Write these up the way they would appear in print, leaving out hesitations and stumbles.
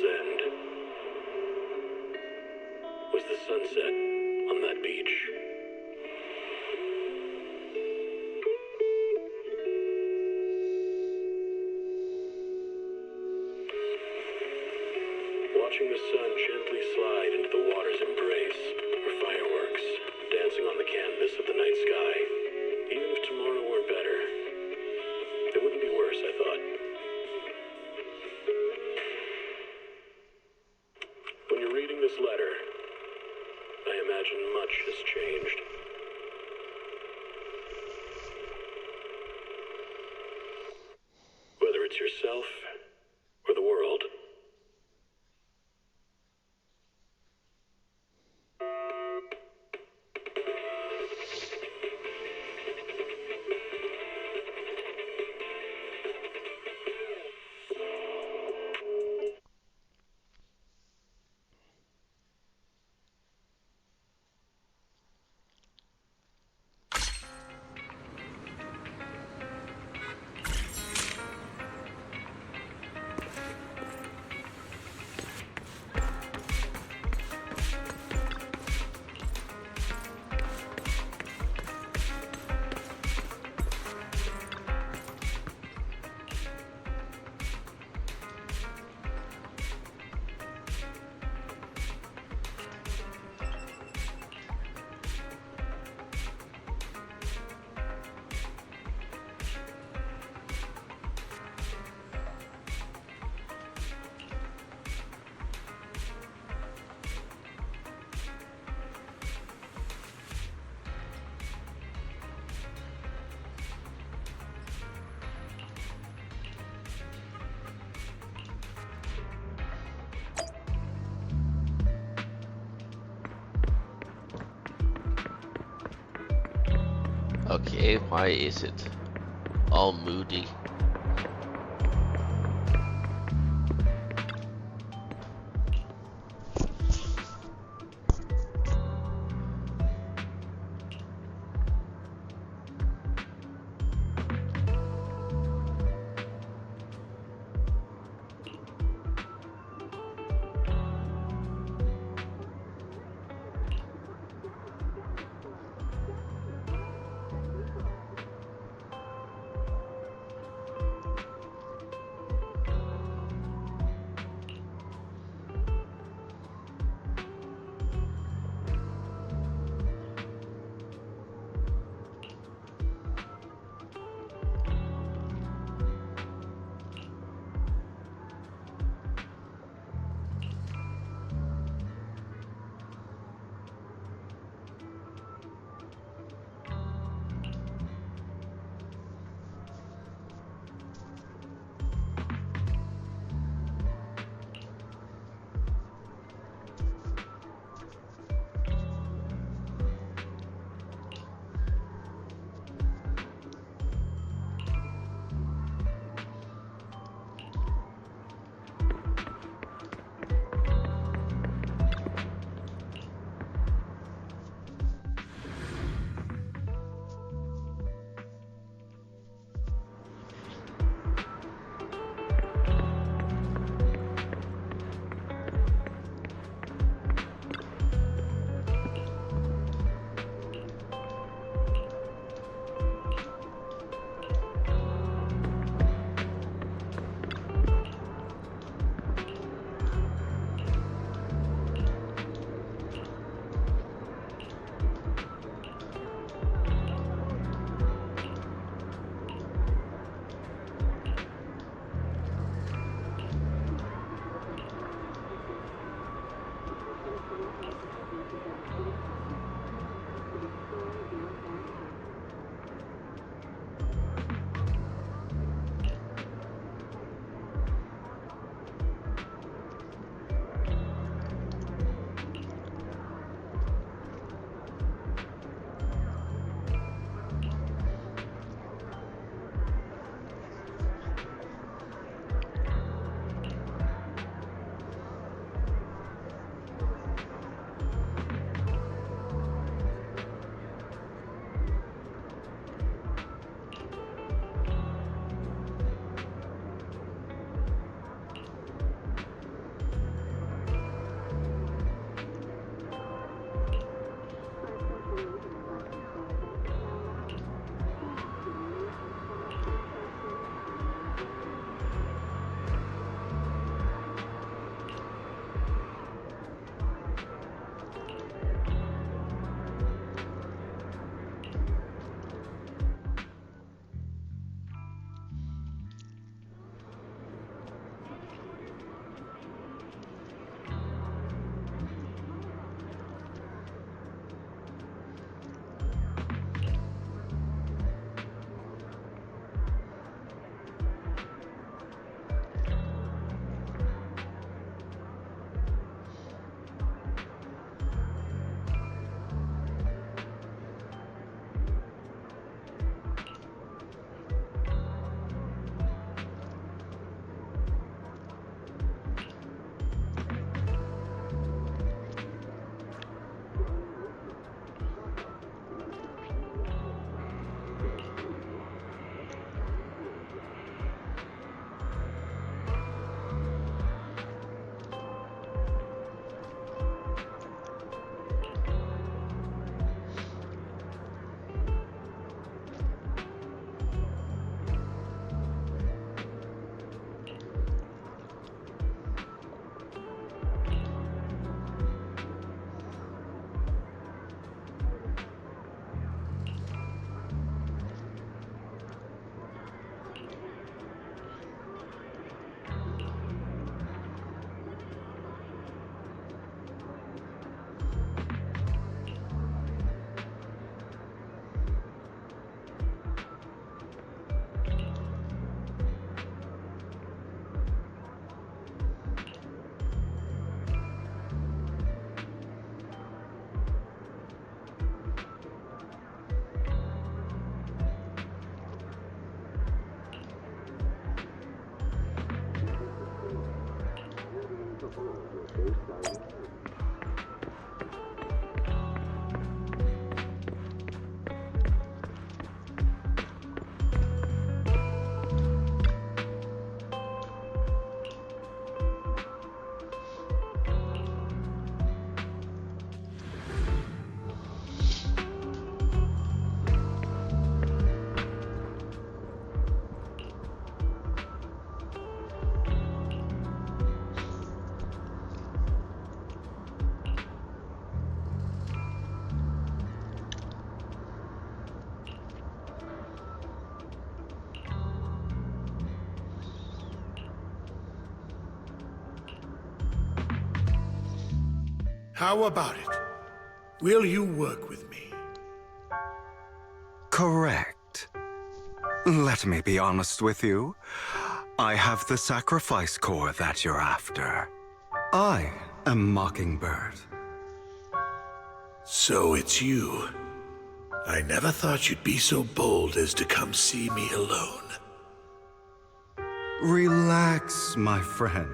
end was the sunset on that beach. Watching the sun gently slide into the water's embrace were fireworks dancing on the canvas of the night sky. Even if tomorrow were better, it wouldn't be worse, I thought. When you're reading this letter, I imagine much has changed. Whether it's yourself or the world. Okay, why is it all moody? How about it? Will you work with me? Correct. Let me be honest with you. I have the sacrifice core that you're after. I am Mockingbird. So it's you. I never thought you'd be so bold as to come see me alone. Relax, my friend.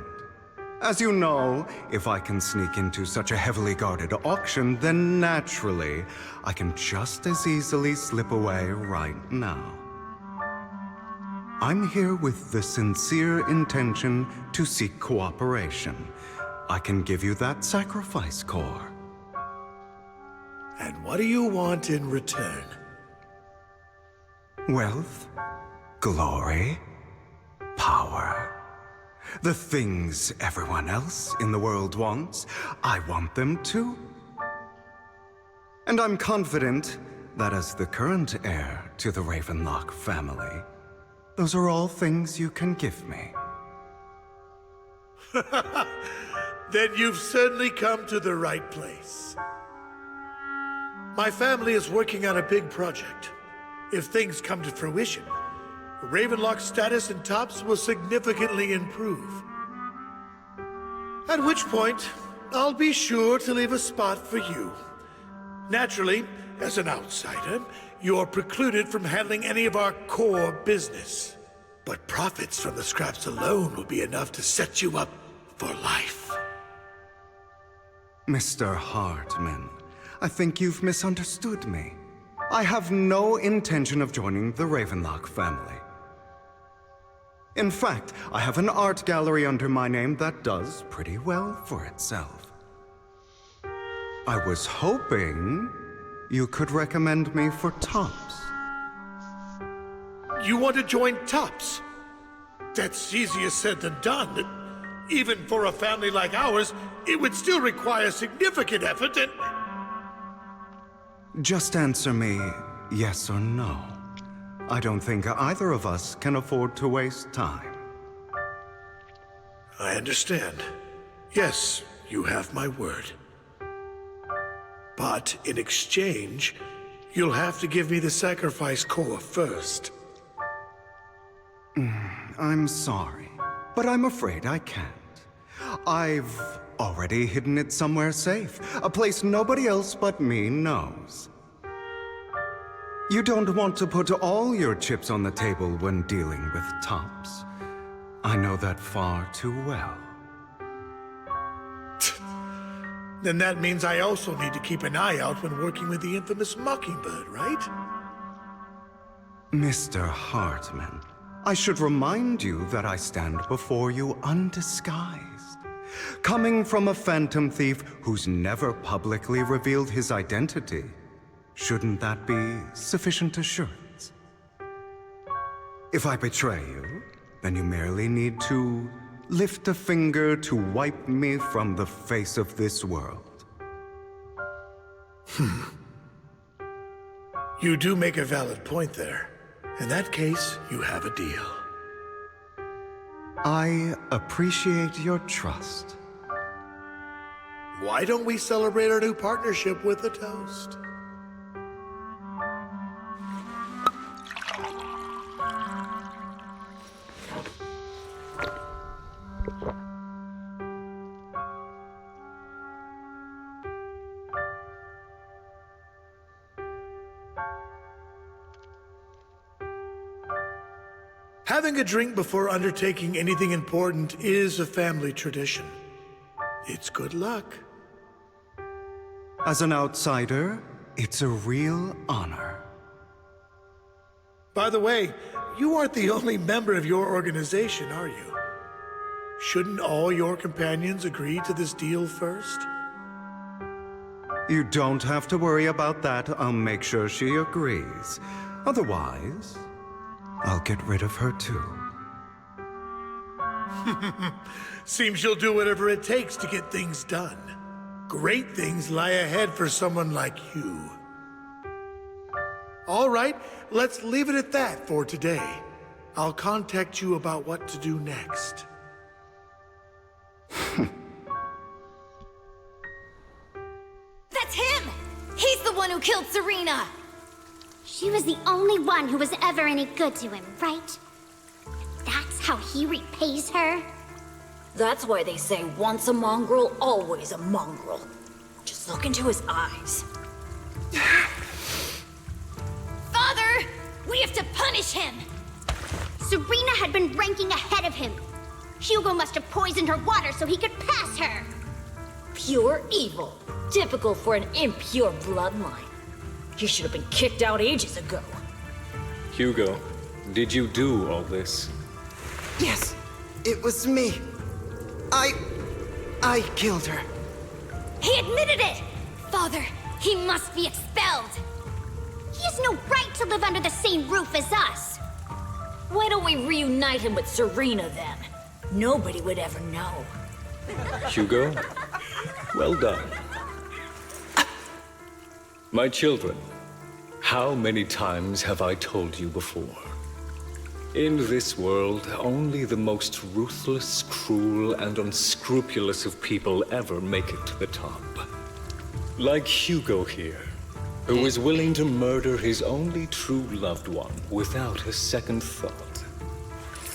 As you know, if I can sneak into such a heavily guarded auction, then naturally, I can just as easily slip away right now. I'm here with the sincere intention to seek cooperation. I can give you that sacrifice core. And what do you want in return? Wealth, glory, power. The things everyone else in the world wants, I want them too. And I'm confident that as the current heir to the Ravenlock family, those are all things you can give me. Then you've certainly come to the right place. My family is working on a big project. If things come to fruition, Ravenlock's status in Tops will significantly improve. At which point, I'll be sure to leave a spot for you. Naturally, as an outsider, you're precluded from handling any of our core business. But profits from the scraps alone will be enough to set you up for life. Mr. Hartman, I think you've misunderstood me. I have no intention of joining the Ravenlock family. In fact, I have an art gallery under my name that does pretty well for itself. I was hoping you could recommend me for Tops. You want to join Tops? That's easier said than done. Even for a family like ours, it would still require significant effort and... Just answer me yes or no. I don't think either of us can afford to waste time. I understand. Yes, you have my word. But in exchange, you'll have to give me the sacrifice core first. I'm sorry, but I'm afraid I can't. I've already hidden it somewhere safe, a place nobody else but me knows. You don't want to put all your chips on the table when dealing with Tops. I know that far too well. Then that means I also need to keep an eye out when working with the infamous Mockingbird, right? Mr. Hartman, I should remind you that I stand before you undisguised. Coming from a phantom thief who's never publicly revealed his identity, shouldn't that be sufficient assurance? If I betray you, then you merely need to lift a finger to wipe me from the face of this world. You do make a valid point there. In that case, you have a deal. I appreciate your trust. Why don't we celebrate our new partnership with a toast? Having a drink before undertaking anything important is a family tradition. It's good luck. As an outsider, it's a real honor. By the way, you aren't the only member of your organization, are you? Shouldn't all your companions agree to this deal first? You don't have to worry about that. I'll make sure she agrees. Otherwise, I'll get rid of her too. Seems you'll do whatever it takes to get things done. Great things lie ahead for someone like you. All right, let's leave it at that for today. I'll contact you about what to do next. That's him! He's the one who killed Serena! She was the only one who was ever any good to him, right? That's how he repays her? That's why they say once a mongrel, always a mongrel. Just look into his eyes. Father! We have to punish him! Serena had been ranking ahead of him. Hugo must have poisoned her water so he could pass her. Pure evil. Typical for an impure bloodline. He should have been kicked out ages ago. Hugo, did you do all this? Yes, it was me. I killed her. He admitted it! Father, he must be expelled! He has no right to live under the same roof as us. Why don't we reunite him with Serena then? Nobody would ever know. Hugo, well done. My children, how many times have I told you before? In this world, only the most ruthless, cruel, and unscrupulous of people ever make it to the top. Like Hugo here, who was willing to murder his only true loved one without a second thought.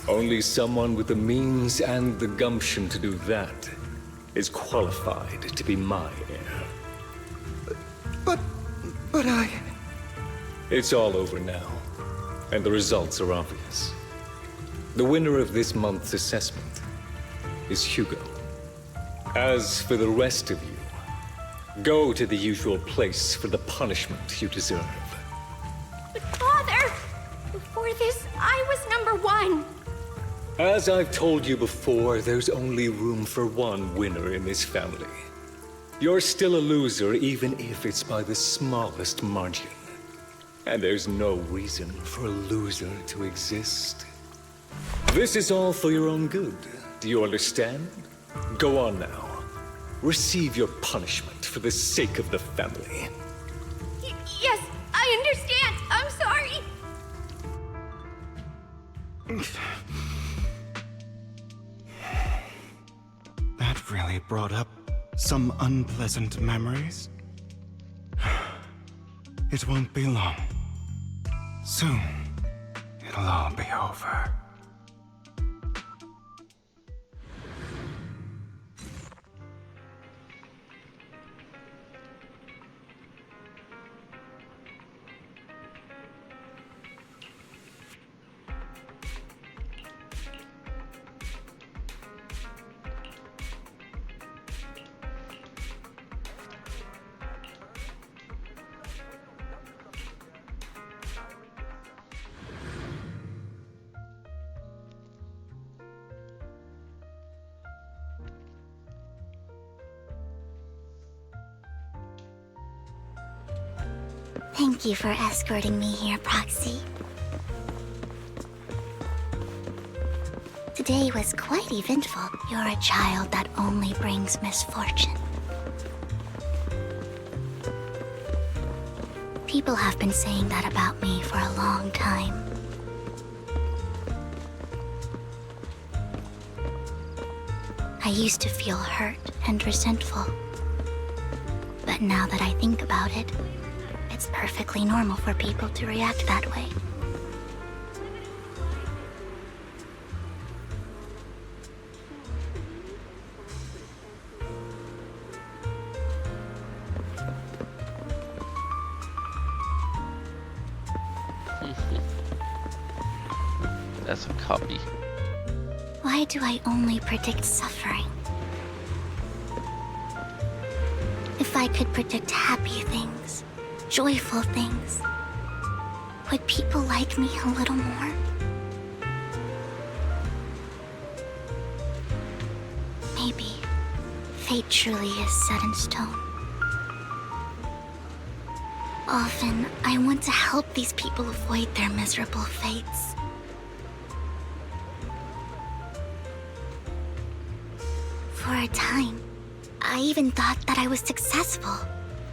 Only someone with the means and the gumption to do that is qualified to be my heir. But I... It's all over now, and the results are obvious. The winner of this month's assessment is Hugo. As for the rest of you, go to the usual place for the punishment you deserve. But Father, before this, I was number one. As I've told you before, there's only room for one winner in this family. You're still a loser, even if it's by the smallest margin. And there's no reason for a loser to exist. This is all for your own good. Do you understand? Go on now. Receive your punishment for the sake of the family. Yes, I understand. I'm sorry. That really brought up some unpleasant memories. It won't be long. Soon, it'll all be over. Thank you for escorting me here, Proxy. Today was quite eventful. You're a child that only brings misfortune. People have been saying that about me for a long time. I used to feel hurt and resentful. But now that I think about it, it's perfectly normal for people to react that way. That's a copy. Why do I only predict suffering? if I could predict happy things, joyful things, would people like me a little more? Maybe fate truly is set in stone. Often, I want to help these people avoid their miserable fates. For a time, I even thought that I was successful,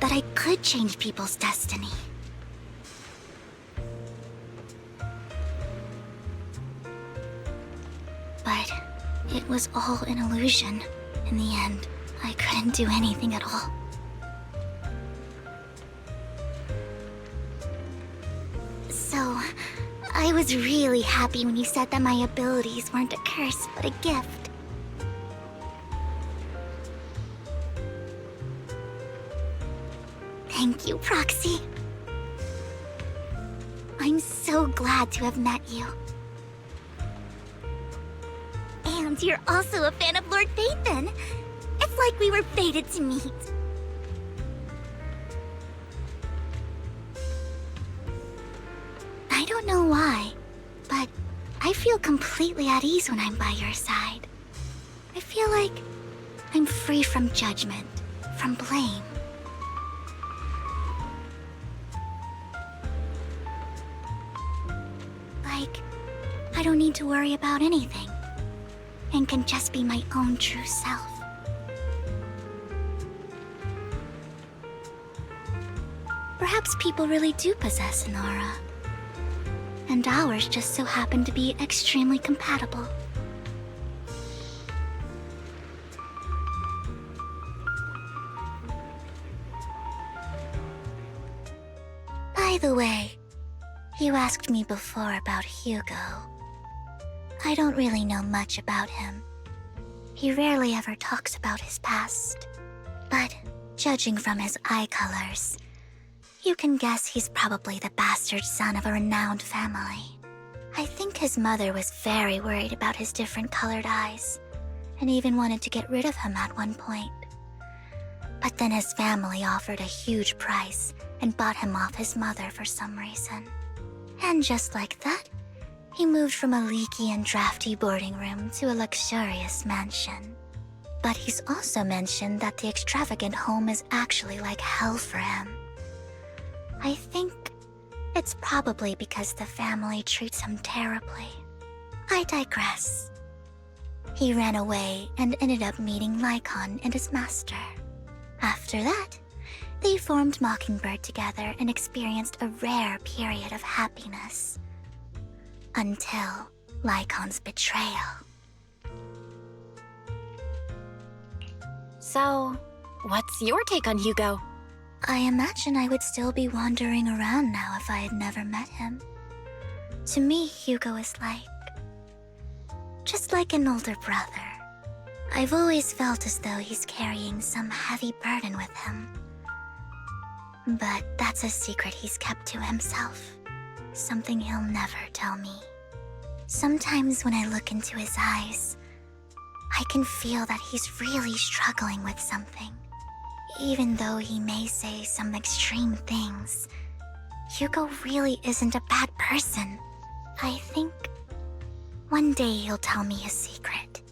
that I could change people's destiny. But it was all an illusion. In the end, I couldn't do anything at all. So, I was really happy when you said that my abilities weren't a curse, but a gift. Thank you, Proxy. I'm so glad to have met you. And you're also a fan of Lord Phaethon. It's like we were fated to meet. I don't know why, but I feel completely at ease when I'm by your side. I feel like I'm free from judgment, from blame. Like, I don't need to worry about anything, and can just be my own true self. Perhaps people really do possess an aura, and ours just so happen to be extremely compatible. By the way, you asked me before about Hugo. I don't really know much about him. He rarely ever talks about his past. But judging from his eye colors, you can guess he's probably the bastard son of a renowned family. I think his mother was very worried about his different colored eyes, and even wanted to get rid of him at one point. But then his family offered a huge price and bought him off his mother for some reason. And just like that, he moved from a leaky and drafty boarding room to a luxurious mansion. But he's also mentioned that the extravagant home is actually like hell for him. I think it's probably because the family treats him terribly. I digress. He ran away and ended up meeting Lycon and his master. After that, they formed Mockingbird together and experienced a rare period of happiness. Until Lycon's betrayal. So, what's your take on Hugo? I imagine I would still be wandering around now if I had never met him. To me, Hugo is just like an older brother. I've always felt as though he's carrying some heavy burden with him. But that's a secret he's kept to himself. Something he'll never tell me. Sometimes when I look into his eyes, I can feel that he's really struggling with something. Even though he may say some extreme things, Hugo really isn't a bad person. I think one day he'll tell me his secret.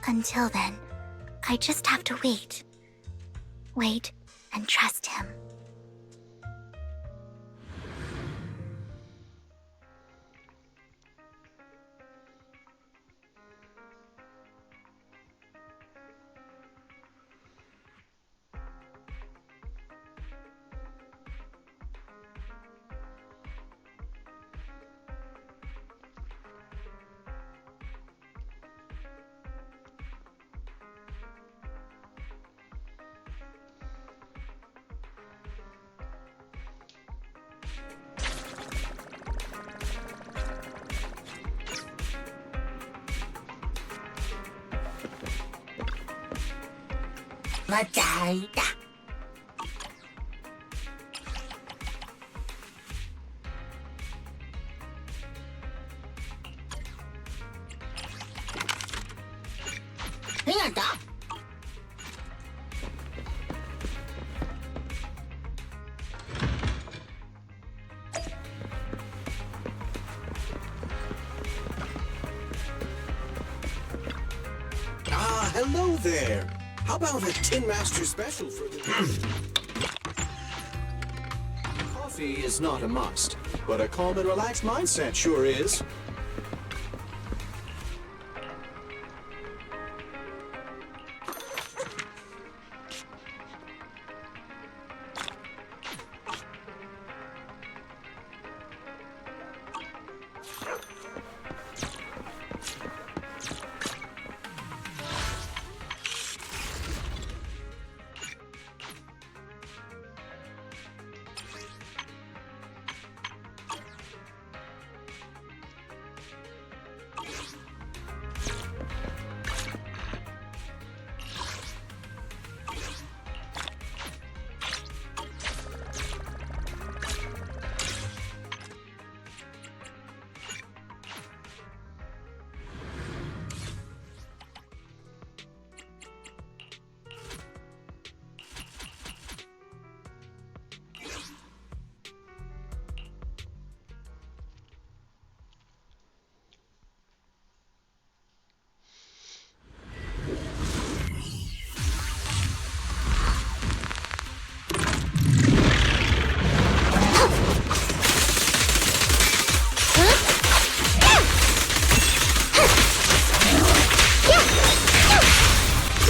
Until then, I just have to wait. Wait and trust him. Madida. hello there. How about a Tin Master special for the... Coffee is not a must, but a calm and relaxed mindset sure is.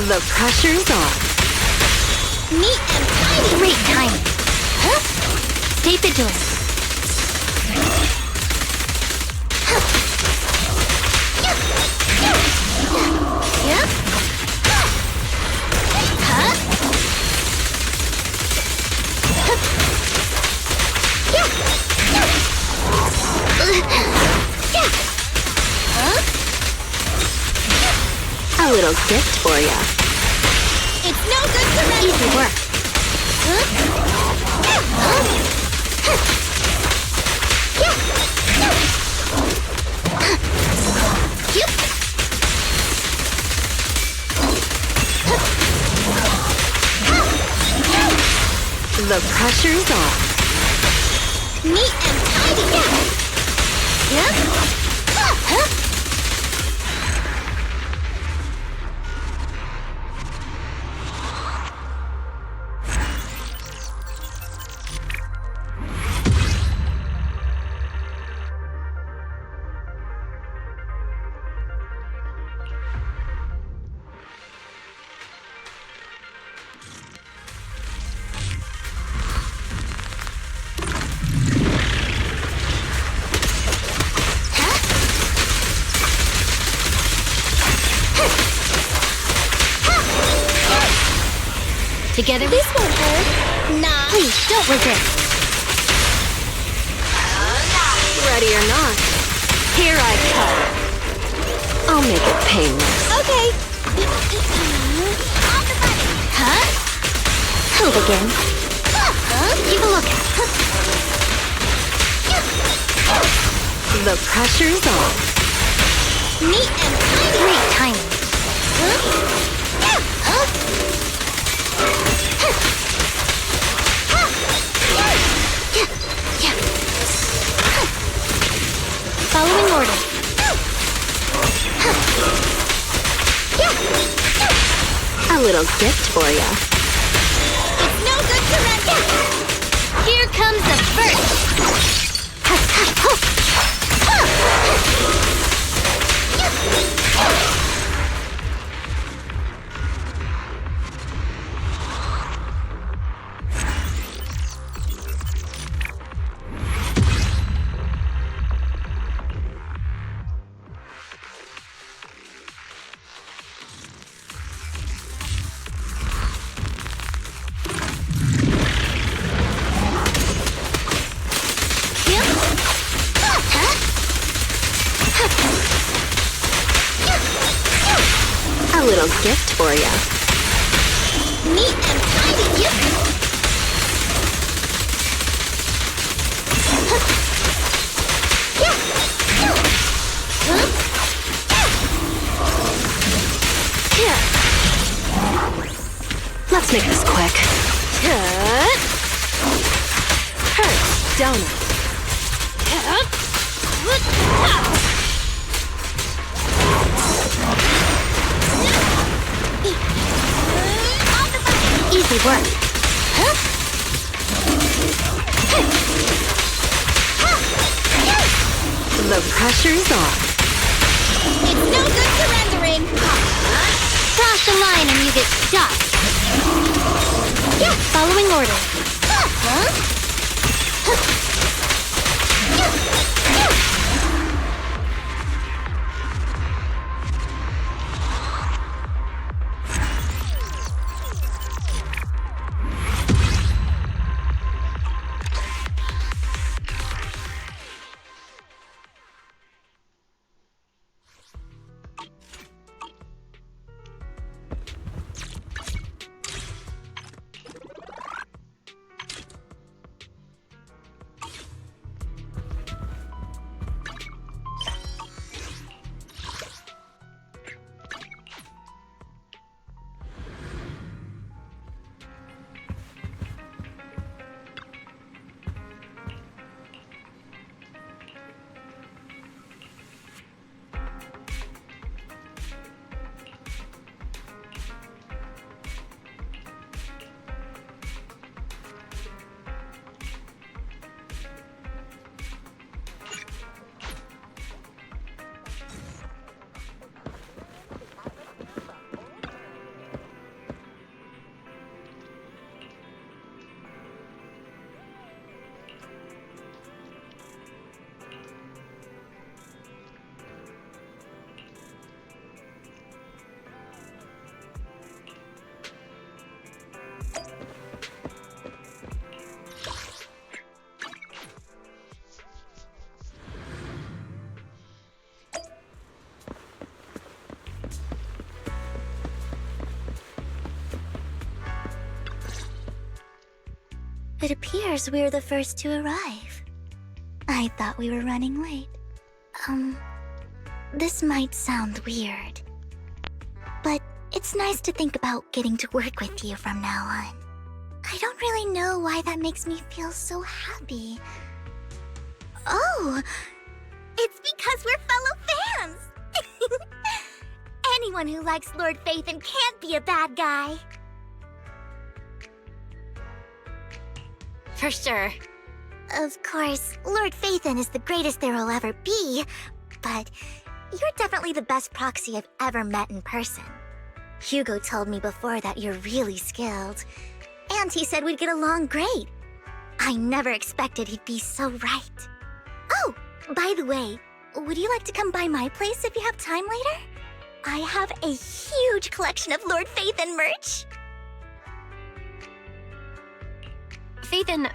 The pressure's off. Neat and tidy. Great timing. Huh? Stay vigilant. Yep. Huh? A little gift for ya. It's no good to run. Easy work. The pressure's off. Neat and tidy. Yep. Together this won't hurt. Nah. Please, don't resist. Ready or not, here I come. I'll make it painless. Okay. Huh? Hold again. Give a look. The pressure's off. Neat and tidy. Great timing. Following order. A little gift for ya. It's no good to run. Here comes the first. A little gift for ya. Neat and tidy. Yep. Let's make this quick. Hurts, don't it? heavy work. The pressure's on. It's no good surrendering! Cross the line and you get stuck. Yeah, following orders. It appears we're the first to arrive. I thought we were running late. This might sound weird, but it's nice to think about getting to work with you from now on. I don't really know why that makes me feel so happy. Oh, it's because we're fellow fans! Anyone who likes Lord Phaethon can't be a bad guy. For sure. Of course, Lord Phaethon is the greatest there will ever be, but you're definitely the best proxy I've ever met in person. Hugo told me before that you're really skilled, and he said we'd get along great. I never expected he'd be so right. Oh, by the way, would you like to come by my place if you have time later? I have a huge collection of Lord Phaethon merch. Phaethon,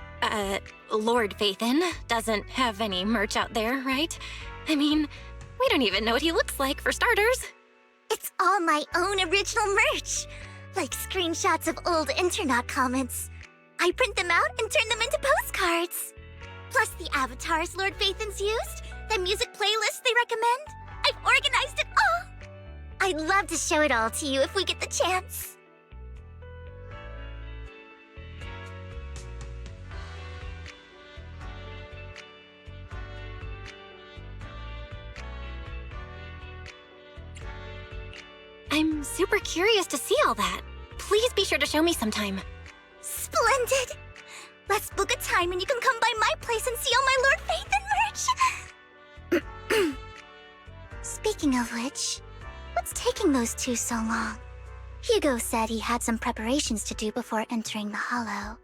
Lord Phaethon doesn't have any merch out there, right? I mean, we don't even know what he looks like, for starters. It's all my own original merch, like screenshots of old Internet comments. I print them out and turn them into postcards. Plus the avatars Lord Phaethon's used, the music playlists they recommend. I've organized it all. I'd love to show it all to you if we get the chance. I'm super curious to see all that. Please be sure to show me sometime. Splendid! Let's book a time and you can come by my place and see all my Lord Phaethon merch! Speaking of which, what's taking those two so long? Hugo said he had some preparations to do before entering the Hollow.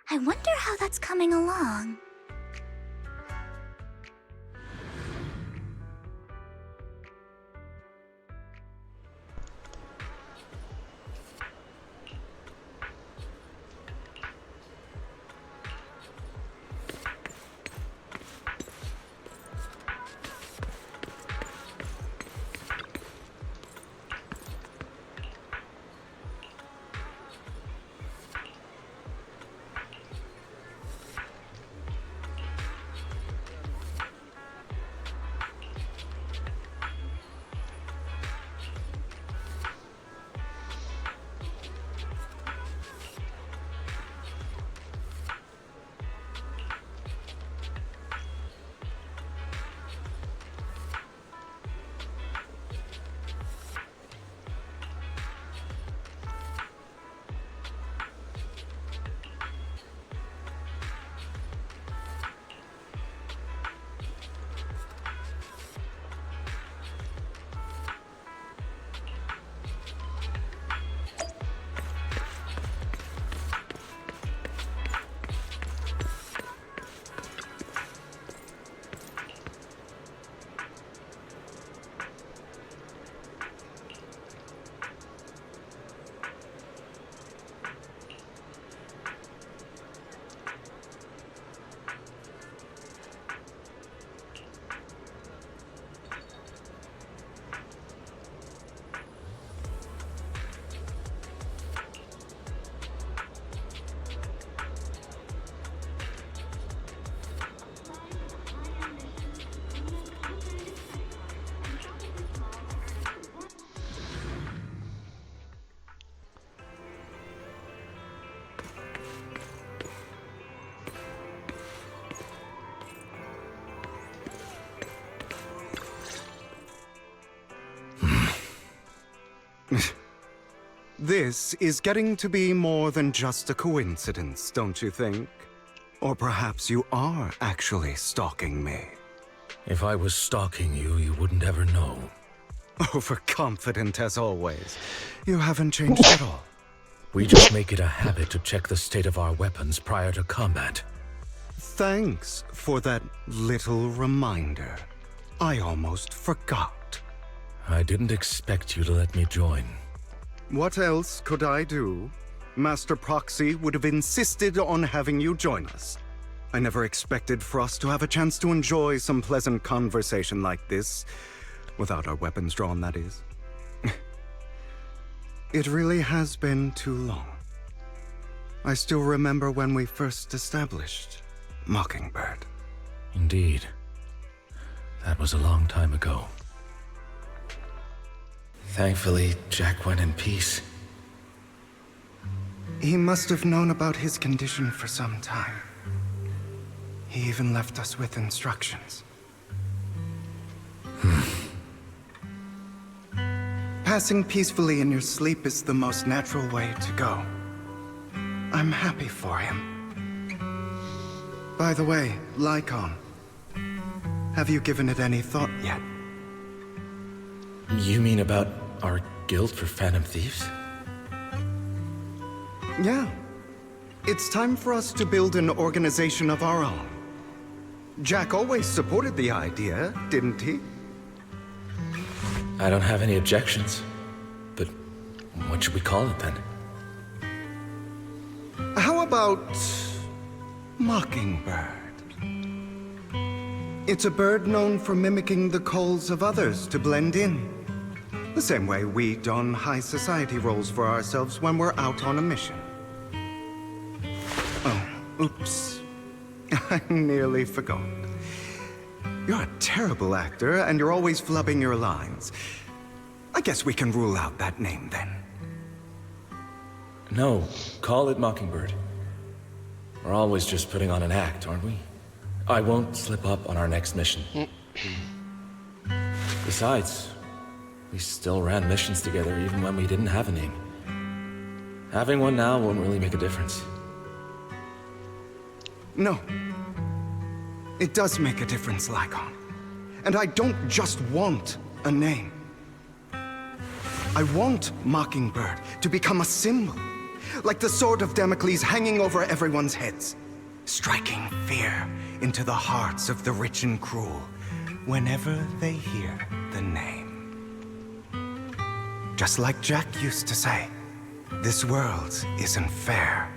I wonder how that's coming along. This is getting to be more than just a coincidence, don't you think? Or perhaps you are actually stalking me. If I was stalking you, you wouldn't ever know. Overconfident as always. You haven't changed at all. We just make it a habit to check the state of our weapons prior to combat. Thanks for that little reminder. I almost forgot. I didn't expect you to let me join. What else could I do? Master Proxy would have insisted on having you join us. I never expected for us to have a chance to enjoy some pleasant conversation like this. Without our weapons drawn, that is. It really has been too long. I still remember when we first established Mockingbird. Indeed. That was a long time ago. Thankfully, Jack went in peace. He must have known about his condition for some time. He even left us with instructions. Passing peacefully in your sleep is the most natural way to go. I'm happy for him. By the way, Lycon, have you given it any thought yet? You mean about our guild for Phantom Thieves? Yeah. It's time for us to build an organization of our own. Jack always supported the idea, didn't he? I don't have any objections. But what should we call it then? How about Mockingbird? It's a bird known for mimicking the calls of others to blend in. The same way we don high society roles for ourselves when we're out on a mission. Oh, oops. I nearly forgot. You're a terrible actor, and you're always flubbing your lines. I guess we can rule out that name, then. No, call it Mockingbird. We're always just putting on an act, aren't we? I won't slip up on our next mission. Besides, we still ran missions together even when we didn't have a name. Having one now won't really make a difference. No. It does make a difference, Lycon. And I don't just want a name. I want Mockingbird to become a symbol, like the sword of Damocles hanging over everyone's heads, striking fear into the hearts of the rich and cruel whenever they hear the name. Just like Jack used to say, this world isn't fair.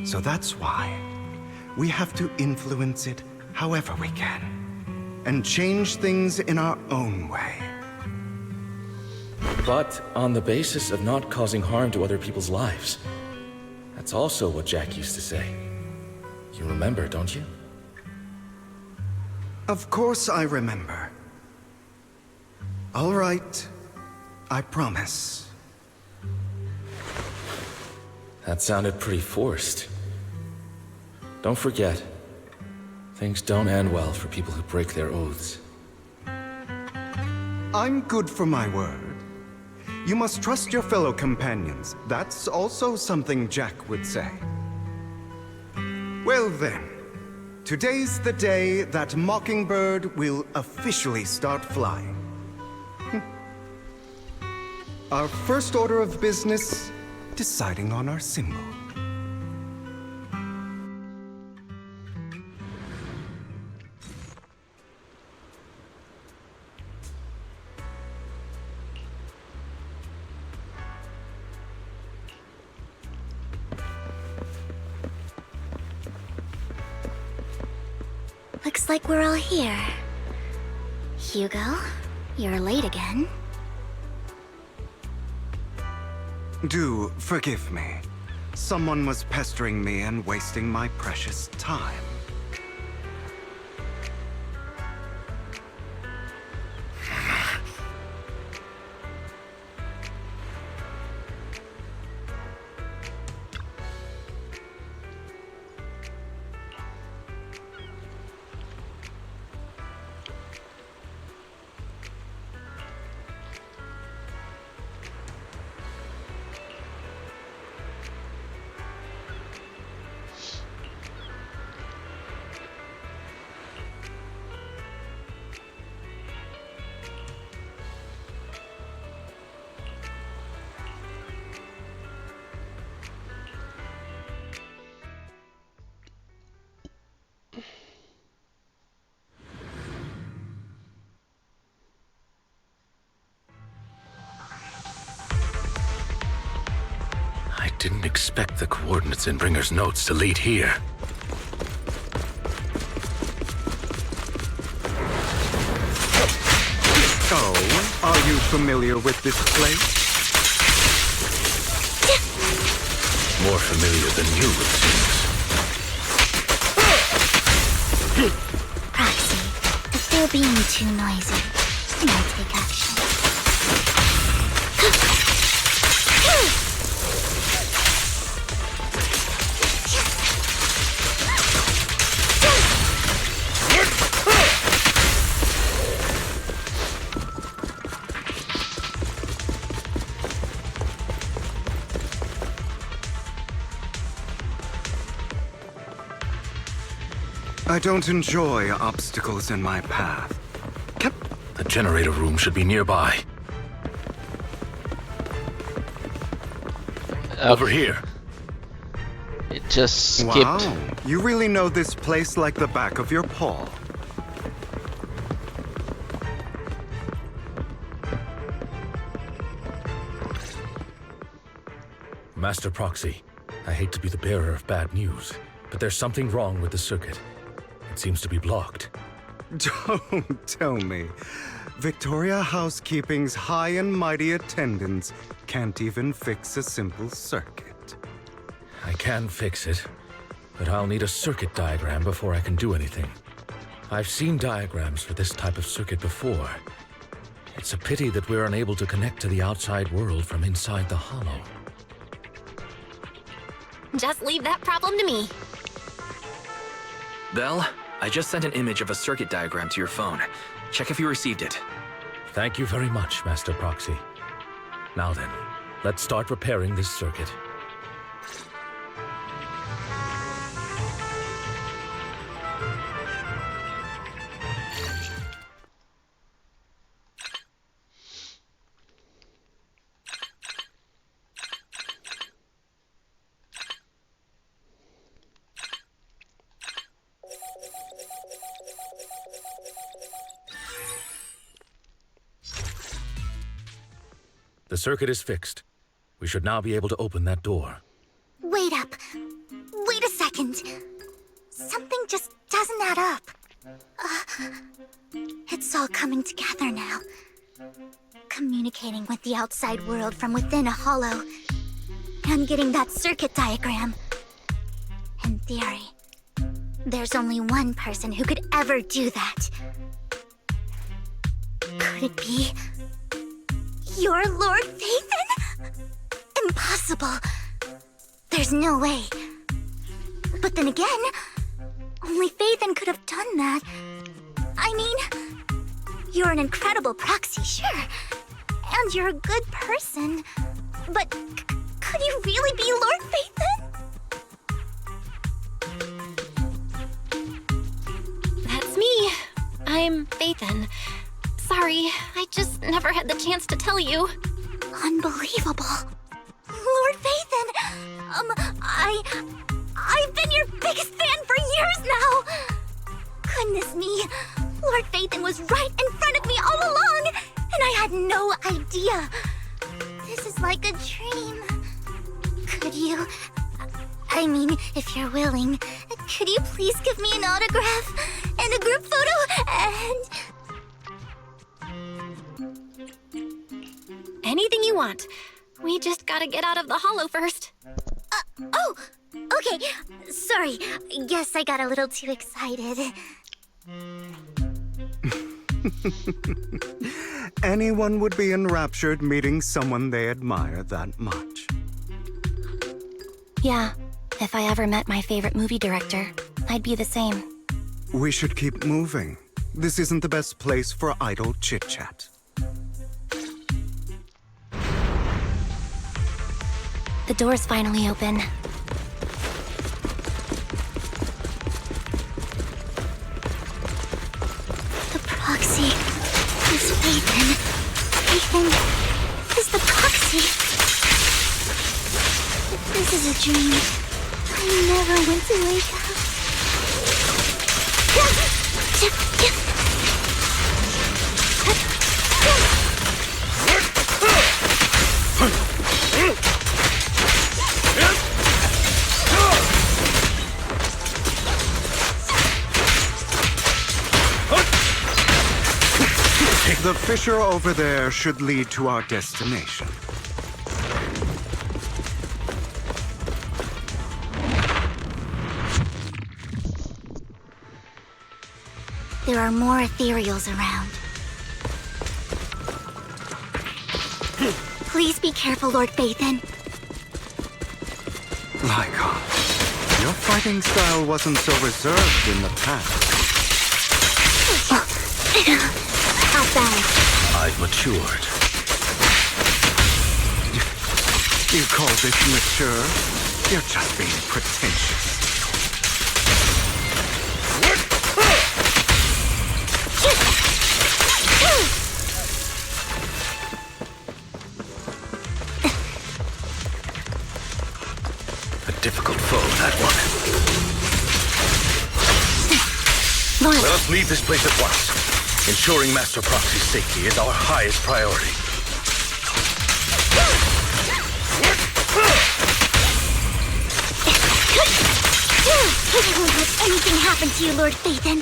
So that's why we have to influence it however we can, and change things in our own way. But on the basis of not causing harm to other people's lives. That's also what Jack used to say. You remember, don't you? Of course I remember. All right, I promise. That sounded pretty forced. Don't forget, things don't end well for people who break their oaths. I'm good for my word. You must trust your fellow companions. That's also something Jack would say. Well then, today's the day that Mockingbird will officially start flying. Our first order of business, deciding on our symbol. Looks like we're all here. Hugo, you're late again. Do forgive me. Someone was pestering me and wasting my precious time. Didn't expect the coordinates in Bringer's notes to lead here. Oh, are you familiar with this place? More familiar than you, it seems. Proxy, if they're being too noisy, then I take action. I don't enjoy obstacles in my path. The generator room should be nearby. Over here. It just skipped. Wow, you really know this place like the back of your paw. Master Proxy, I hate to be the bearer of bad news, but there's something wrong with the circuit. It seems to be blocked. Don't tell me. Victoria Housekeeping's high and mighty attendants can't even fix a simple circuit. I can fix it, but I'll need a circuit diagram before I can do anything. I've seen diagrams for this type of circuit before. It's a pity that we're unable to connect to the outside world from inside the hollow. Just leave that problem to me. Belle, I just sent an image of a circuit diagram to your phone. Check if you received it. Thank you very much, Master Proxy. Now then, let's start repairing this circuit. The circuit is fixed. We should now be able to open that door. Wait up. Wait a second. Something just doesn't add up. It's all coming together now. Communicating with the outside world from within a hollow. And getting that circuit diagram. In theory, there's only one person who could ever do that. Could it be your Lord Phaethon? Impossible. There's no way. But then again, only Phaethon could have done that. I mean, you're an incredible proxy, sure. And you're a good person. But could you really be Lord Phaethon? That's me. I'm Phaethon. Sorry, I just never had the chance to tell you. Unbelievable. Lord Phaethon! I've been your biggest fan for years now! Goodness me, Lord Phaethon was right in front of me all along, and I had no idea. This is like a dream. Could you... I mean, if you're willing, could you please give me an autograph and a group photo and... Anything you want. We just gotta get out of the hollow first. Oh! Okay, sorry. Guess I got a little too excited. Anyone would be enraptured meeting someone they admire that much. Yeah, if I ever met my favorite movie director, I'd be the same. We should keep moving. This isn't the best place for idle chit-chat. The door's finally open. The proxy is Phaethon. Phaethon is the proxy. If this is a dream, I never went to wake up. The fissure over there should lead to our destination. There are more ethereals around. Please be careful, Lord Phaethon. Lycon, your fighting style wasn't so reserved in the past. How bad? I've matured. You call this mature? You're just being pretentious. Difficult foe, that one. Lord. Let us leave this place at once. Ensuring Master Proxy's safety is our highest priority. I won't let anything happen to you, Lord Phaethon.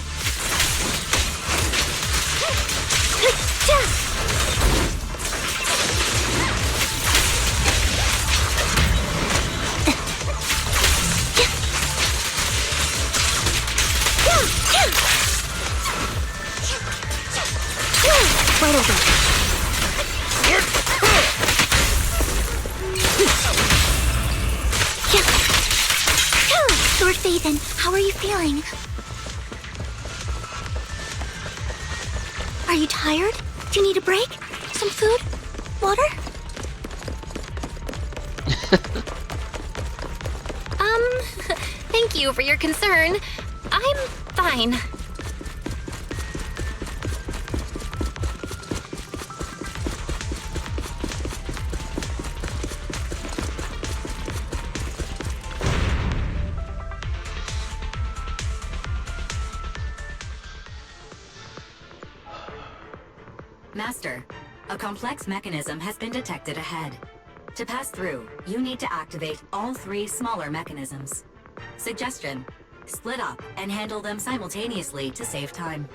Right over. Lord Phaethon, how are you feeling? Are you tired? Do you need a break? Some food? Water? Thank you for your concern. I'm fine. Master, a complex mechanism has been detected ahead. To pass through, you need to activate all 3 smaller mechanisms. Suggestion: split up and handle them simultaneously to save time.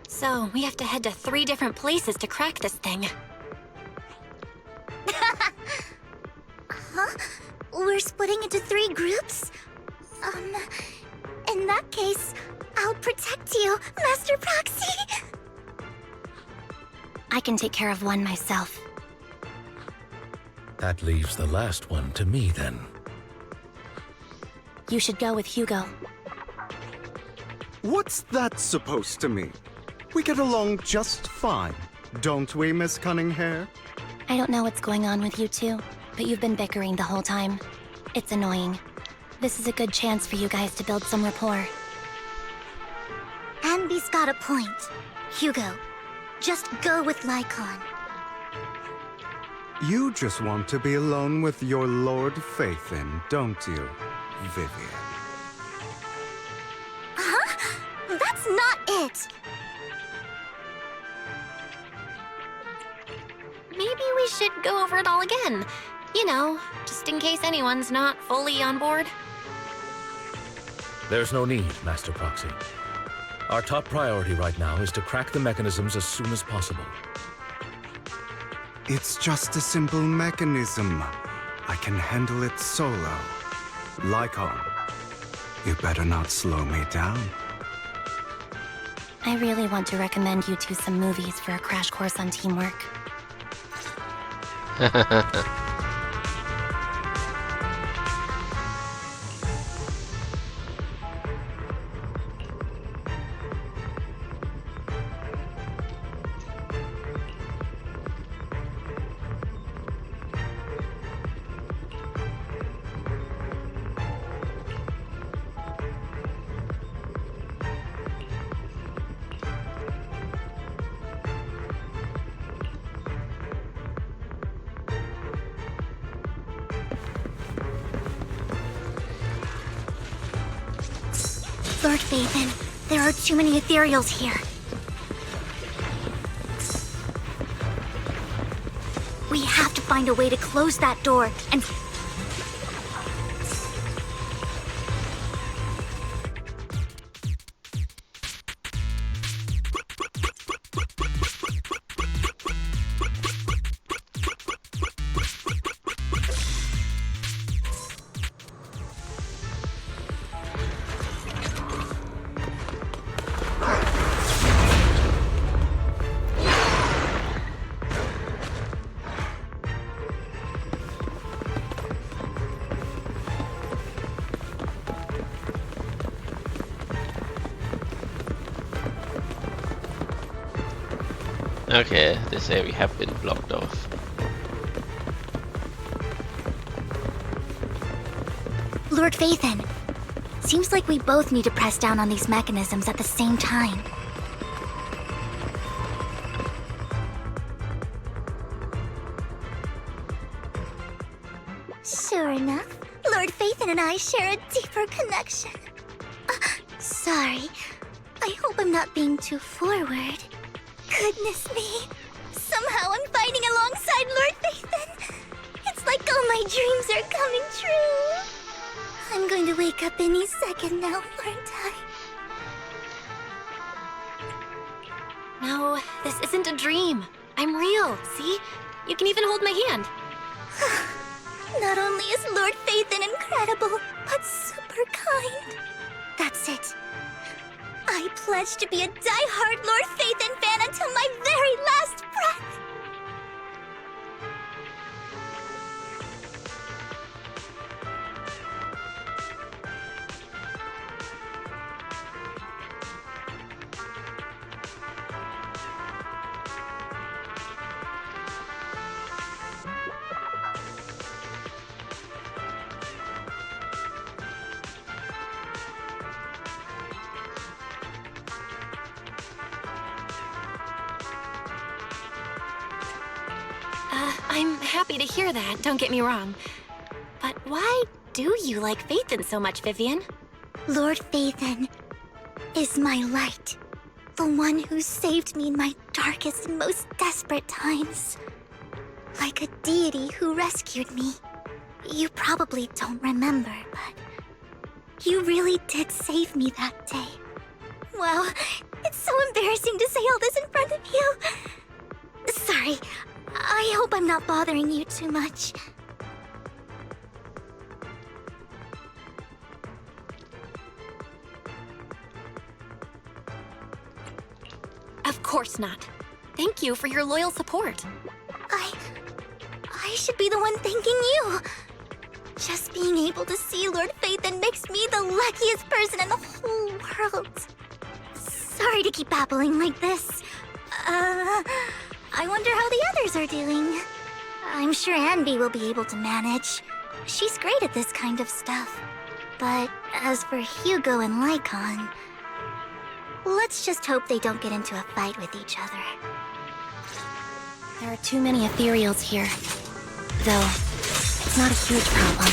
So, we have to head to 3 different places to crack this thing. Huh? We're splitting into 3 groups? In that case, I'll protect you, Master Proxy! I can take care of one myself. That leaves the last one to me, then. You should go with Hugo. What's that supposed to mean? We get along just fine, don't we, Miss Cunninghair? I don't know what's going on with you two, but you've been bickering the whole time. It's annoying. This is a good chance for you guys to build some rapport. Anby's got a point. Hugo, just go with Lycon. You just want to be alone with your Lord Phaethon, don't you, Vivian? Huh? That's not it! Maybe we should go over it all again. You know, just in case anyone's not fully on board. There's no need, Master Proxy. Our top priority right now is to crack the mechanisms as soon as possible. It's just a simple mechanism. I can handle it solo. Lycon, you better not slow me down. I really want to recommend you two some movies for a crash course on teamwork. Lord Phaethon, there are too many ethereals here. We have to find a way to close that door and... Okay, this area have been blocked off. Lord Phaethon, seems like we both need to press down on these mechanisms at the same time. Sure enough, Lord Phaethon and I share a deeper connection. Sorry, I hope I'm not being too forward. Goodness me, somehow I'm fighting alongside Lord Phaethon. It's like all my dreams are coming true. I'm going to wake up any second now, aren't I? No, this isn't a dream. I'm real, see? You can even hold my hand. Not only is Lord Phaethon incredible, but super kind. That's it. I pledge to be a die-hard Lord Phaethon fan until my very last breath. I'm happy to hear that, don't get me wrong. But why do you like Phaethon so much, Vivian? Lord Phaethon is my light. The one who saved me in my darkest and most desperate times. Like a deity who rescued me. You probably don't remember, but you really did save me that day. Wow, it's so embarrassing to say all this in front of you. Sorry, I hope I'm not bothering you too much. Of course not. Thank you for your loyal support. I should be the one thanking you. Just being able to see Lord Phaethon makes me the luckiest person in the whole world. Sorry to keep babbling like this. I wonder how the others are doing. I'm sure Anby will be able to manage. She's great at this kind of stuff. But as for Hugo and Lycon, let's just hope they don't get into a fight with each other. There are too many ethereals here. Though, it's not a huge problem.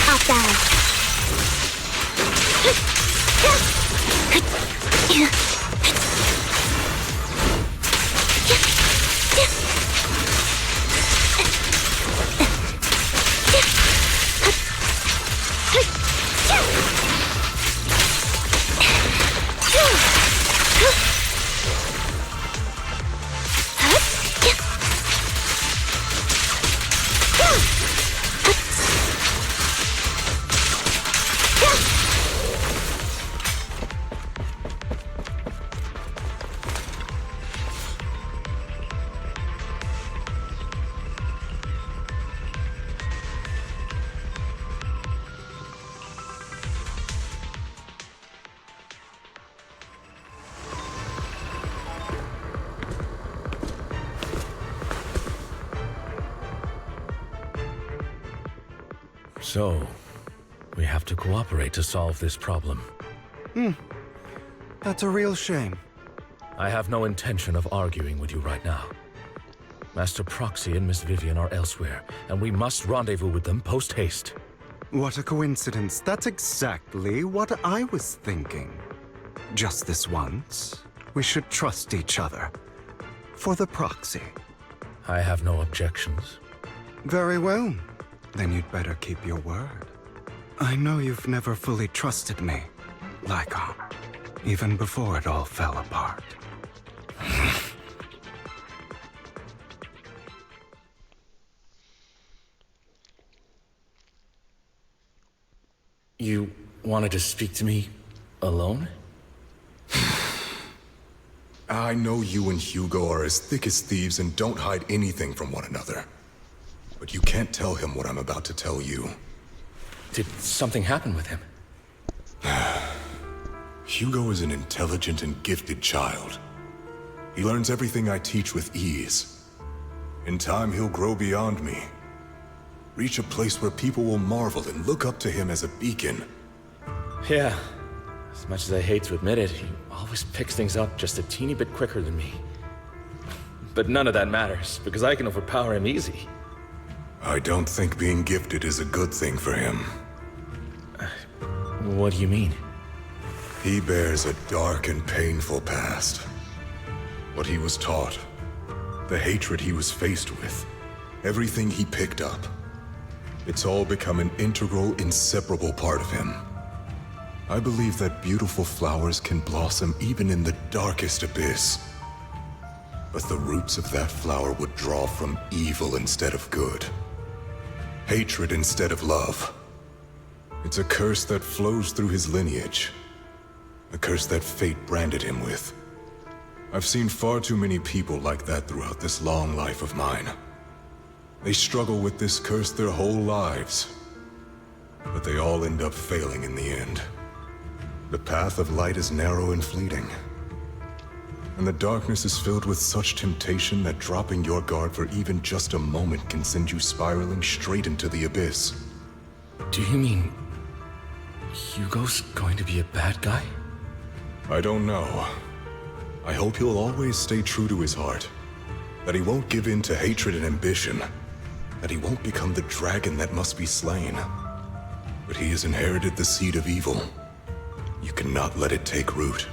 I'll bow. So, we have to cooperate to solve this problem. That's a real shame. I have no intention of arguing with you right now. Master Proxy and Miss Vivian are elsewhere, and we must rendezvous with them post-haste. What a coincidence. That's exactly what I was thinking. Just this once, we should trust each other. For the Proxy. I have no objections. Very well. Then you'd better keep your word. I know you've never fully trusted me, Lycon, even before it all fell apart. You wanted to speak to me alone? I know you and Hugo are as thick as thieves and don't hide anything from one another. But you can't tell him what I'm about to tell you. Did something happen with him? Hugo is an intelligent and gifted child. He learns everything I teach with ease. In time, he'll grow beyond me. Reach a place where people will marvel and look up to him as a beacon. Yeah. As much as I hate to admit it, he always picks things up just a teeny bit quicker than me. But none of that matters, because I can overpower him easy. I don't think being gifted is a good thing for him. What do you mean? He bears a dark and painful past. What he was taught, the hatred he was faced with, everything he picked up. It's all become an integral, inseparable part of him. I believe that beautiful flowers can blossom even in the darkest abyss. But the roots of that flower would draw from evil instead of good. Hatred instead of love. It's a curse that flows through his lineage. A curse that fate branded him with. I've seen far too many people like that throughout this long life of mine. They struggle with this curse their whole lives. But they all end up failing in the end. The path of light is narrow and fleeting. And the darkness is filled with such temptation that dropping your guard for even just a moment can send you spiraling straight into the abyss. Do you mean Hugo's going to be a bad guy? I don't know. I hope he'll always stay true to his heart. That he won't give in to hatred and ambition. That he won't become the dragon that must be slain. But he has inherited the seed of evil. You cannot let it take root.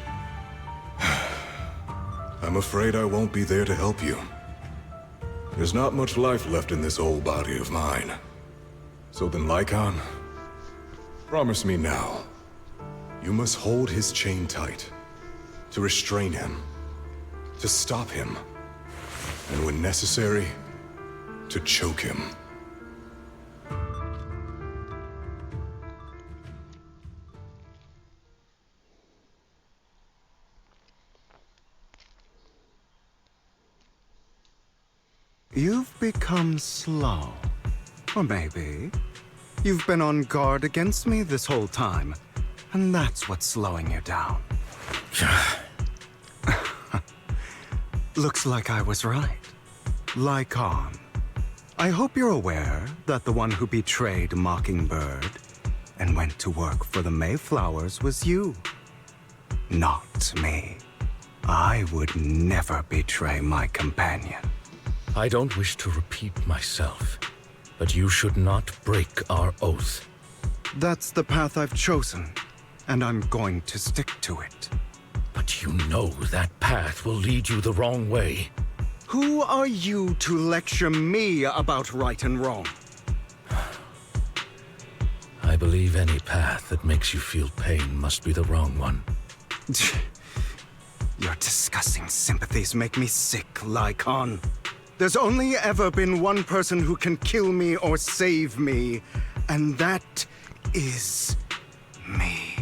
I'm afraid I won't be there to help you. There's not much life left in this old body of mine. So then, Lycon, promise me now. You must hold his chain tight. To restrain him. To stop him. And when necessary, to choke him. You've become slow. Or maybe you've been on guard against me this whole time, and that's what's slowing you down. Looks like I was right. Lycon, I hope you're aware that the one who betrayed Mockingbird and went to work for the Mayflowers was you. Not me. I would never betray my companion. I don't wish to repeat myself, but you should not break our oath. That's the path I've chosen, and I'm going to stick to it. But you know that path will lead you the wrong way. Who are you to lecture me about right and wrong? I believe any path that makes you feel pain must be the wrong one. Your disgusting sympathies make me sick, Lycon. There's only ever been one person who can kill me or save me, and that is me.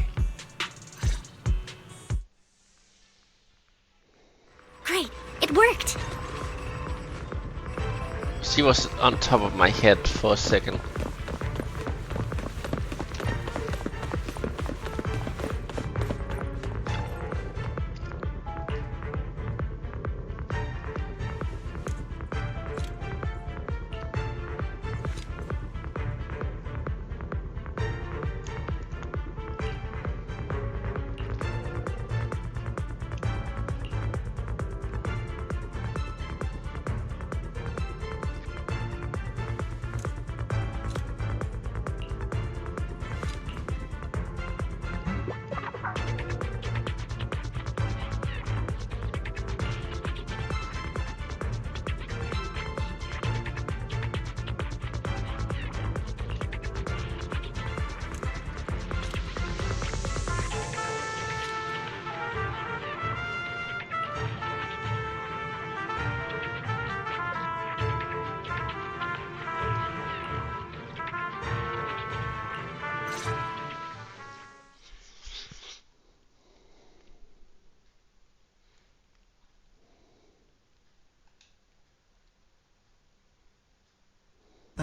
Great, it worked! She was on top of my head for a second.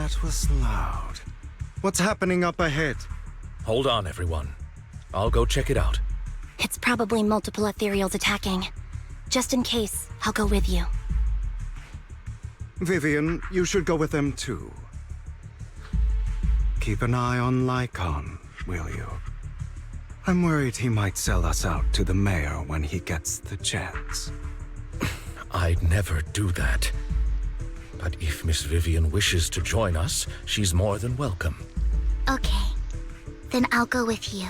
That was loud. What's happening up ahead? Hold on, everyone. I'll go check it out. It's probably multiple ethereals attacking. Just in case, I'll go with you. Vivian, you should go with them too. Keep an eye on Lycon, will you? I'm worried he might sell us out to the mayor when he gets the chance. I'd never do that. But if Miss Vivian wishes to join us, she's more than welcome. Okay. Then I'll go with you.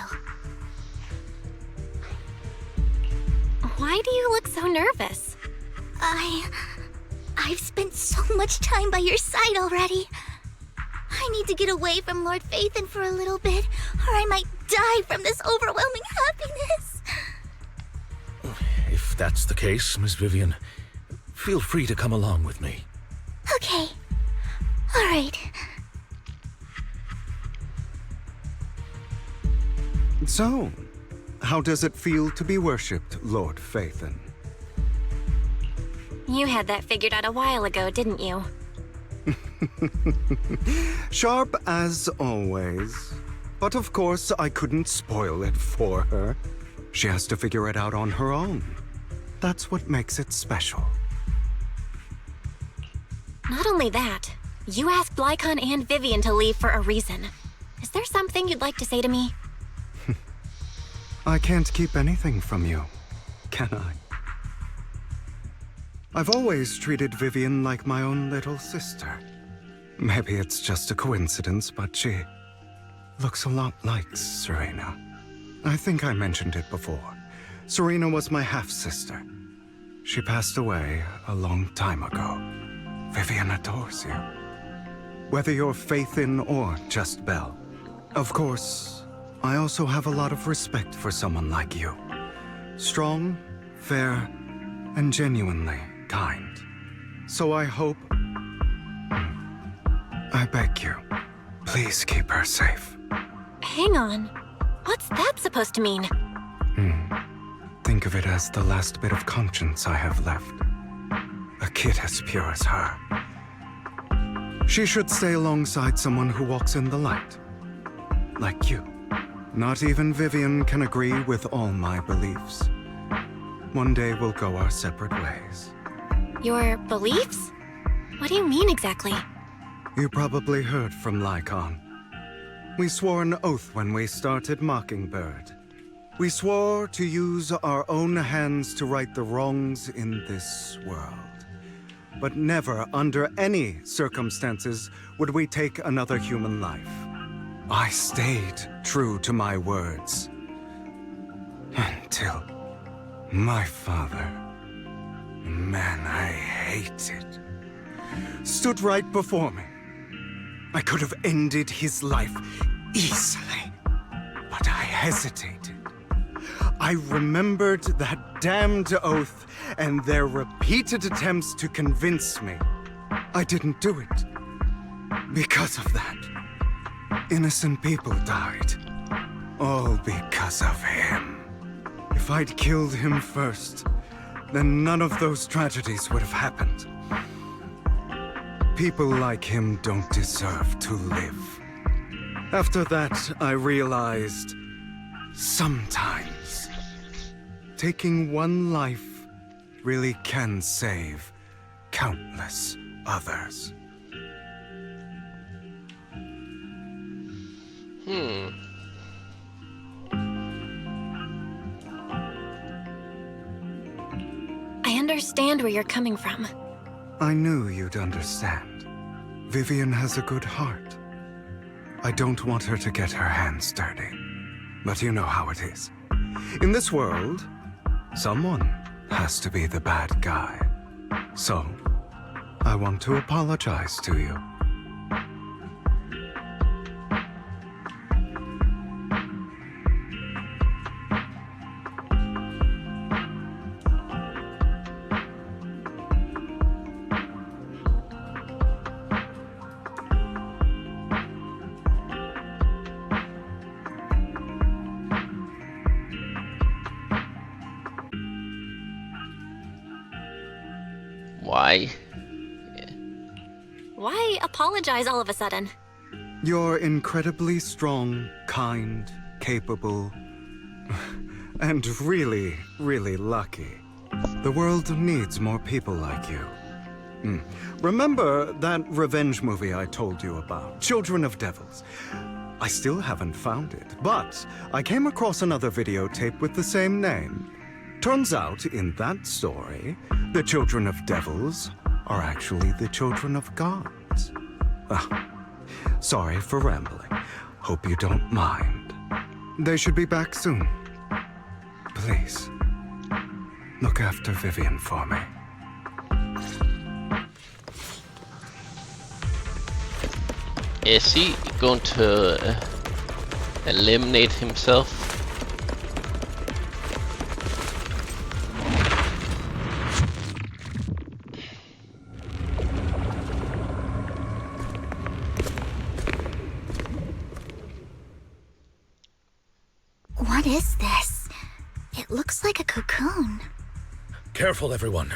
Why do you look so nervous? I've spent so much time by your side already. I need to get away from Lord Phaethon for a little bit, or I might die from this overwhelming happiness. If that's the case, Miss Vivian, feel free to come along with me. Okay. All right. So, how does it feel to be worshipped, Lord Phaethon? You had that figured out a while ago, didn't you? Sharp as always. But of course, I couldn't spoil it for her. She has to figure it out on her own. That's what makes it special. Not only that, you asked Lycon and Vivian to leave for a reason. Is there something you'd like to say to me? I can't keep anything from you, can I? I've always treated Vivian like my own little sister. Maybe it's just a coincidence, but she looks a lot like Serena. I think I mentioned it before. Serena was my half-sister. She passed away a long time ago. Vivian adores you. Whether you're Phaethon or just Belle. Of course, I also have a lot of respect for someone like you. Strong, fair, and genuinely kind. So I hope... I beg you, please keep her safe. Hang on. What's that supposed to mean? Think of it as the last bit of conscience I have left. A kid as pure as her. She should stay alongside someone who walks in the light. Like you. Not even Vivian can agree with all my beliefs. One day we'll go our separate ways. Your beliefs? What do you mean exactly? You probably heard from Lycon. We swore an oath when we started Mockingbird. We swore to use our own hands to right the wrongs in this world. But never, under any circumstances, would we take another human life. I stayed true to my words. Until my father, a man I hated, stood right before me. I could have ended his life easily, but I hesitated. I remembered that damned oath and their repeated attempts to convince me. I didn't do it. Because of that, innocent people died. All because of him. If I'd killed him first, then none of those tragedies would have happened. People like him don't deserve to live. After that, I realized, sometimes, taking one life really can save countless others. I understand where you're coming from. I knew you'd understand. Vivian has a good heart. I don't want her to get her hands dirty. But you know how it is. In this world, someone has to be the bad guy. So, I want to apologize to you. Why? Why apologize all of a sudden? You're incredibly strong, kind, capable, and really, really lucky. The world needs more people like you. Remember that revenge movie I told you about, Children of Devils? I still haven't found it, but I came across another videotape with the same name. Turns out, in that story, the Children of Devils are actually the children of gods. Sorry for rambling. Hope you don't mind. They should be back soon. Please, look after Vivian for me. Is he going to eliminate himself? What is this? It looks like a cocoon. Careful, everyone.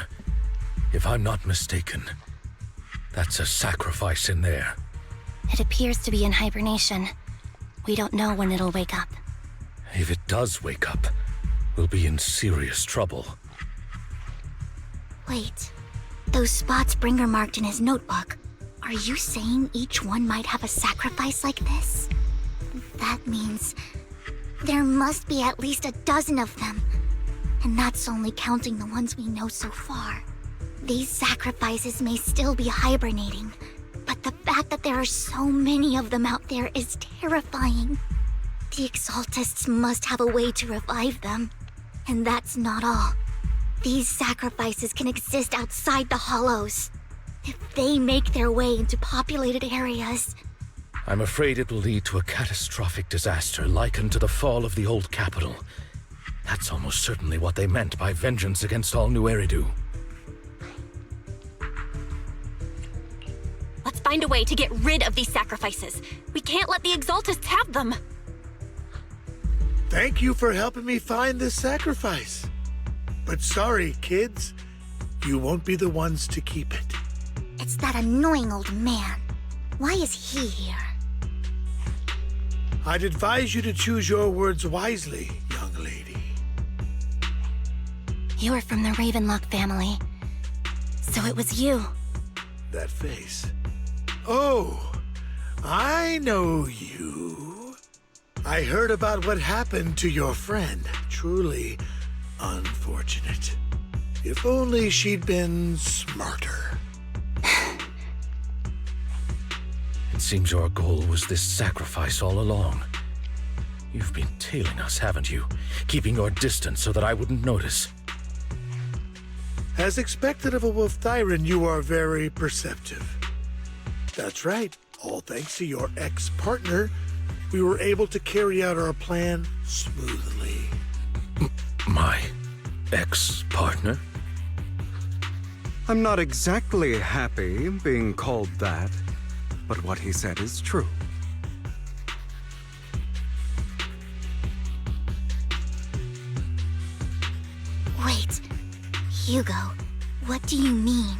If I'm not mistaken, that's a sacrifice in there. It appears to be in hibernation. We don't know when it'll wake up. If it does wake up, we'll be in serious trouble. Wait, those spots Bringer marked in his notebook. Are you saying each one might have a sacrifice like this? That means there must be at least a dozen of them. And that's only counting the ones we know so far. These sacrifices may still be hibernating, but the fact that there are so many of them out there is terrifying. The Exaltists must have a way to revive them. And that's not all. These sacrifices can exist outside the Hollows. If they make their way into populated areas... I'm afraid it will lead to a catastrophic disaster likened to the fall of the old capital. That's almost certainly what they meant by vengeance against all New Eridu. Let's find a way to get rid of these sacrifices. We can't let the Exaltists have them. Thank you for helping me find this sacrifice. But sorry, kids. You won't be the ones to keep it. It's that annoying old man. Why is he here? I'd advise you to choose your words wisely, young lady. You are from the Ravenlock family. So it was you. That face. Oh, I know you. I heard about what happened to your friend. Truly unfortunate. If only she'd been smarter. It seems your goal was this sacrifice all along. You've been tailing us, haven't you? Keeping your distance so that I wouldn't notice. As expected of a Wolf Thyran, you are very perceptive. That's right. All thanks to your ex-partner, we were able to carry out our plan smoothly. My ex-partner? I'm not exactly happy being called that, but what he said is true. Wait, Hugo, what do you mean?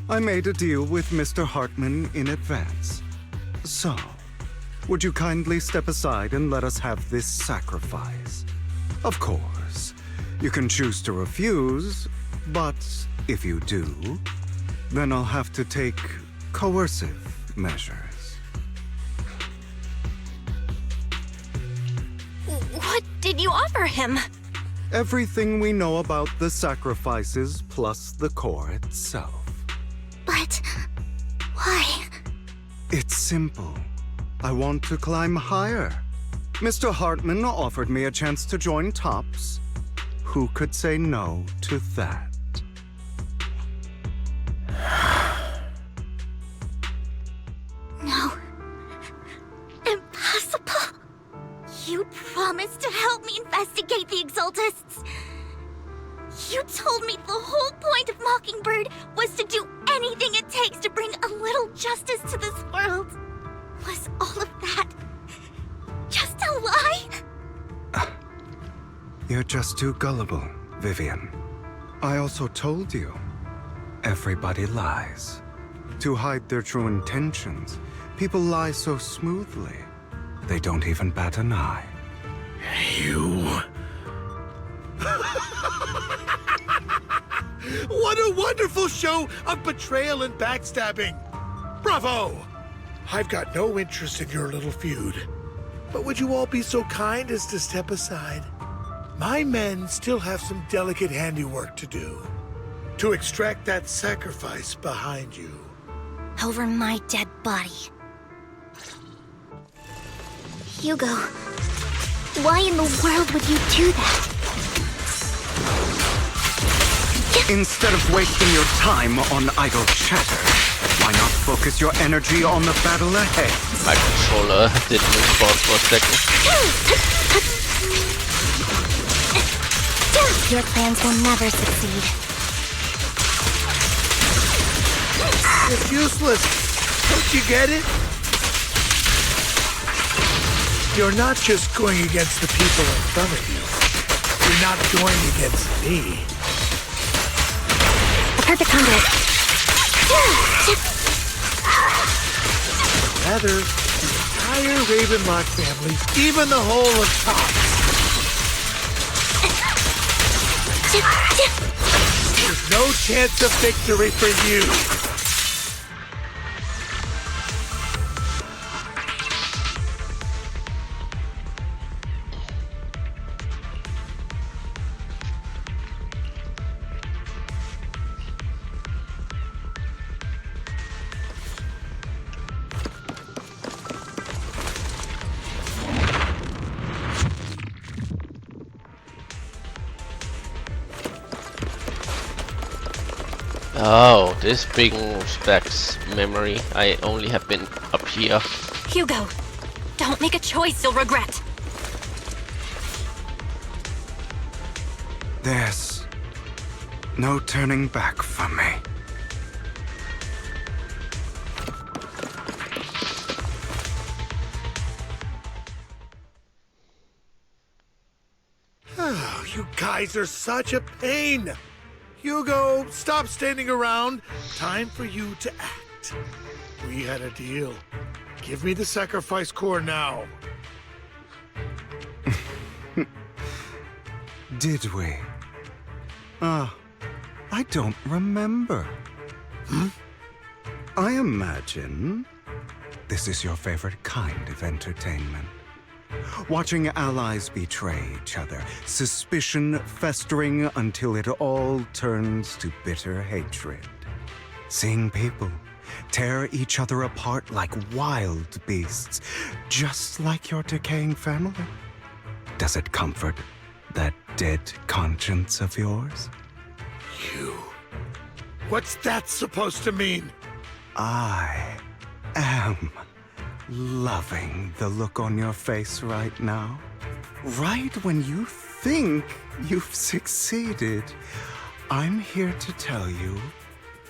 I made a deal with Mr. Hartman in advance. So, would you kindly step aside and let us have this sacrifice? Of course, you can choose to refuse, but if you do, then I'll have to take coercive measures. What did you offer him? Everything we know about the sacrifices plus the core itself. But why? It's simple. I want to climb higher. Mr. Hartman offered me a chance to join TOPS. Who could say no to that? No. Impossible. You promised to help me investigate the Exaltists. You told me the whole point of Mockingbird was to do anything it takes to bring a little justice to this world. Was all of that just a lie? You're just too gullible, Vivian. I also told you, everybody lies. To hide their true intentions, people lie so smoothly, they don't even bat an eye. You... What a wonderful show of betrayal and backstabbing! Bravo! I've got no interest in your little feud. But would you all be so kind as to step aside? My men still have some delicate handiwork to do. To extract that sacrifice behind you. Over my dead body. Hugo, why in the world would you do that? Instead of wasting your time on idle chatter, why not focus your energy on the battle ahead? My controller didn't respond for a second. Your plans will never succeed. It's useless. Don't you get it? You're not just going against the people in front of you. You're not going against me. A perfect combo. Rather, the entire Ravenlock family, even the whole of Tops. There's no chance of victory for you. Oh, this brings back memory. I only have been up here. Hugo, don't make a choice you'll regret. There's no turning back for me. Oh, you guys are such a pain. Hugo, stop standing around. Time for you to act. We had a deal. Give me the sacrifice core now. Did we? I don't remember. I imagine this is your favorite kind of entertainment. Watching allies betray each other, suspicion festering until it all turns to bitter hatred. Seeing people tear each other apart like wild beasts, just like your decaying family. Does it comfort that dead conscience of yours? You. What's that supposed to mean? I am loving the look on your face right now. Right when you think you've succeeded, I'm here to tell you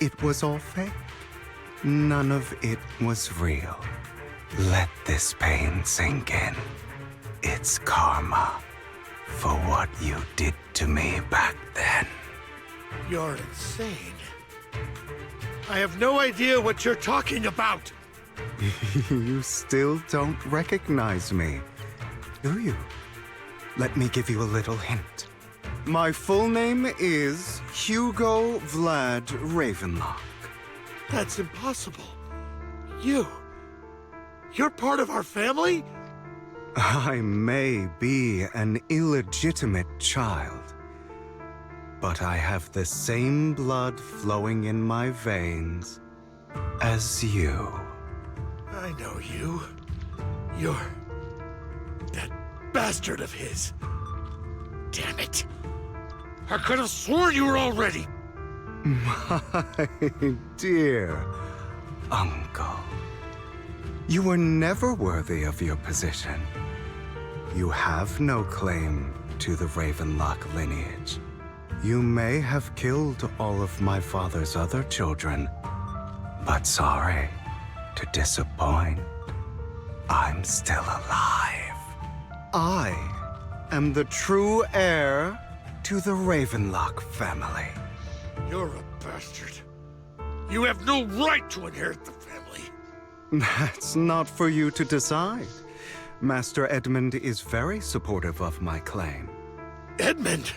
it was all fake. None of it was real. Let this pain sink in. It's karma for what you did to me back then. You're insane. I have no idea what you're talking about. You still don't recognize me, do you? Let me give you a little hint. My full name is Hugo Vlad Ravenlock. That's impossible. You're part of our family? I may be an illegitimate child, but I have the same blood flowing in my veins as you. I know you. You're that bastard of his. Damn it. I could have sworn you were already. My dear uncle, you were never worthy of your position. You have no claim to the Ravenlock lineage. You may have killed all of my father's other children, but sorry to disappoint. I'm still alive. I am the true heir to the Ravenlock family. You're a bastard. You have no right to inherit the family. That's not for you to decide. Master Edmund is very supportive of my claim. Edmund?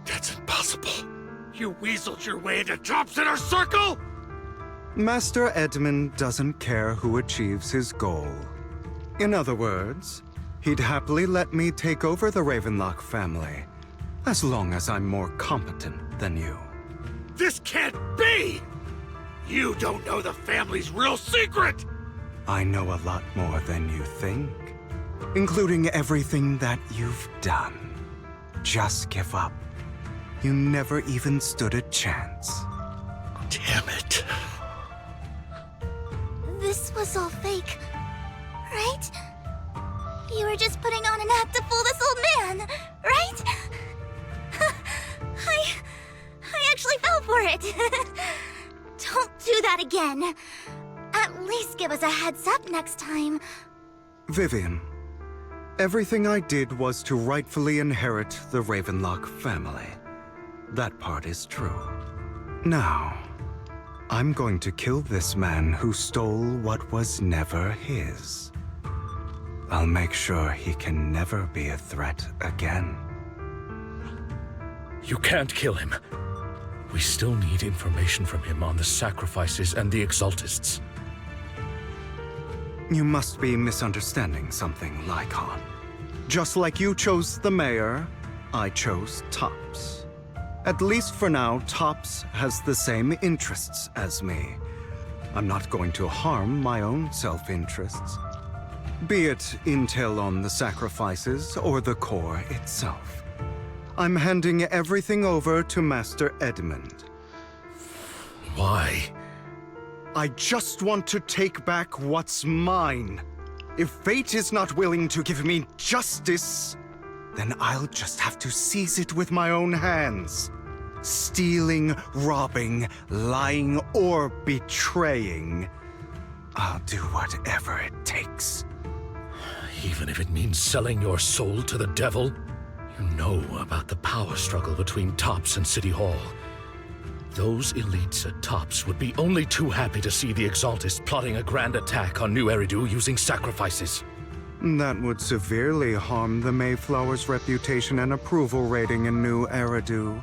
That's impossible. You weaseled your way into Top's inner circle? Master Edmund doesn't care who achieves his goal. In other words, he'd happily let me take over the Ravenlock family, as long as I'm more competent than you. This can't be! You don't know the family's real secret! I know a lot more than you think, including everything that you've done. Just give up. You never even stood a chance. Damn it. This was all fake, right? You were just putting on an act to fool this old man, right? I actually fell for it. Don't do that again. At least give us a heads up next time. Vivian, everything I did was to rightfully inherit the Ravenlock family. That part is true. Now, I'm going to kill this man who stole what was never his. I'll make sure he can never be a threat again. You can't kill him. We still need information from him on the sacrifices and the Exaltists. You must be misunderstanding something, Lycon. Just like you chose the mayor, I chose Tops. At least for now, Tops has the same interests as me. I'm not going to harm my own self-interests. Be it intel on the sacrifices or the core itself. I'm handing everything over to Master Edmund. Why? I just want to take back what's mine. If fate is not willing to give me justice, then I'll just have to seize it with my own hands. Stealing, robbing, lying, or betraying. I'll do whatever it takes. Even if it means selling your soul to the devil? You know about the power struggle between Tops and City Hall. Those elites at Tops would be only too happy to see the Exaltists plotting a grand attack on New Eridu using sacrifices. That would severely harm the Mayflower's reputation and approval rating in New Eridu.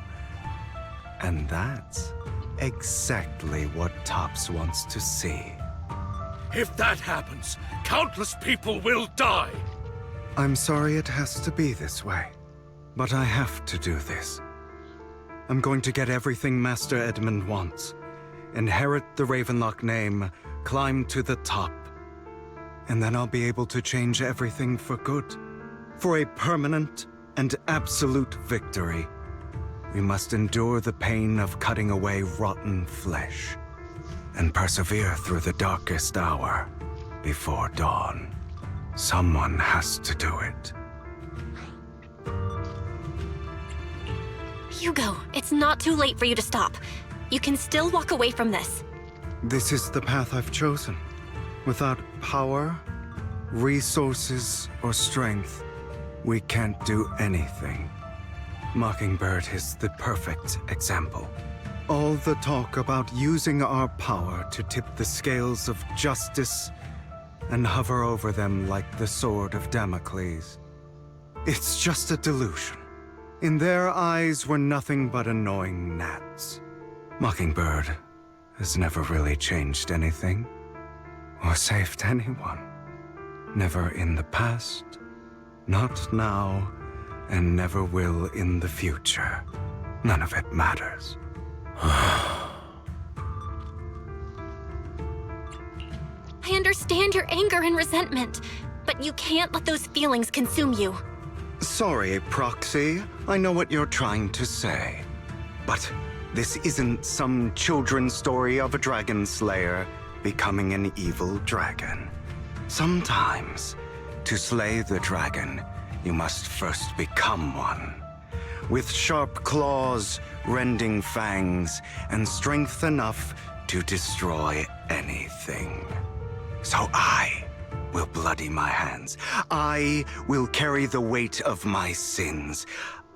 And that's exactly what Tops wants to see. If that happens, countless people will die! I'm sorry it has to be this way, but I have to do this. I'm going to get everything Master Edmund wants. Inherit the Ravenlock name, climb to the top. And then I'll be able to change everything for good. For a permanent and absolute victory. We must endure the pain of cutting away rotten flesh. And persevere through the darkest hour before dawn. Someone has to do it. Hugo, it's not too late for you to stop. You can still walk away from this. This is the path I've chosen. Without power, resources, or strength, we can't do anything. Mockingbird is the perfect example. All the talk about using our power to tip the scales of justice and hover over them like the sword of Damocles. It's just a delusion. In their eyes, we're nothing but annoying gnats. Mockingbird has never really changed anything, or saved anyone. Never in the past, not now, and never will in the future. None of it matters. I understand your anger and resentment, but you can't let those feelings consume you. Sorry, Proxy. I know what you're trying to say. But this isn't some children's story of a dragon slayer becoming an evil dragon. Sometimes, to slay the dragon, you must first become one. With sharp claws, rending fangs, and strength enough to destroy anything. So I will bloody my hands. I will carry the weight of my sins.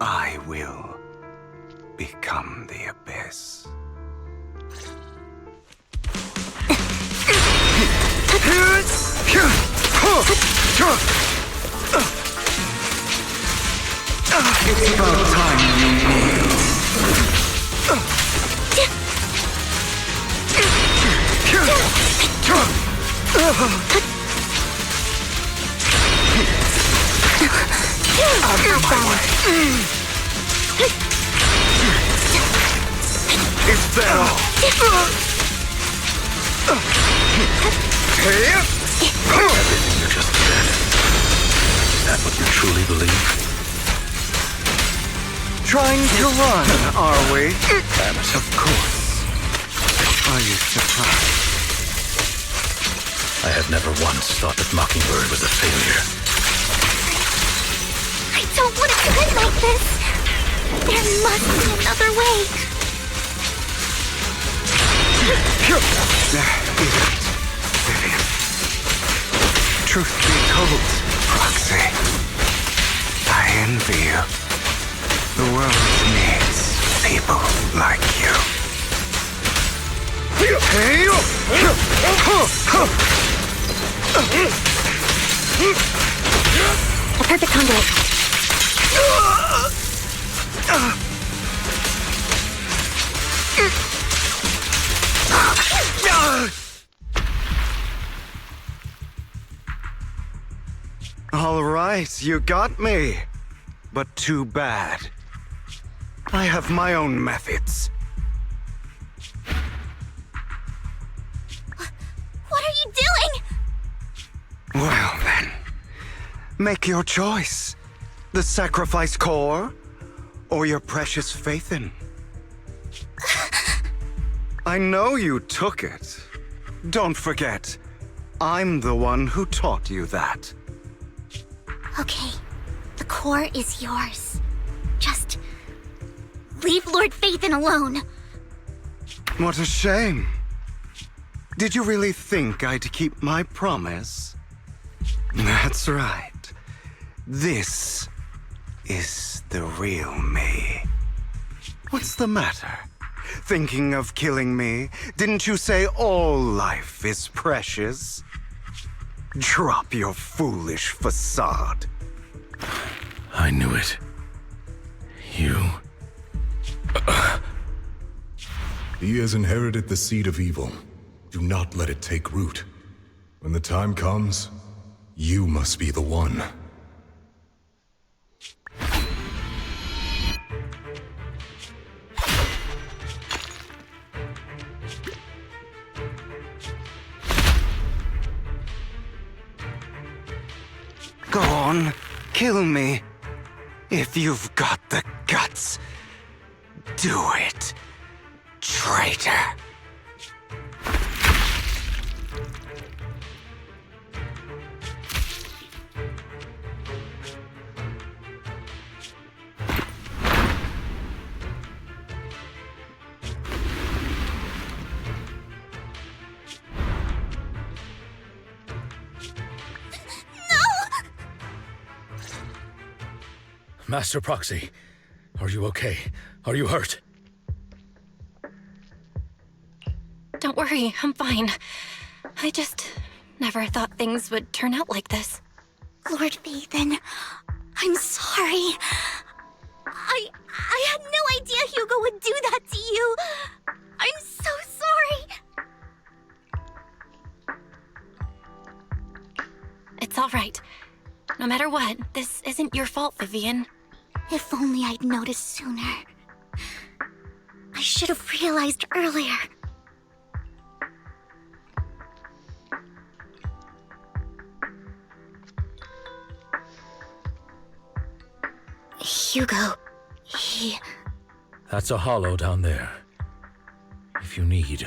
I will become the Abyss. It's about time you kneel. Is that all? Everything you just said. Is that what you truly believe? Trying to run, are we? Amateur. Of course. Are you surprised? I have never once thought that Mockingbird was a failure. I don't want to end like this. There must be another way. Vivian. Truth be told, Proxy, I envy you. The world needs people like you. A perfect conduit. All right, you got me. But too bad. I have my own methods. What are you doing? Well then, make your choice. The sacrifice core, or your precious Phaethon. I know you took it. Don't forget, I'm the one who taught you that. Okay, the core is yours. Just leave Lord Phaethon alone. What a shame. Did you really think I'd keep my promise? That's right. This is the real me. What's the matter? Thinking of killing me? Didn't you say all life is precious? Drop your foolish facade. I knew it. You... He has inherited the seed of evil. Do not let it take root. When the time comes, you must be the one. Go on, kill me. If you've got the guts, do it, traitor. Master Proxy, are you okay? Are you hurt? Don't worry, I'm fine. I just never thought things would turn out like this. Lord Phaethon, I'm sorry. I had no idea Hugo would do that to you. I'm so sorry. It's all right. No matter what, this isn't your fault, Vivian. If only I'd noticed sooner. I should have realized earlier. Hugo, he... That's a hollow down there. If you need,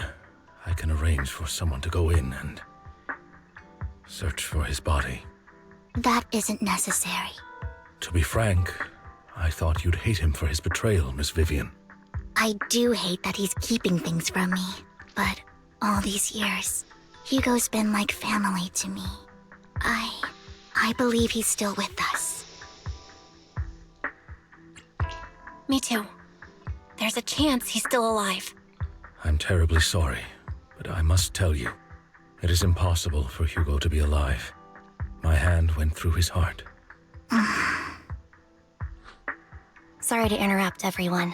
I can arrange for someone to go in and search for his body. That isn't necessary. To be frank, I thought you'd hate him for his betrayal, Miss Vivian. I do hate that he's keeping things from me, but all these years, Hugo's been like family to me. I believe he's still with us. Me too. There's a chance he's still alive. I'm terribly sorry, but I must tell you, It is impossible for Hugo to be alive. My hand went through his heart. Sorry to interrupt, everyone.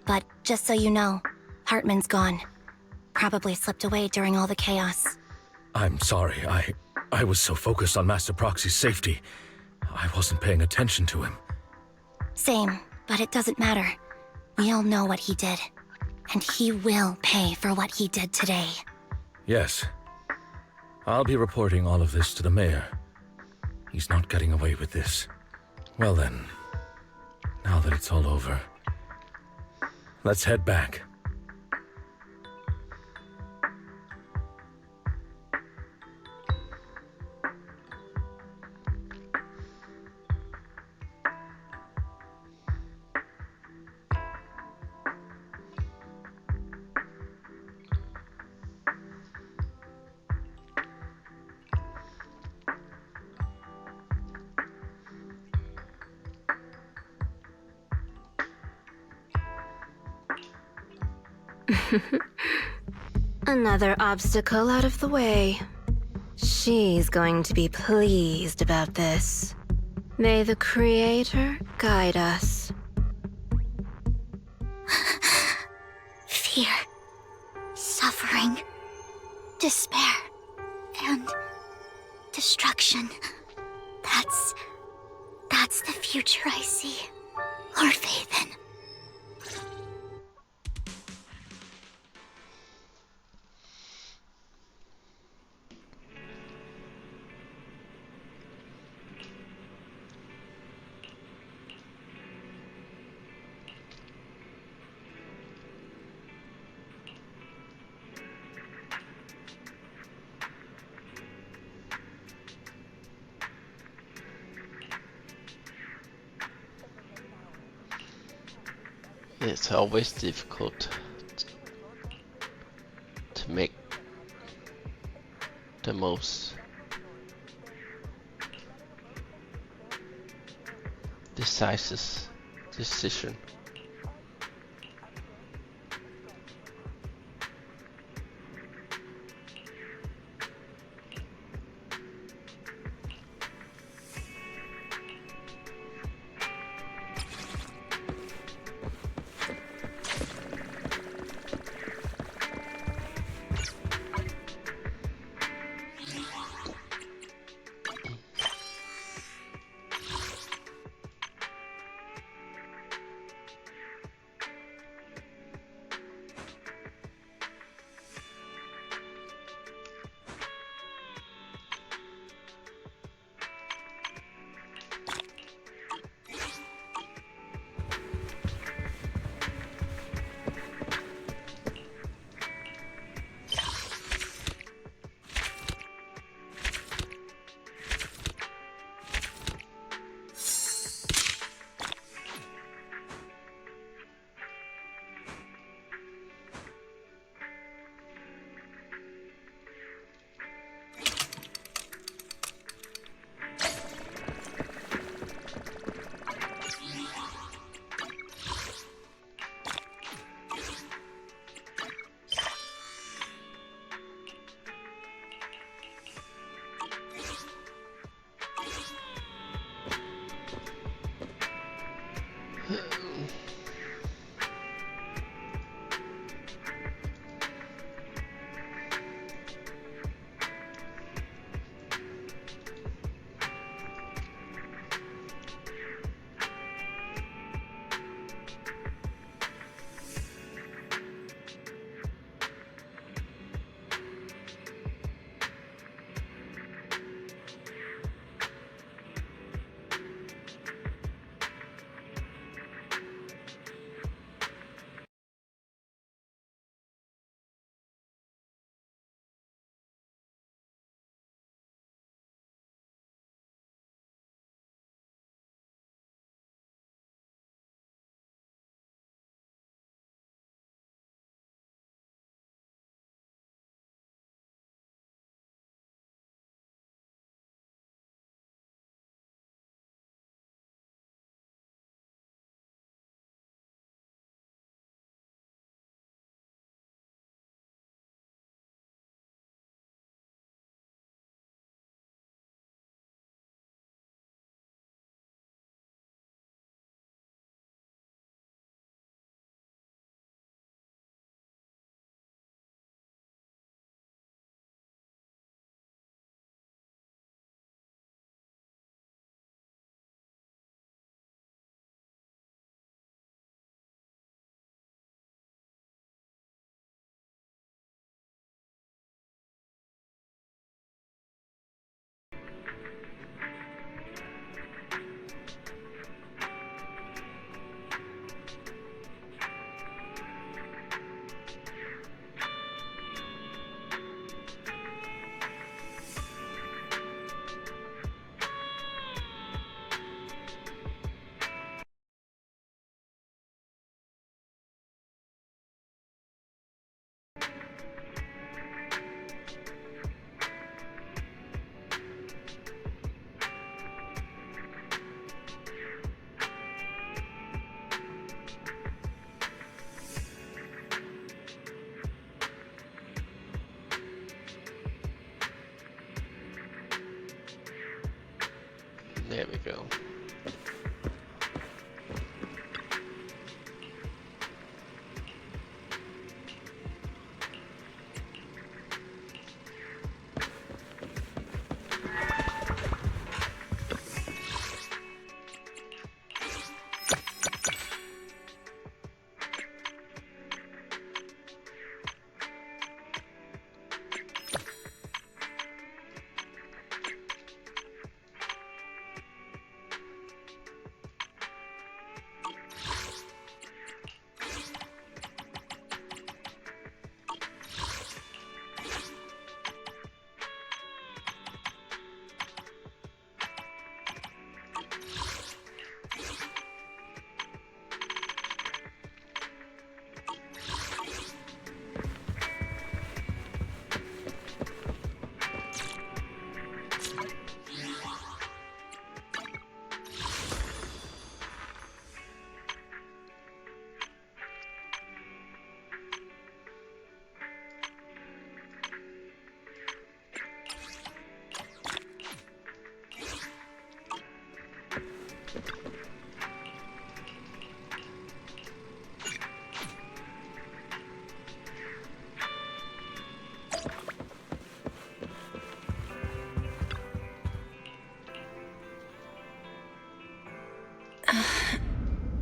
But just so you know, Hartman's gone. Probably slipped away during all the chaos. I'm sorry, I was so focused on Master Proxy's safety. I wasn't paying attention to him. Same, but it doesn't matter. We all know what he did. And he will pay for what he did today. Yes. I'll be reporting all of this to the mayor. He's not getting away with this. Well then, now that it's all over, let's head back. Another obstacle out of the way. She's going to be pleased about this. May the Creator guide us. Fear, suffering, despair, and destruction. That's the future I see. Lord Phaethon. It's always difficult to make the most decisive decision.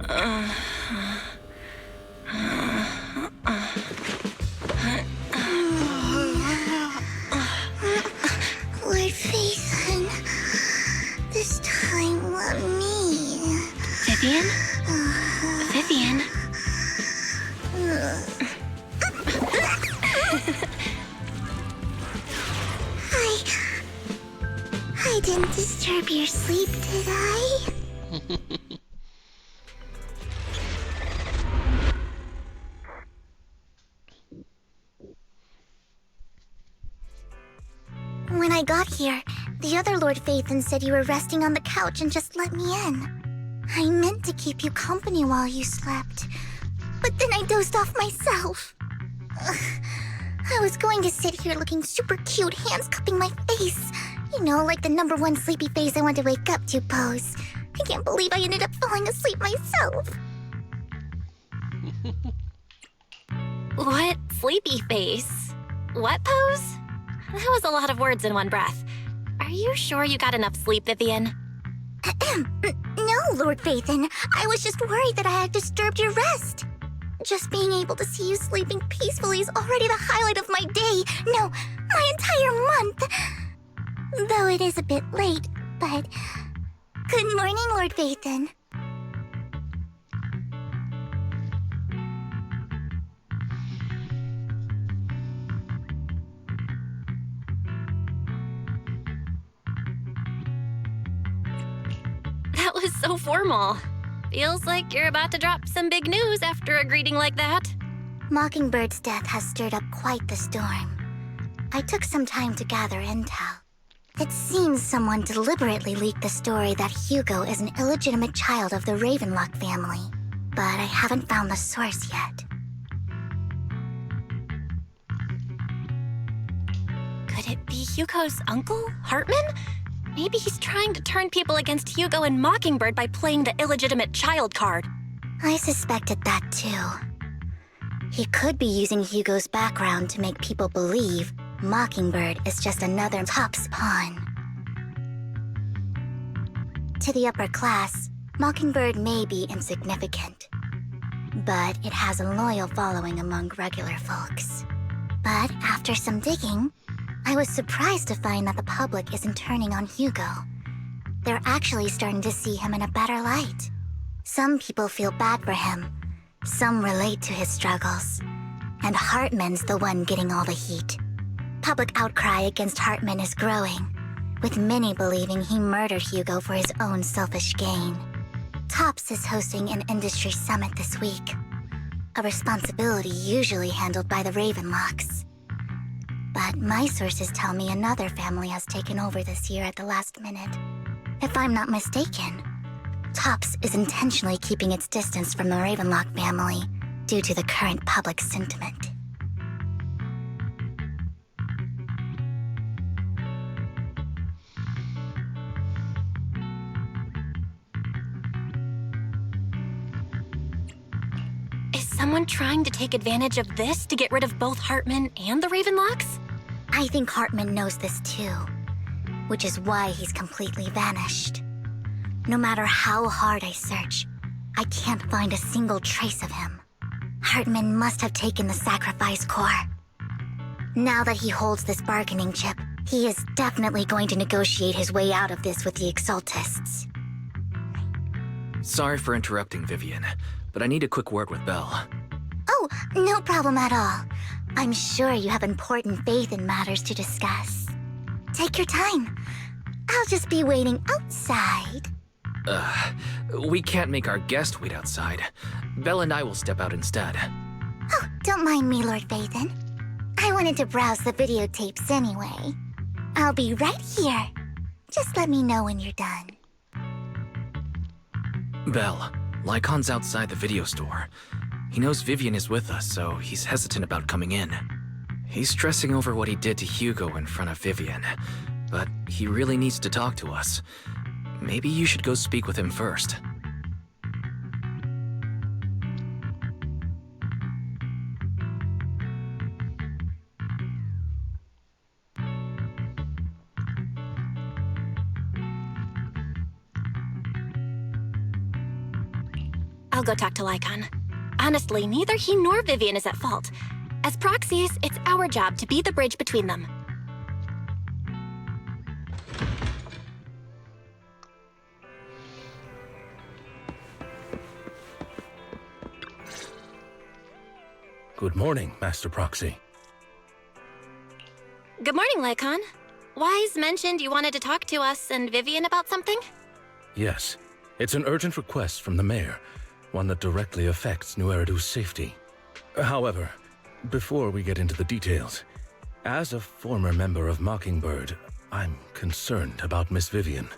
Lord Phaethon, this time let me. Vivian? Vivian? I didn't disturb your sleep, did I? When I got here, the other Lord Phaethon said you were resting on the couch and just let me in. I meant to keep you company while you slept, but then I dozed off myself. I was going to sit here looking super cute, hands cupping my face. You know, like the #1 sleepy face I want to wake up to pose. I can't believe I ended up falling asleep myself. What sleepy face? What pose? That was a lot of words in one breath. Are you sure you got enough sleep, Vivian? No, Lord Phaethon. I was just worried that I had disturbed your rest. Just being able to see you sleeping peacefully is already the highlight of my day. No, my entire month. Though it is a bit late, but... Good morning, Lord Phaethon. That was so formal. Feels like you're about to drop some big news after a greeting like that. Mockingbird's death has stirred up quite the storm. I took some time to gather intel. It seems someone deliberately leaked the story that Hugo is an illegitimate child of the Ravenlock family, but I haven't found the source yet. Could it be Hugo's uncle, Hartman? Maybe he's trying to turn people against Hugo and Mockingbird by playing the illegitimate child card. I suspected that too. He could be using Hugo's background to make people believe Mockingbird is just another Top's pawn. To the upper class, Mockingbird may be insignificant, but it has a loyal following among regular folks. But after some digging, I was surprised to find that the public isn't turning on Hugo. They're actually starting to see him in a better light. Some people feel bad for him, some relate to his struggles, and Hartman's the one getting all the heat. Public outcry against Hartman is growing, with many believing he murdered Hugo for his own selfish gain. Tops is hosting an industry summit this week, a responsibility usually handled by the Ravenlocks. But my sources tell me another family has taken over this year at the last minute. If I'm not mistaken, Tops is intentionally keeping its distance from the Ravenlock family due to the current public sentiment. Is someone trying to take advantage of this to get rid of both Hartman and the Ravenlocks? I think Hartman knows this too, which is why he's completely vanished. No matter how hard I search, I can't find a single trace of him. Hartman must have taken the sacrifice core. Now that he holds this bargaining chip, he is definitely going to negotiate his way out of this with the Exaltists. Sorry for interrupting, Vivian, but I need a quick word with Belle. Oh, no problem at all. I'm sure you have important Phaethon matters to discuss. Take your time. I'll just be waiting outside. We can't make our guest wait outside. Belle and I will step out instead. Oh, don't mind me, Lord Phaethon. I wanted to browse the videotapes anyway. I'll be right here. Just let me know when you're done. Belle, Lycon's outside the video store. He knows Vivian is with us, so he's hesitant about coming in. He's stressing over what he did to Hugo in front of Vivian, but he really needs to talk to us. Maybe you should go speak with him first. I'll go talk to Lycon. Honestly, neither he nor Vivian is at fault. As proxies, it's our job to be the bridge between them. Good morning, Master Proxy. Good morning, Lycon. Wise mentioned you wanted to talk to us and Vivian about something? Yes, it's an urgent request from the mayor, one that directly affects New Eridu's safety. However, before we get into the details, as a former member of Mockingbird, I'm concerned about Miss Vivian.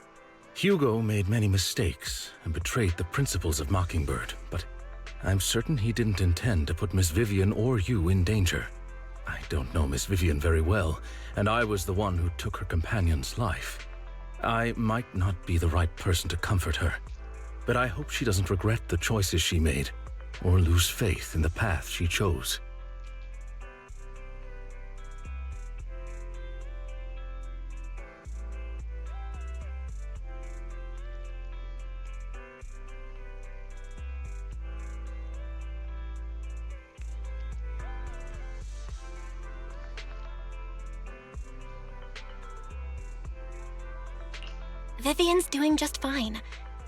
Hugo made many mistakes and betrayed the principles of Mockingbird, but I'm certain he didn't intend to put Miss Vivian or you in danger. I don't know Miss Vivian very well, and I was the one who took her companion's life. I might not be the right person to comfort her, but I hope she doesn't regret the choices she made, or lose faith in the path she chose. Vivian's doing just fine.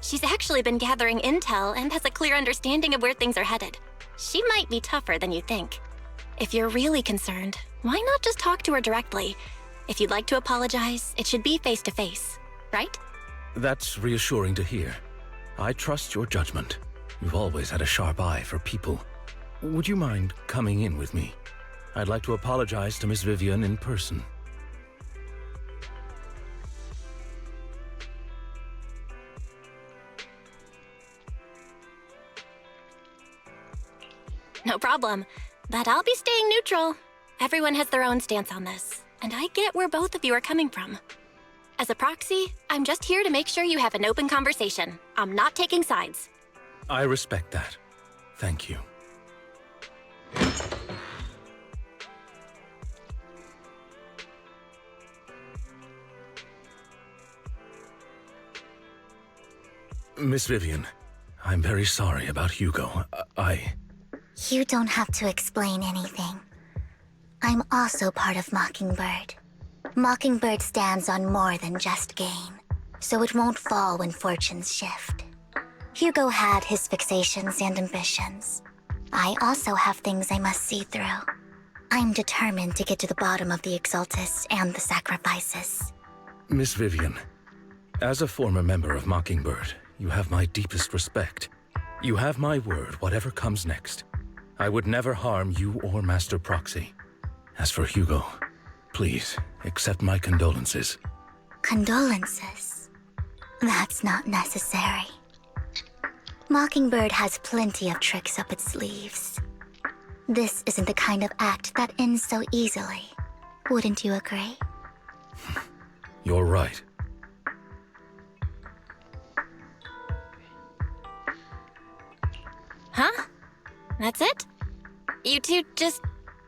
She's actually been gathering intel and has a clear understanding of where things are headed. She might be tougher than you think. If you're really concerned, why not just talk to her directly? If you'd like to apologize, it should be face to face, right? That's reassuring to hear. I trust your judgment. You've always had a sharp eye for people. Would you mind coming in with me? I'd like to apologize to Miss Vivian in person. No problem. But I'll be staying neutral. Everyone has their own stance on this, and I get where both of you are coming from. As a proxy, I'm just here to make sure you have an open conversation. I'm not taking sides. I respect that. Thank you. Miss Vivian, I'm very sorry about Hugo. You don't have to explain anything. I'm also part of Mockingbird. Mockingbird stands on more than just gain, so it won't fall when fortunes shift. Hugo had his fixations and ambitions. I also have things I must see through. I'm determined to get to the bottom of the Exaltists and the sacrifices. Miss Vivian, as a former member of Mockingbird, you have my deepest respect. You have my word, whatever comes next. I would never harm you or Master Proxy. As for Hugo, please accept my condolences. Condolences? That's not necessary. Mockingbird has plenty of tricks up its sleeves. This isn't the kind of act that ends so easily. Wouldn't you agree? You're right. Huh? That's it? You two just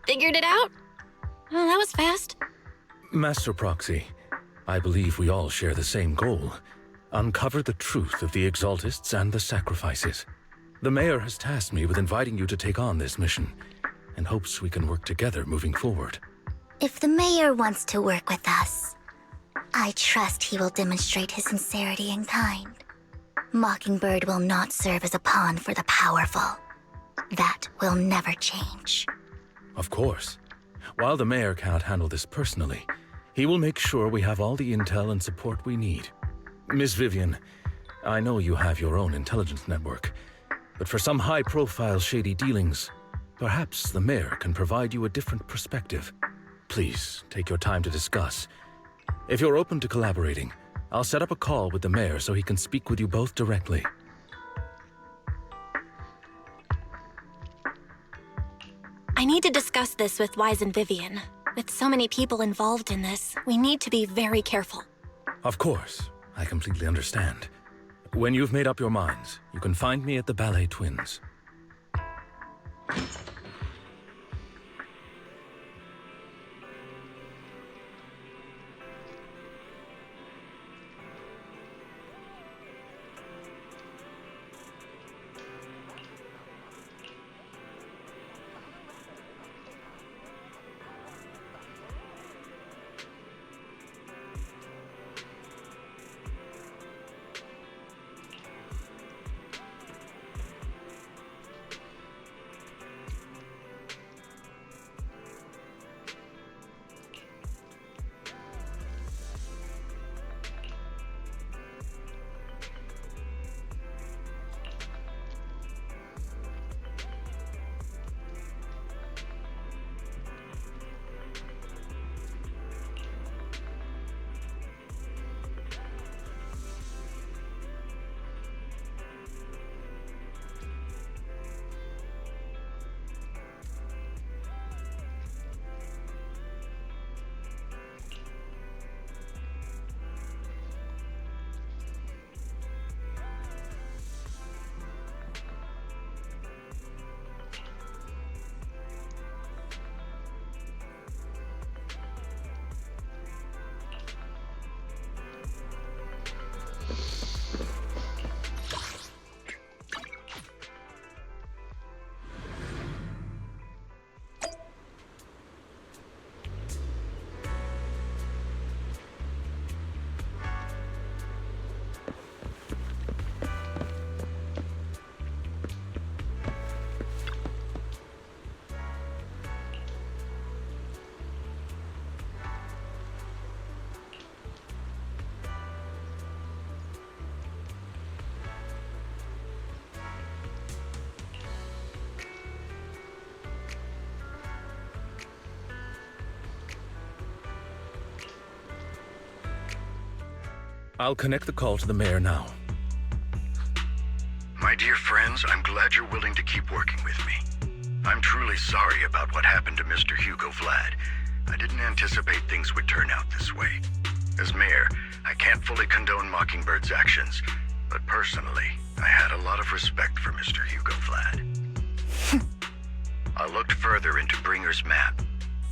figured it out? Well, that was fast. Master Proxy, I believe we all share the same goal. Uncover the truth of the Exaltists and the sacrifices. The mayor has tasked me with inviting you to take on this mission, and hopes we can work together moving forward. If the mayor wants to work with us, I trust he will demonstrate his sincerity in kind. Mockingbird will not serve as a pawn for the powerful. That will never change. Of course. While the mayor cannot handle this personally, he will make sure we have all the intel and support we need. Miss Vivian, I know you have your own intelligence network, but for some high-profile shady dealings, perhaps the mayor can provide you a different perspective. Please, take your time to discuss. If you're open to collaborating, I'll set up a call with the mayor so he can speak with you both directly. I need to discuss this with Wise and Vivian. With so many people involved in this, we need to be very careful. Of course, I completely understand. When you've made up your minds, you can find me at the Ballet Twins. I'll connect the call to the mayor now. My dear friends, I'm glad you're willing to keep working with me. I'm truly sorry about what happened to Mr. Hugo Vlad. I didn't anticipate things would turn out this way. As mayor, I can't fully condone Mockingbird's actions, but personally, I had a lot of respect for Mr. Hugo Vlad. I looked further into Bringer's map.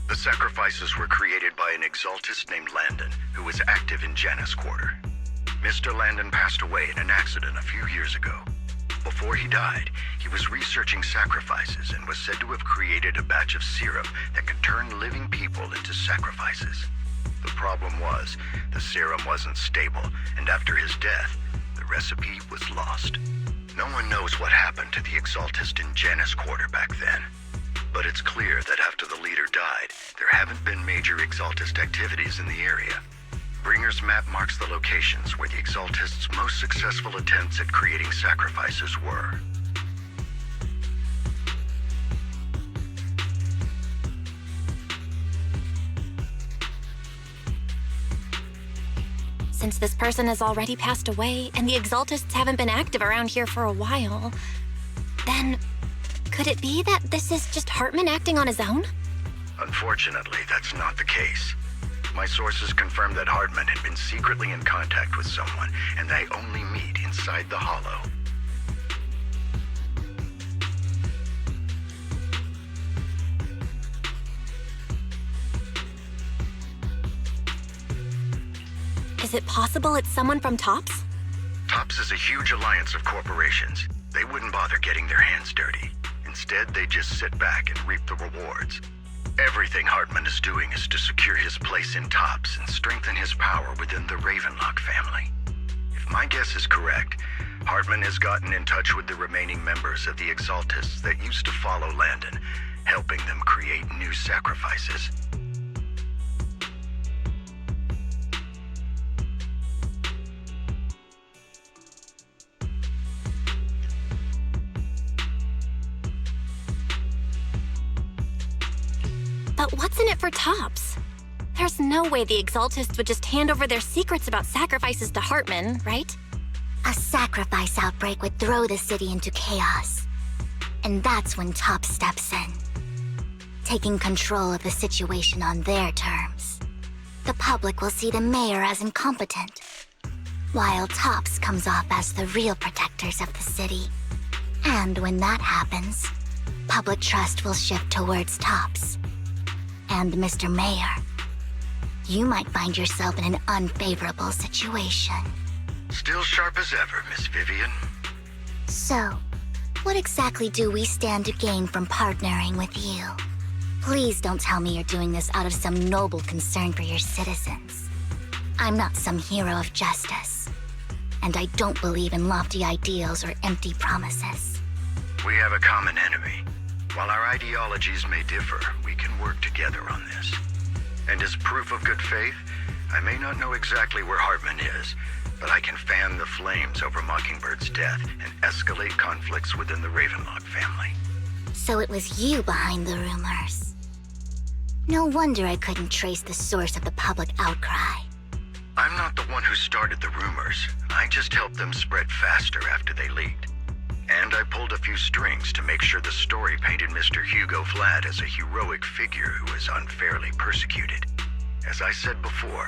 The sacrifices were created by an exaltist named Landon, who was active in Janus Quarter. Mr. Landon passed away in an accident a few years ago. Before he died, he was researching sacrifices and was said to have created a batch of serum that could turn living people into sacrifices. The problem was, the serum wasn't stable, and after his death, the recipe was lost. No one knows what happened to the exaltist in Janus Quarter back then. But it's clear that after the leader died, there haven't been major exaltist activities in the area. Bringer's map marks the locations where the exaltists' most successful attempts at creating sacrifices were. Since this person has already passed away, and the exaltists haven't been active around here for a while, then could it be that this is just Hartman acting on his own? Unfortunately, that's not the case. My sources confirmed that Hartman had been secretly in contact with someone, and they only meet inside the Hollow. Is it possible it's someone from TOPS? TOPS is a huge alliance of corporations. They wouldn't bother getting their hands dirty. Instead, they just sit back and reap the rewards. Everything Hartman is doing is to secure his place in TOPS and strengthen his power within the Ravenlock family. If my guess is correct, Hartman has gotten in touch with the remaining members of the Exaltists that used to follow Landon, helping them create new sacrifices. But what's in it for TOPS? There's no way the Exaltists would just hand over their secrets about sacrifices to Hartman, right? A sacrifice outbreak would throw the city into chaos. And that's when TOPS steps in, taking control of the situation on their terms. The public will see the mayor as incompetent, while TOPS comes off as the real protectors of the city. And when that happens, public trust will shift towards TOPS. And Mr. Mayor, you might find yourself in an unfavorable situation. Still sharp as ever, Miss Vivian. So, what exactly do we stand to gain from partnering with you? Please don't tell me you're doing this out of some noble concern for your citizens. I'm not some hero of justice, and I don't believe in lofty ideals or empty promises. We have a common enemy. While our ideologies may differ, we can work together on this. And as proof of good faith, I may not know exactly where Hartman is, but I can fan the flames over Mockingbird's death and escalate conflicts within the Ravenlock family. So it was you behind the rumors. No wonder I couldn't trace the source of the public outcry. I'm not the one who started the rumors. I just helped them spread faster after they leaked. And I pulled a few strings to make sure the story painted Mr. Hugo Vlad as a heroic figure who was unfairly persecuted. As I said before,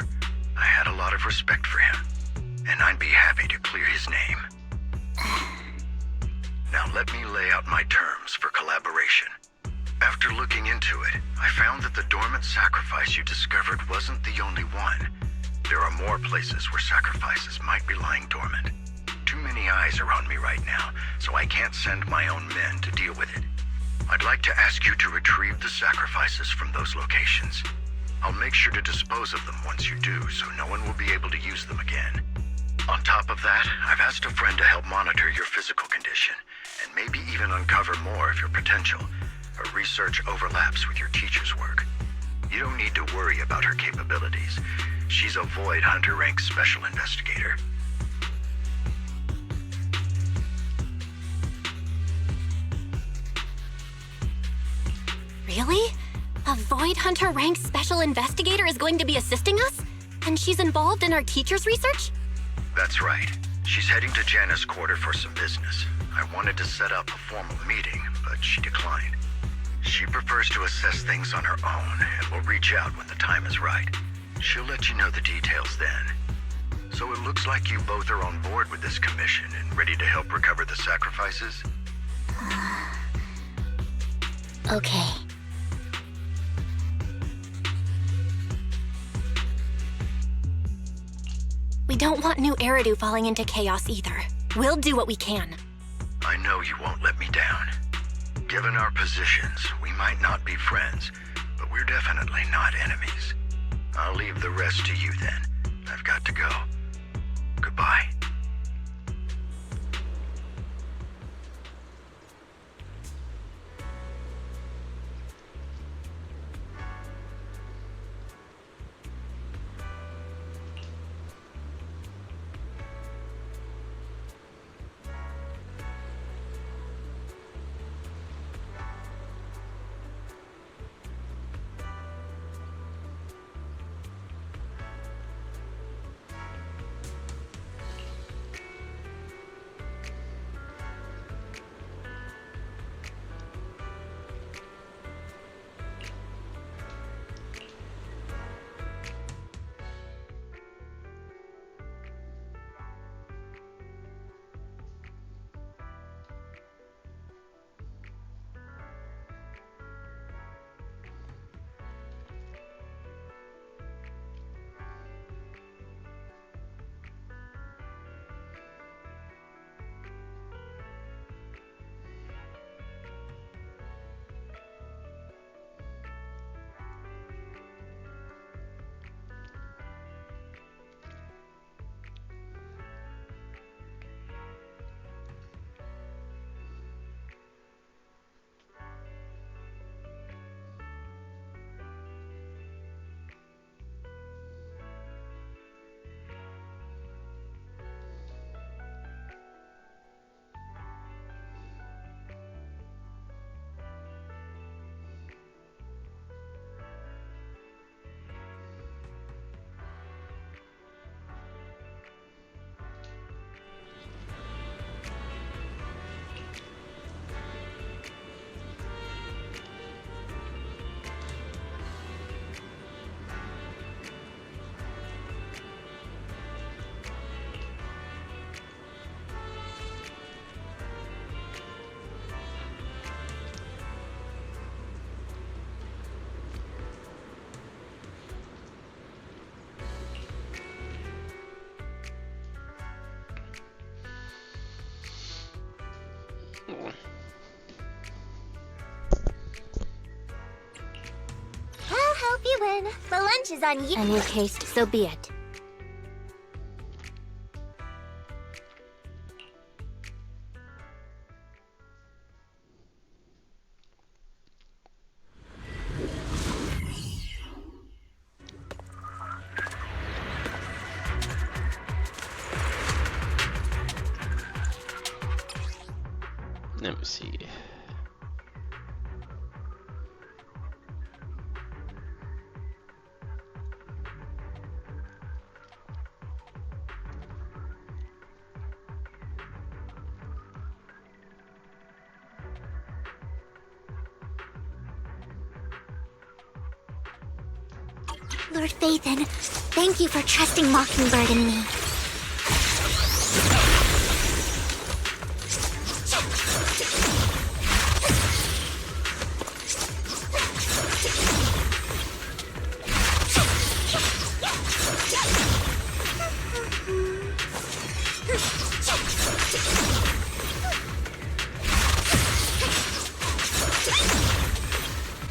I had a lot of respect for him, and I'd be happy to clear his name. Now let me lay out my terms for collaboration. After looking into it, I found that the dormant sacrifice you discovered wasn't the only one. There are more places where sacrifices might be lying dormant. Too many eyes are on me right now, so I can't send my own men to deal with it. I'd like to ask you to retrieve the sacrifices from those locations. I'll make sure to dispose of them once you do, so no one will be able to use them again. On top of that, I've asked a friend to help monitor your physical condition, and maybe even uncover more of your potential. Her research overlaps with your teacher's work. You don't need to worry about her capabilities. She's a Void Hunter rank special investigator. Really? A Void Hunter rank special investigator is going to be assisting us? And she's involved in our teacher's research? That's right. She's heading to Janus Quarter for some business. I wanted to set up a formal meeting, but she declined. She prefers to assess things on her own and will reach out when the time is right. She'll let you know the details then. So it looks like you both are on board with this commission and ready to help recover the sacrifices? Okay. We don't want New Eridu falling into chaos either. We'll do what we can. I know you won't let me down. Given our positions, we might not be friends, but we're definitely not enemies. I'll leave the rest to you then. I've got to go. Goodbye. I'll help you win. The lunch is on you. In your case, so be it. Let me see. Lord Phaethon, thank you for trusting Mockingbird and me.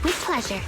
With pleasure.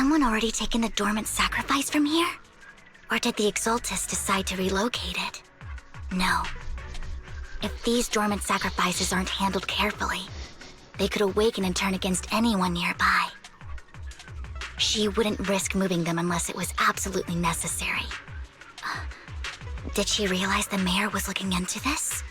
someone already taken the dormant sacrifice from here? Or did the Exaltus decide to relocate it? No. If these dormant sacrifices aren't handled carefully, they could awaken and turn against anyone nearby. She wouldn't risk moving them unless it was absolutely necessary. Did she realize the mayor was looking into this?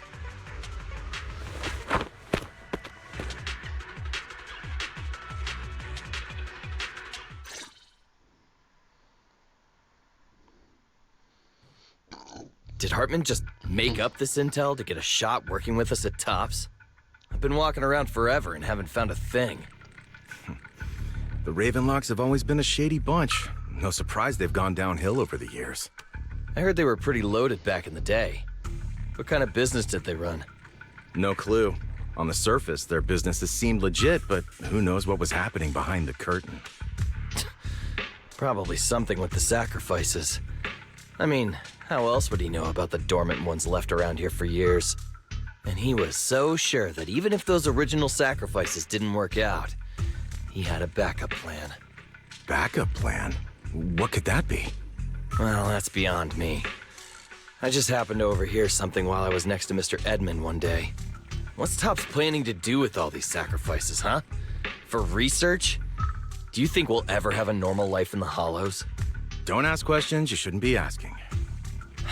Did Hartman just make up this intel to get a shot working with us at Tops? I've been walking around forever and haven't found a thing. The Ravenlocks have always been a shady bunch. No surprise they've gone downhill over the years. I heard they were pretty loaded back in the day. What kind of business did they run? No clue. On the surface, their businesses seemed legit, but who knows what was happening behind the curtain. Probably something with the sacrifices. I mean, how else would he know about the dormant ones left around here for years? And he was so sure that even if those original sacrifices didn't work out, he had a backup plan. Backup plan? What could that be? Well, that's beyond me. I just happened to overhear something while I was next to Mr. Edmund one day. What's Tops planning to do with all these sacrifices, huh? For research? Do you think we'll ever have a normal life in the Hollows? Don't ask questions you shouldn't be asking.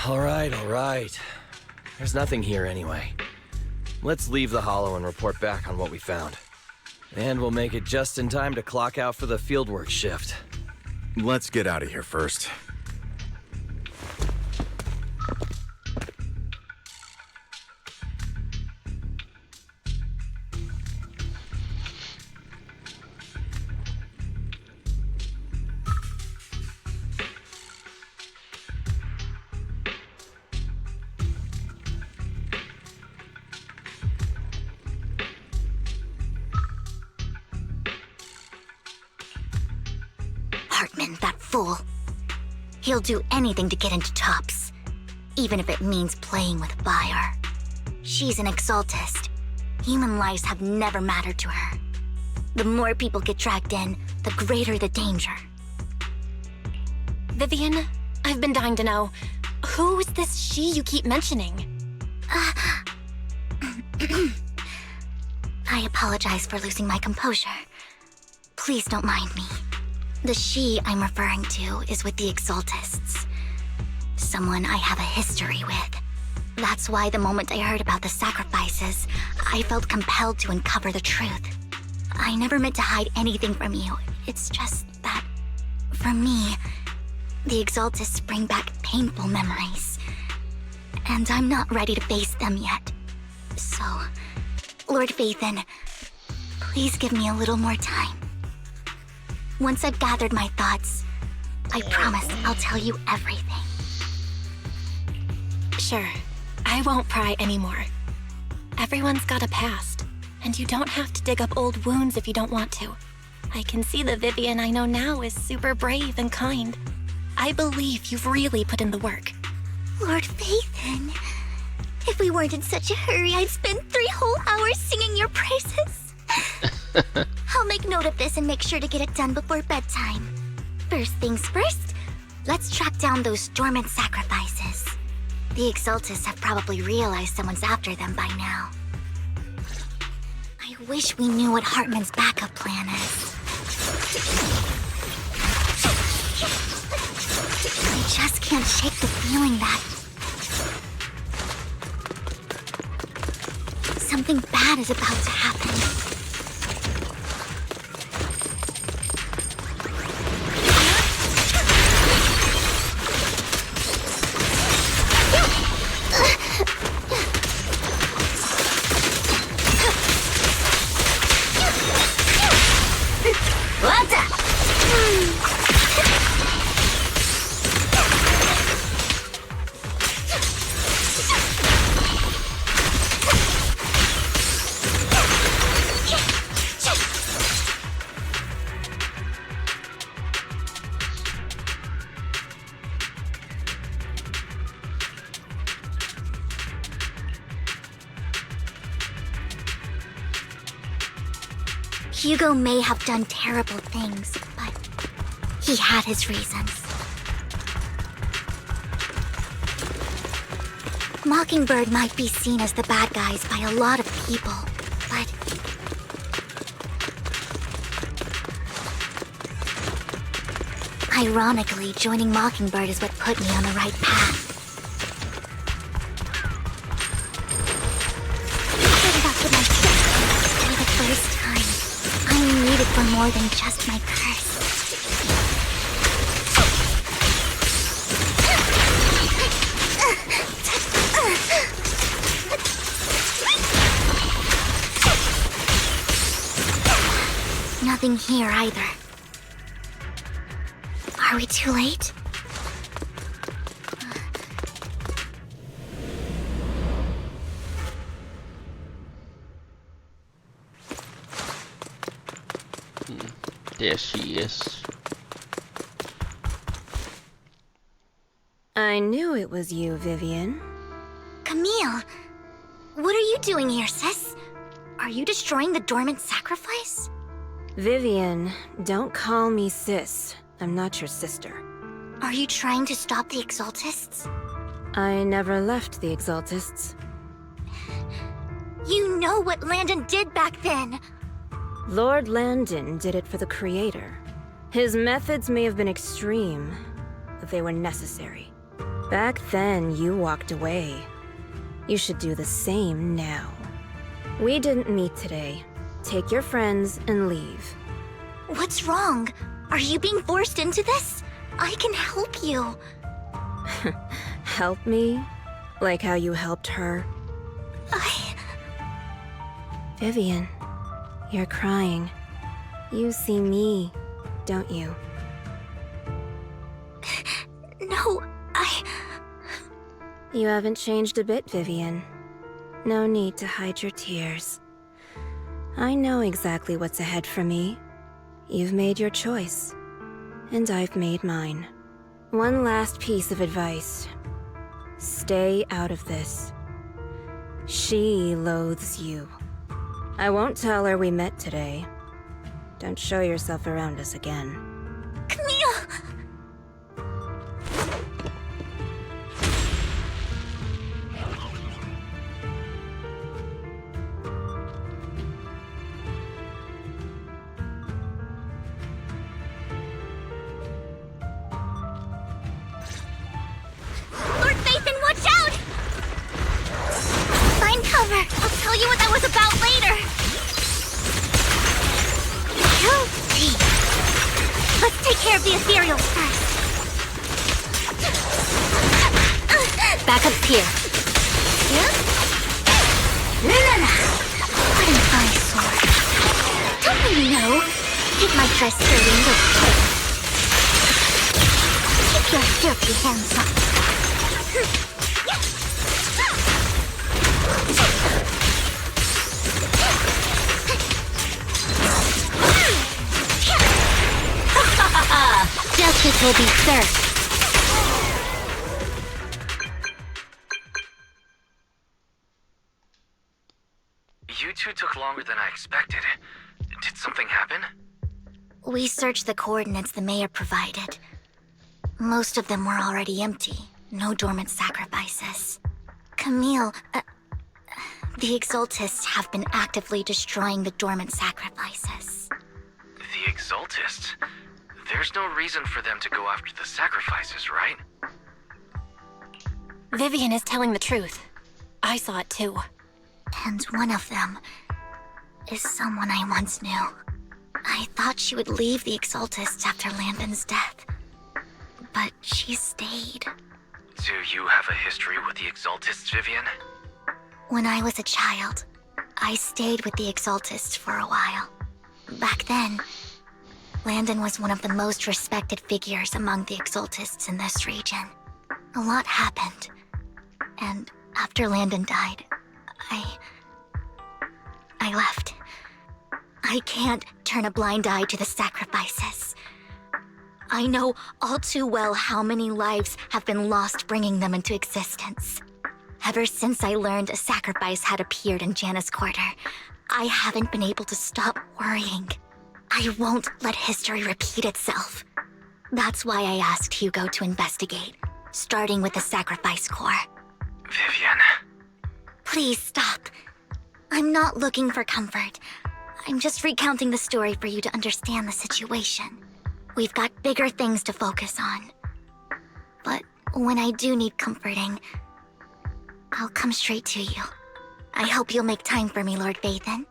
All right. There's nothing here anyway. Let's leave the Hollow and report back on what we found. And we'll make it just in time to clock out for the fieldwork shift. Let's get out of here first. Hartman, that fool. He'll do anything to get into Tops, even if it means playing with fire. She's an Exaltist. Human lives have never mattered to her. The more people get dragged in, the greater the danger. Vivian, I've been dying to know, who's this she you keep mentioning? I apologize for losing my composure. Please don't mind me. The she I'm referring to is with the Exaltists. Someone I have a history with. That's why the moment I heard about the sacrifices, I felt compelled to uncover the truth. I never meant to hide anything from you. It's just that, for me, the Exaltists bring back painful memories. And I'm not ready to face them yet. So, Lord Vathan, please give me a little more time. Once I've gathered my thoughts, I promise I'll tell you everything. Sure, I won't pry anymore. Everyone's got a past, and you don't have to dig up old wounds if you don't want to. I can see the Vivian I know now is super brave and kind. I believe you've really put in the work. Lord Vathan, if we weren't in such a hurry, I'd spend 3 whole hours singing your praises. I'll make note of this and make sure to get it done before bedtime. First things first, let's track down those dormant sacrifices. The Exaltists have probably realized someone's after them by now. I wish we knew what Hartman's backup plan is. I just can't shake the feeling that something bad is about to happen. Hugo may have done terrible things, but He had his reasons. Mockingbird might be seen as the bad guys by a lot of people, but... ironically, joining Mockingbird is what put me on the right path. Set it up with my chest for the first time. I'm needed for more than just my curse. Nothing here either. Are we too late? There she is. I knew it was you, Vivian. Camille! What are you doing here, sis? Are you destroying the dormant sacrifice? Vivian, don't call me sis. I'm not your sister. Are you trying to stop the Exaltists? I never left the Exaltists. You know what Landon did back then! Lord Landon did it for the Creator. His methods may have been extreme, but they were necessary. Back then, you walked away. You should do the same now. We didn't meet today. Take your friends and leave. What's wrong? Are you being forced into this? I can help you. Help me? Like how you helped her? Vivian, you're crying. You see me, don't you? No, You haven't changed a bit, Vivian. No need to hide your tears. I know exactly what's ahead for me. You've made your choice, and I've made mine. One last piece of advice. Stay out of this. She loathes you. I won't tell her we met today. Don't show yourself around us again. Camille! Lord Nathan, watch out! Find cover. I'll tell you what that was about later. Guilty. Let's take care of the ethereals first. Backup's here. Yep. What an eyesore. Don't you know? Keep my dress dirty and look cute. Keep your filthy hands off. Justice will be served. You two took longer than I expected. Did something happen? We searched the coordinates the mayor provided. Most of them were already empty. No dormant sacrifices. Camille, the Exaltists have been actively destroying the dormant sacrifices. The Exaltists? There's no reason for them to go after the sacrifices, right? Vivian is telling the truth. I saw it too. And one of them is someone I once knew. I thought she would leave the Exaltists after Landon's death. But she stayed. Do you have a history with the Exaltists, Vivian? When I was a child, I stayed with the Exaltists for a while. Back then, Landon was one of the most respected figures among the Exaltists in this region. A lot happened. And after Landon died, I left. I can't turn a blind eye to the sacrifices. I know all too well how many lives have been lost bringing them into existence. Ever since I learned a sacrifice had appeared in Janus Quarter, I haven't been able to stop worrying. I won't let history repeat itself. That's why I asked Hugo to investigate, starting with the Sacrifice Corps. Vivian. Please stop. I'm not looking for comfort. I'm just recounting the story for you to understand the situation. We've got bigger things to focus on. But when I do need comforting, I'll come straight to you. I hope you'll make time for me, Lord Vathan.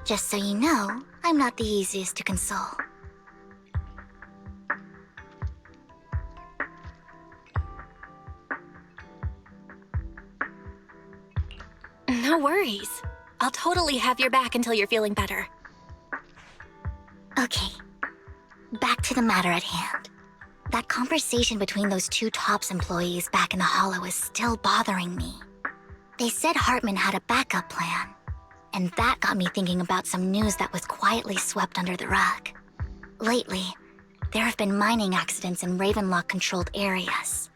Just so you know, I'm not the easiest to console. No worries. I'll totally have your back until you're feeling better. Okay. Back to the matter at hand. That conversation between those two TOPS employees back in the Hollow is still bothering me. They said Hartman had a backup plan, and that got me thinking about some news that was quietly swept under the rug. Lately, there have been mining accidents in Ravenlock-controlled areas.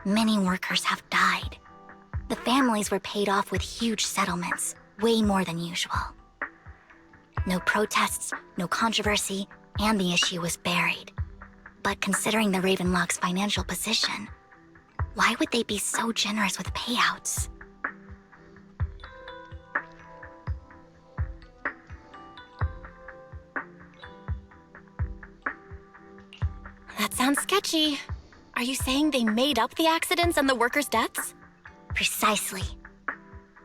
Many workers have died. The families were paid off with huge settlements, way more than usual. No protests, no controversy, and the issue was buried. But considering the Ravenlock's financial position, why would they be so generous with payouts? That sounds sketchy. Are you saying they made up the accidents and the workers' deaths? Precisely.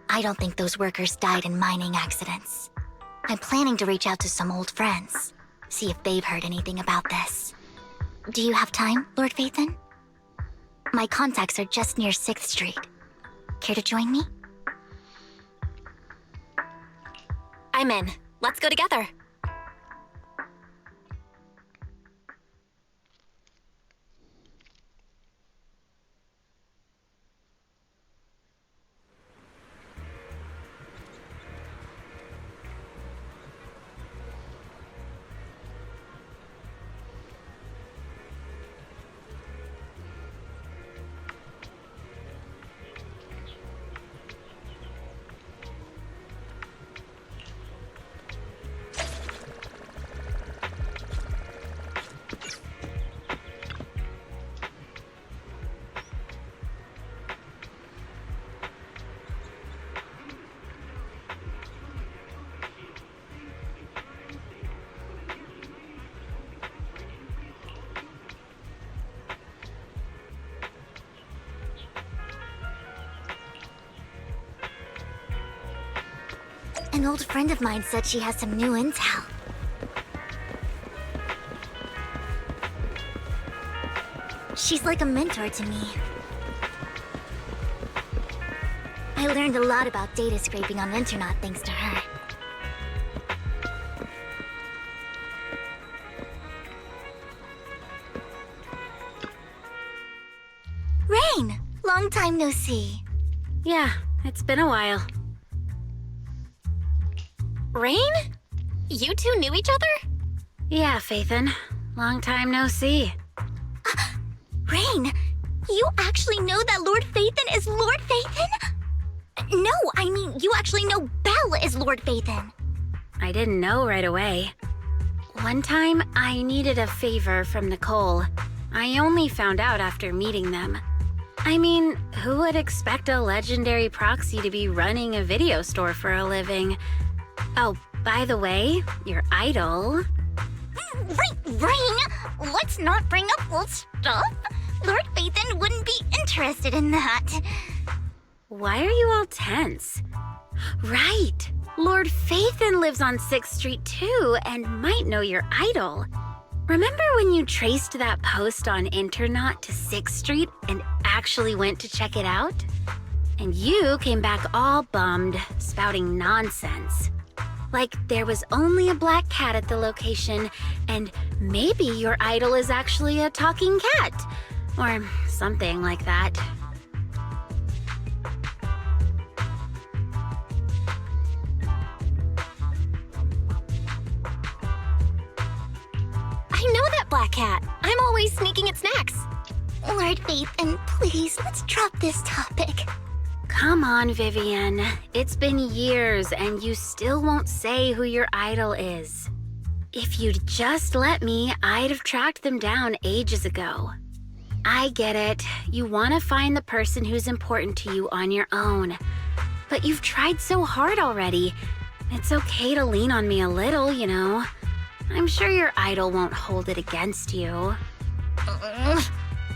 I don't think those workers died in mining accidents. I'm planning to reach out to some old friends, see if they've heard anything about this. Do you have time, Lord Vathan? My contacts are just near 6th Street. Care to join me? I'm in. Let's go together. An old friend of mine said she has some new intel. She's like a mentor to me. I learned a lot about data scraping on Internet thanks to her. Rain! Long time no see. Yeah, it's been a while. Rain? You two knew each other? Yeah, Vathan. Long time no see. Rain, you actually know that Lord Vathan is Lord Vathan? No, I mean, you actually know Belle is Lord Vathan. I didn't know right away. One time, I needed a favor from Nicole. I only found out after meeting them. I mean, who would expect a legendary proxy to be running a video store for a living? Oh, by the way, your idol... Rain, let's not bring up old stuff. Lord Vathan wouldn't be interested in that. Why are you all tense? Right! Lord Vathan lives on 6th Street too, and might know your idol. Remember when you traced that post on Internet to 6th Street and actually went to check it out? And you came back all bummed, spouting nonsense. Like there was only a black cat at the location, and maybe your idol is actually a talking cat. Or something like that. I know that black cat. I'm always sneaking at snacks. Lord Vathan, please, let's drop this topic. Come on, Vivian. It's been years and you still won't say who your idol is. If you'd just let me, I'd have tracked them down ages ago. I get it. You want to find the person who's important to you on your own. But you've tried so hard already. It's okay to lean on me a little, you know. I'm sure your idol won't hold it against you.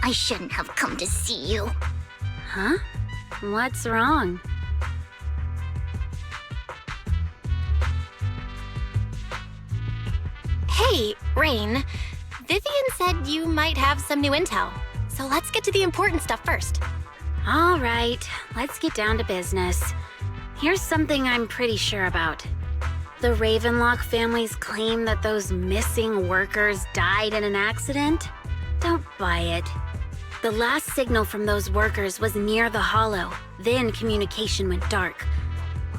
I shouldn't have come to see you. Huh? What's wrong? Hey, Rain. Vivian said you might have some new intel. So let's get to the important stuff first. All right, let's get down to business. Here's something I'm pretty sure about. The Ravenlock family's claim that those missing workers died in an accident? Don't buy it. The last signal from those workers was near the Hollow. Then communication went dark.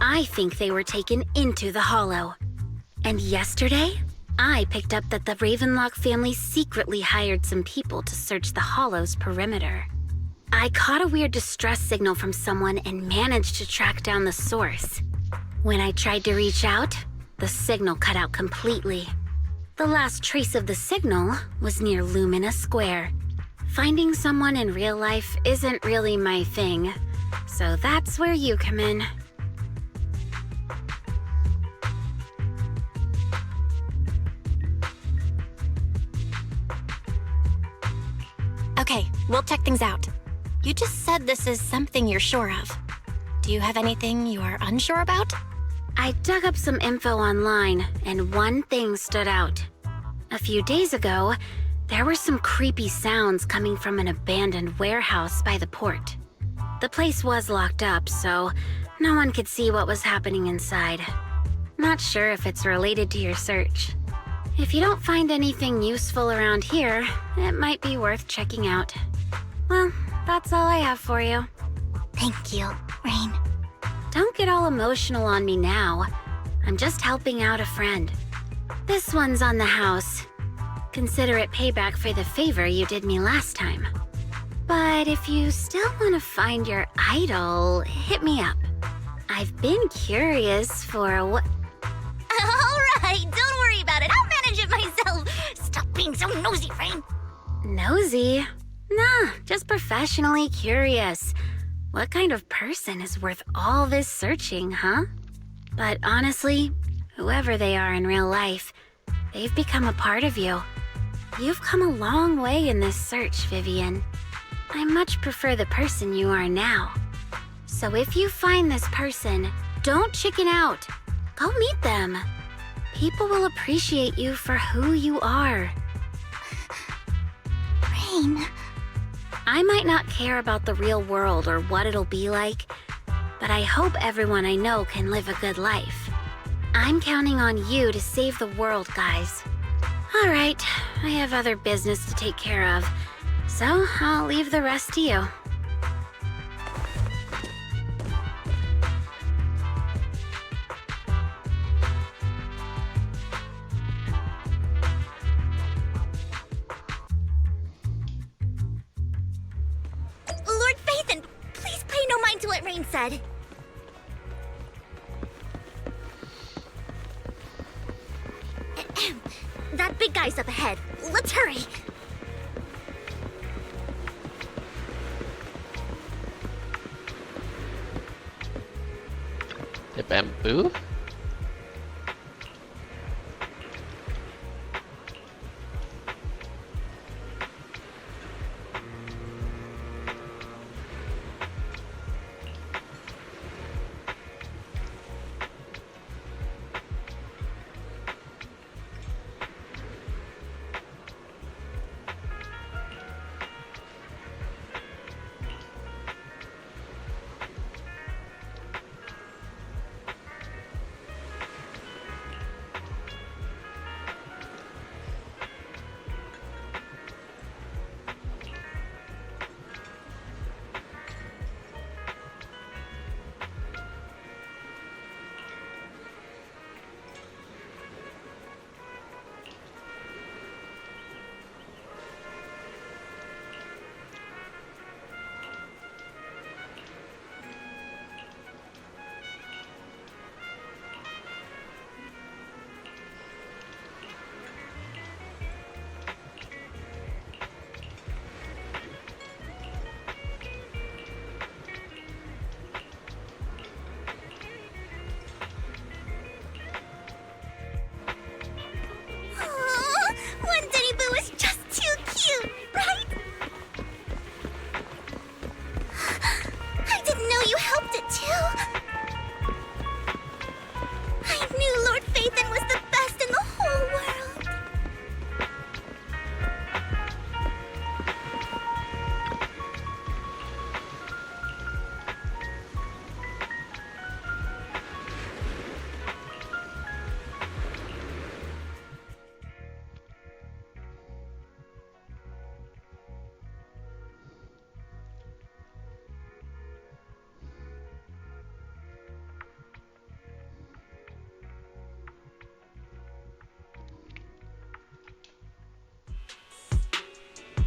I think they were taken into the Hollow. And yesterday, I picked up that the Ravenlock family secretly hired some people to search the Hollow's perimeter. I caught a weird distress signal from someone and managed to track down the source. When I tried to reach out, the signal cut out completely. The last trace of the signal was near Lumina Square. Finding someone in real life isn't really my thing, so that's where you come in. Okay, we'll check things out. You just said this is something you're sure of. Do you have anything you are unsure about? I dug up some info online, and one thing stood out. A few days ago, there were some creepy sounds coming from an abandoned warehouse by the port. The place was locked up, so no one could see what was happening inside. Not sure if it's related to your search. If you don't find anything useful around here, it might be worth checking out. Well, that's all I have for you. Thank you, Rain. Don't get all emotional on me now. I'm just helping out a friend. This one's on the house. Consider it payback for the favor you did me last time. But if you still want to find your idol, hit me up. I've been curious for what... All right, don't worry about it. I'll manage it myself. Stop being so nosy, Rain. Nosy? Nah, just professionally curious. What kind of person is worth all this searching, huh? But honestly, whoever they are in real life, they've become a part of you. You've come a long way in this search, Vivian. I much prefer the person you are now. So if you find this person, don't chicken out. Go meet them. People will appreciate you for who you are. Rain. I might not care about the real world or what it'll be like, but I hope everyone I know can live a good life. I'm counting on you to save the world, guys. All right, I have other business to take care of, so I'll leave the rest to you. Lord Phaethon, please pay no mind to what Rain said. That big guy's up ahead. Let's hurry. The bamboo?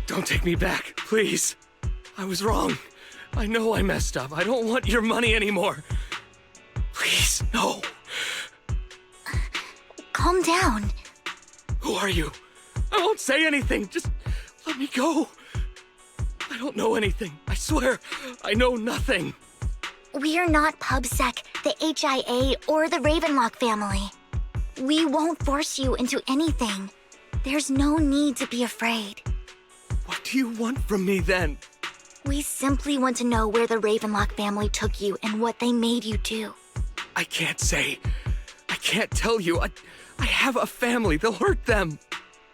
Don't take me back, please. I was wrong. I know I messed up. I don't want your money anymore. Please, no. Calm down. Who are you? I won't say anything. Just let me go. I don't know anything. I swear, I know nothing. We are not PubSec, the HIA, or the Ravenlock family. We won't force you into anything. There's no need to be afraid. What do you want from me then? We simply want to know where the Ravenlock family took you and what they made you do. I can't say. I can't tell you. I have a family. They'll hurt them.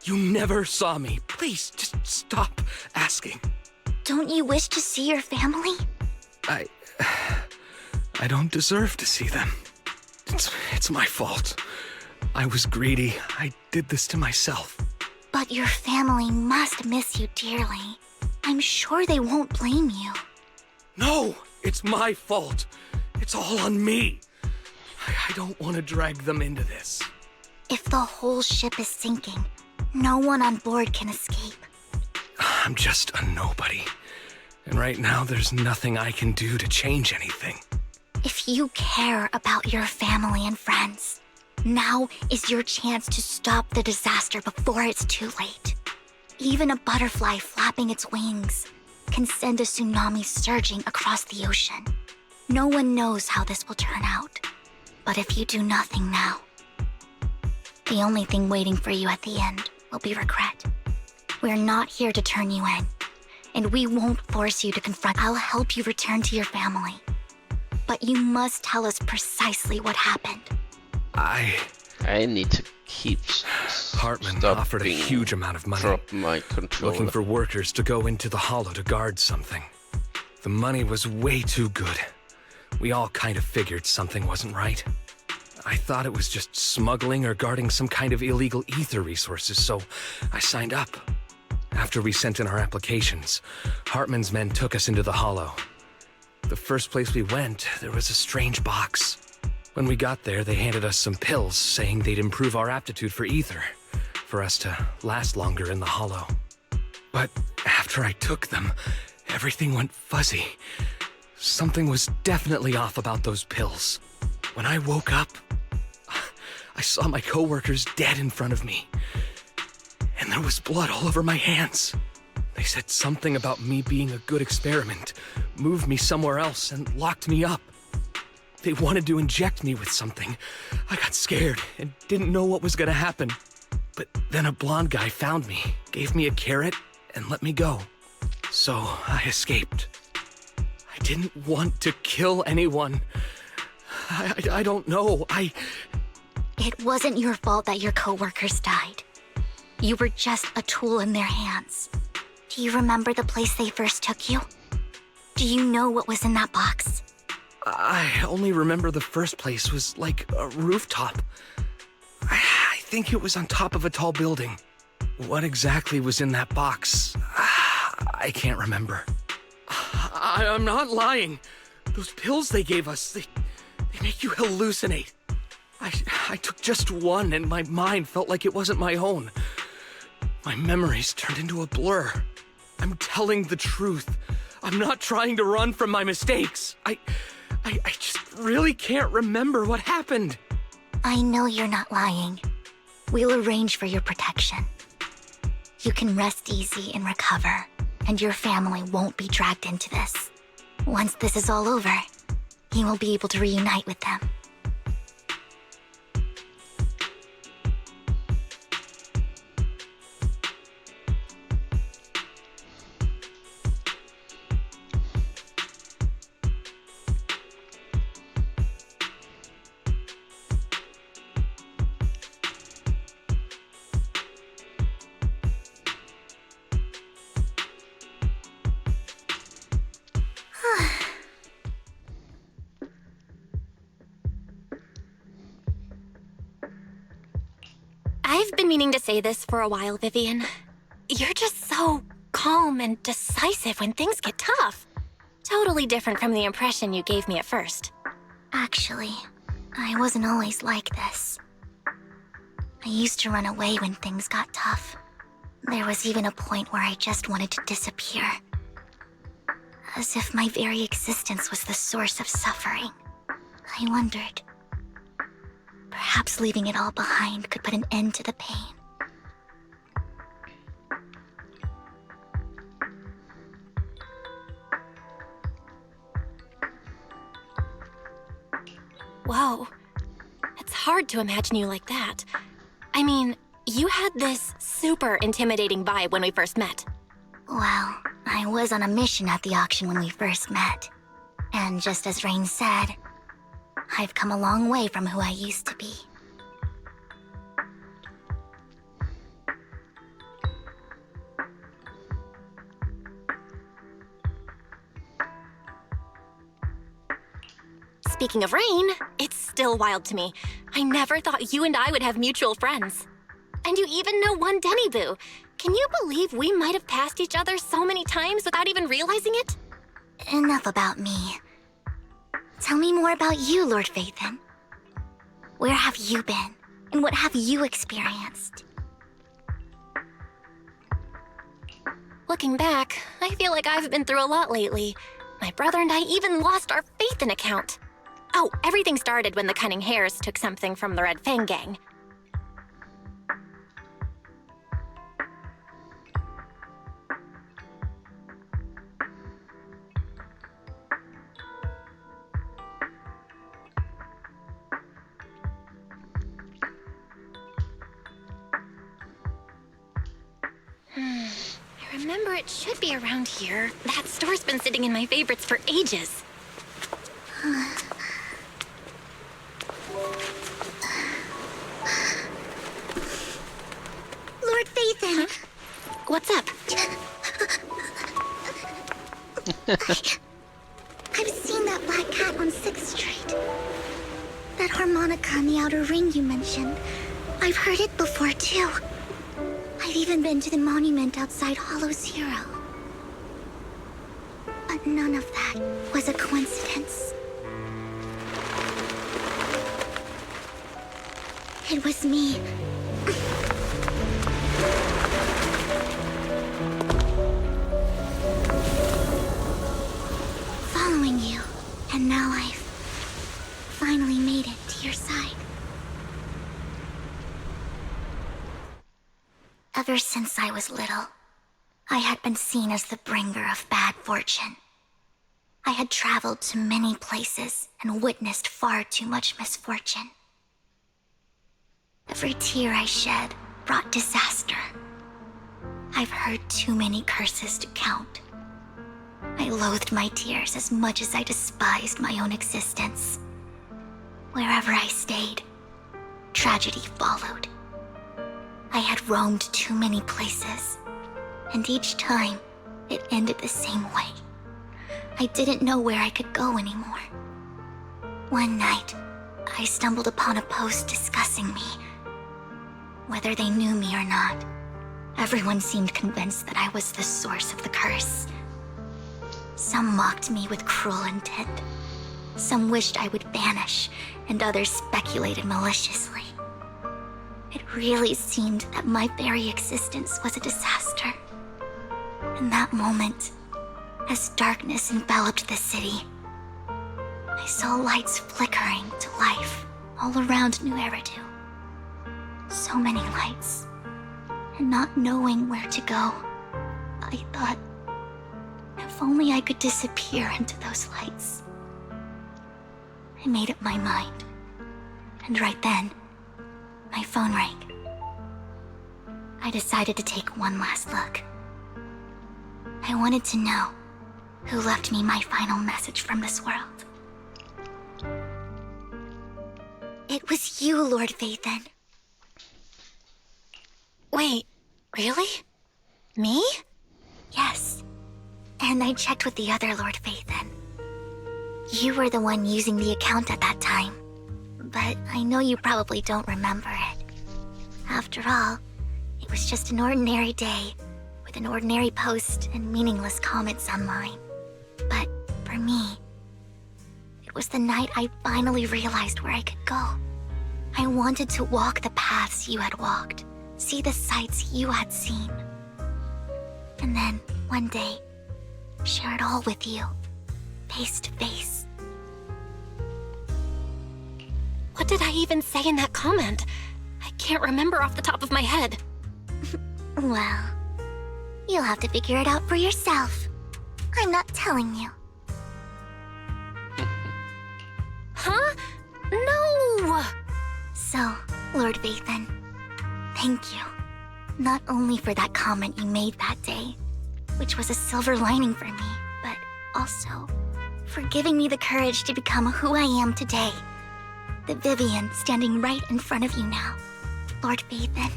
You never saw me. Please, just stop asking. Don't you wish to see your family? I don't deserve to see them. It's my fault. I was greedy. I did this to myself. But your family must miss you dearly. I'm sure they won't blame you. No, it's my fault. It's all on me. I don't want to drag them into this. If the whole ship is sinking, no one on board can escape. I'm just a nobody. And right now, there's nothing I can do to change anything. If you care about your family and friends, now is your chance to stop the disaster before it's too late. Even a butterfly flapping its wings can send a tsunami surging across the ocean. No one knows how this will turn out. But if you do nothing now, the only thing waiting for you at the end will be regret. We're not here to turn you in, and we won't force you to confront. I'll help you return to your family. But you must tell us precisely what happened. I need to keep. Hartman offered a huge amount of money. Drop my controller. Looking for workers to go into the Hollow to guard something. The money was way too good. We all kind of figured something wasn't right. I thought it was just smuggling or guarding some kind of illegal ether resources, so I signed up. After we sent in our applications, Hartman's men took us into the Hollow. The first place we went, there was a strange box. When we got there, they handed us some pills, saying they'd improve our aptitude for ether, for us to last longer in the Hollow. But after I took them, everything went fuzzy. Something was definitely off about those pills. When I woke up, I saw my coworkers dead in front of me. And there was blood all over my hands. They said something about me being a good experiment, moved me somewhere else, and locked me up. They wanted to inject me with something. I got scared and didn't know what was gonna happen. But then a blonde guy found me, gave me a carrot, and let me go. So I escaped. I didn't want to kill anyone. I don't know. It wasn't your fault that your coworkers died. You were just a tool in their hands. Do you remember the place they first took you? Do you know what was in that box? I only remember the first place was like a rooftop. I think it was on top of a tall building. What exactly was in that box? I can't remember. I'm not lying. Those pills they gave us, they make you hallucinate. I took just one and my mind felt like it wasn't my own. My memories turned into a blur. I'm telling the truth. I'm not trying to run from my mistakes. I just really can't remember what happened. I know you're not lying. We'll arrange for your protection. You can rest easy and recover, and your family won't be dragged into this. Once this is all over, you will be able to reunite with them. I've been meaning to say this for a while, Vivian. You're just so calm and decisive when things get tough. Totally different from the impression you gave me at first. Actually, I wasn't always like this. I used to run away when things got tough. There was even a point where I just wanted to disappear. As if my very existence was the source of suffering. I wondered. Perhaps leaving it all behind could put an end to the pain. Whoa. It's hard to imagine you like that. I mean, you had this super intimidating vibe when we first met. Well, I was on a mission at the auction when we first met. And just as Rain said, I've come a long way from who I used to be. Speaking of Rain, it's still wild to me. I never thought you and I would have mutual friends. And you even know one Denny Boo. Can you believe we might have passed each other so many times without even realizing it? Enough about me. Tell me more about you, Lord Phaethon. Where have you been? And what have you experienced? Looking back, I feel like I've been through a lot lately. My brother and I even lost our Phaethon account. Oh, everything started when the Cunning Hares took something from the Red Fang gang. I remember it should be around here. That store's been sitting in my favorites for ages. Lord Phaethon! What's up? I've seen that black cat on 6th Street. That harmonica in the outer ring you mentioned. I've heard it before, too. I've even been to the monument outside Hollow Zero. But none of that was a coincidence. It was me. Following you, and now I've finally made it to your side. Ever since I was little, I had been seen as the bringer of bad fortune. I had traveled to many places and witnessed far too much misfortune. Every tear I shed brought disaster. I've heard too many curses to count. I loathed my tears as much as I despised my own existence. Wherever I stayed, tragedy followed. I had roamed too many places, and each time, it ended the same way. I didn't know where I could go anymore. One night, I stumbled upon a post discussing me. Whether they knew me or not, everyone seemed convinced that I was the source of the curse. Some mocked me with cruel intent. Some wished I would vanish, and others speculated maliciously. It really seemed that my very existence was a disaster. In that moment, as darkness enveloped the city, I saw lights flickering to life all around New Eridu. So many lights, and not knowing where to go, I thought, if only I could disappear into those lights. I made up my mind, and right then, my phone rang. I decided to take one last look. I wanted to know who left me my final message from this world. It was you, Lord Phaethon. Wait, really? Me? Yes. And I checked with the other Lord Phaethon. You were the one using the account at that time. But I know you probably don't remember it. After all, it was just an ordinary day, with an ordinary post and meaningless comments online. But for me, it was the night I finally realized where I could go. I wanted to walk the paths you had walked, see the sights you had seen. And then, one day, share it all with you, face to face. What did I even say in that comment? I can't remember off the top of my head. Well, you'll have to figure it out for yourself. I'm not telling you. Huh? No! So, Lord Vathan, thank you. Not only for that comment you made that day, which was a silver lining for me, but also for giving me the courage to become who I am today. The Vivian standing right in front of you now. Lord Vathan,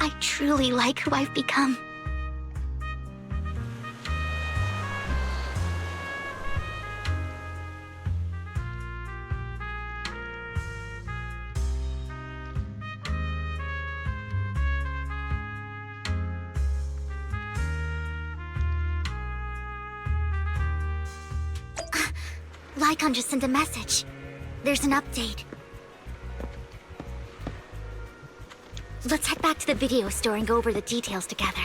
I truly like who I've become. Lycon just sent a message. There's an update. Let's head back to the video store and go over the details together.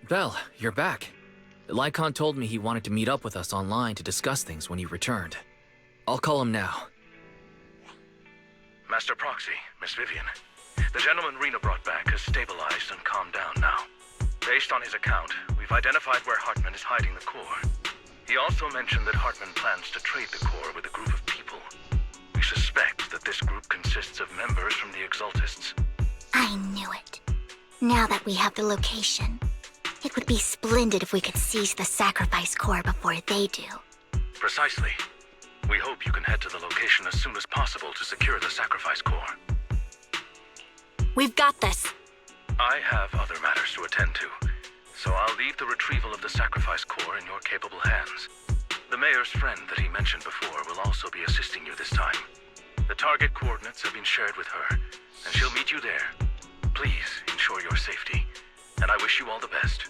Belle, you're back. Lycon told me he wanted to meet up with us online to discuss things when he returned. I'll call him now. Master Proxy, Miss Vivian. The gentleman Rena brought back has stabilized and calmed down now. Based on his account, we've identified where Hartman is hiding the core. He also mentioned that Hartman plans to trade the core with a group of people. We suspect that this group consists of members from the Exaltists. I knew it. Now that we have the location, it would be splendid if we could seize the sacrifice core before they do. Precisely. We hope you can head to the location as soon as possible to secure the sacrifice core. We've got this. I have other matters to attend to, so I'll leave the retrieval of the sacrifice core in your capable hands. The mayor's friend that he mentioned before will also be assisting you this time. The target coordinates have been shared with her, and she'll meet you there. Please ensure your safety, and I wish you all the best.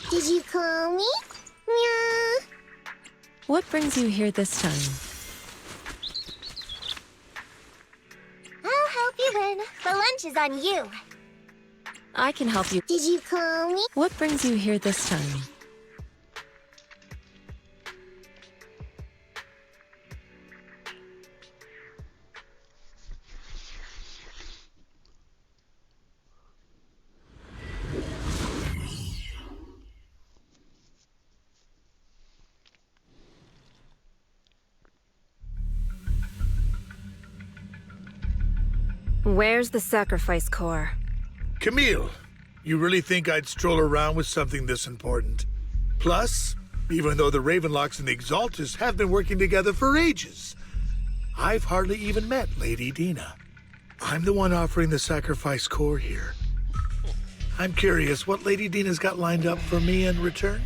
Did you call me? Meow. What brings you here this time? I'll help you win. The lunch is on you. I can help you. Did you call me? What brings you here this time? Where's the sacrifice core? Camille, you really think I'd stroll around with something this important? Plus, even though the Ravenlocks and the Exaltists have been working together for ages, I've hardly even met Lady Dina. I'm the one offering the sacrifice core here. I'm curious what Lady Dina's got lined up for me in return?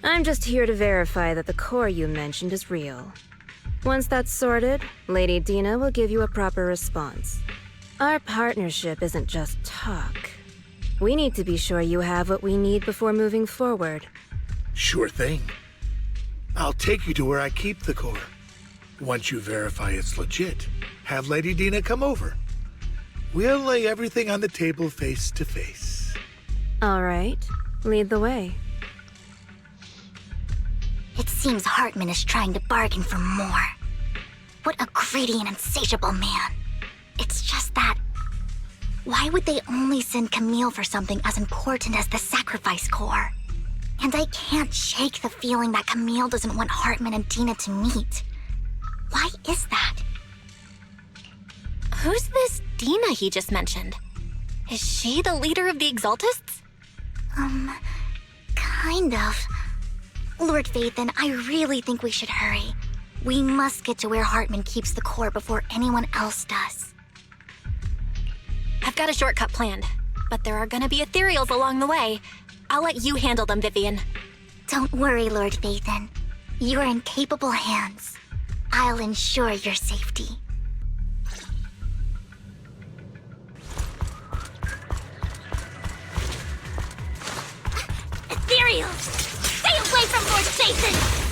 I'm just here to verify that the core you mentioned is real. Once that's sorted, Lady Dina will give you a proper response. Our partnership isn't just talk. We need to be sure you have what we need before moving forward. Sure thing. I'll take you to where I keep the core. Once you verify it's legit, have Lady Dina come over. We'll lay everything on the table face to face. All right, lead the way. It seems Hartman is trying to bargain for more. What a greedy and insatiable man. It's just that... why would they only send Camille for something as important as the sacrifice core? And I can't shake the feeling that Camille doesn't want Hartman and Dina to meet. Why is that? Who's this Dina he just mentioned? Is she the leader of the Exaltists? Kind of. Lord Vathan, I really think we should hurry. We must get to where Hartman keeps the core before anyone else does. I've got a shortcut planned, but there are gonna be ethereals along the way. I'll let you handle them, Vivian. Don't worry, Lord Vathan. You're in capable hands. I'll ensure your safety. Ethereals! Stay away from Lord Vathan!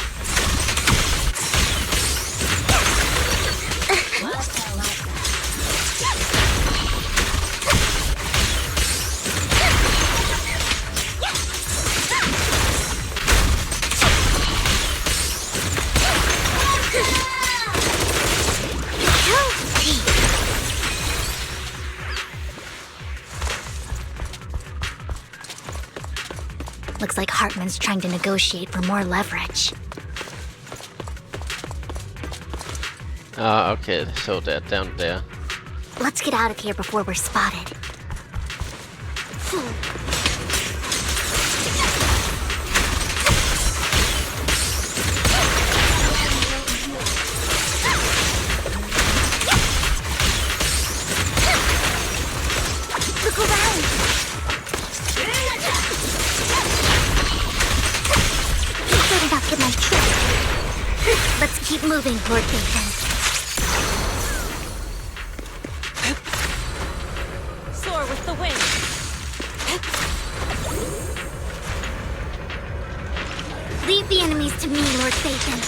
Looks like Hartman's trying to negotiate for more leverage. Okay, so they're down there. Let's get out of here before we're spotted. Look around! Better not get my trick. Let's keep moving, Lord Vathan. Soar with the wind. Leave the enemies to me, Lord Vathan.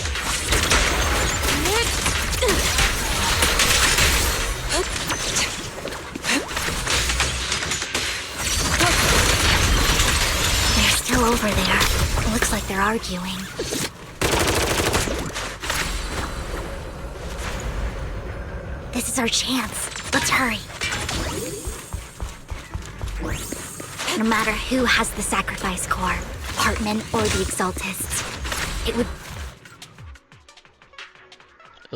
They're still over there. Looks like they're arguing. This is our chance. Let's hurry. No matter who has the sacrifice core, Hartman or the Exaltists,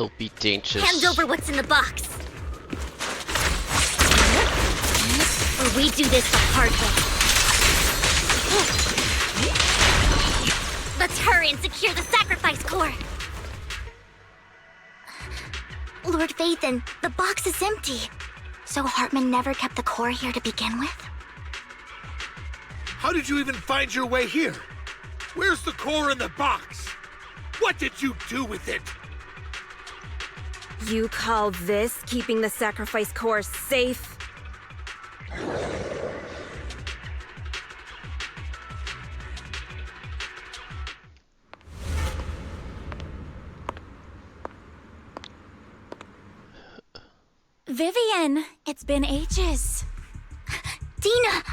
It'll be dangerous. hand over what's in the box. Or we do this the hard way. Let's hurry and secure the sacrifice core. Lord Vathan, the box is empty. So Hartman never kept the core here to begin with? How did you even find your way here? Where's the core in the box? What did you do with it? You call this keeping the sacrifice core safe? Vivian, it's been ages. Dina!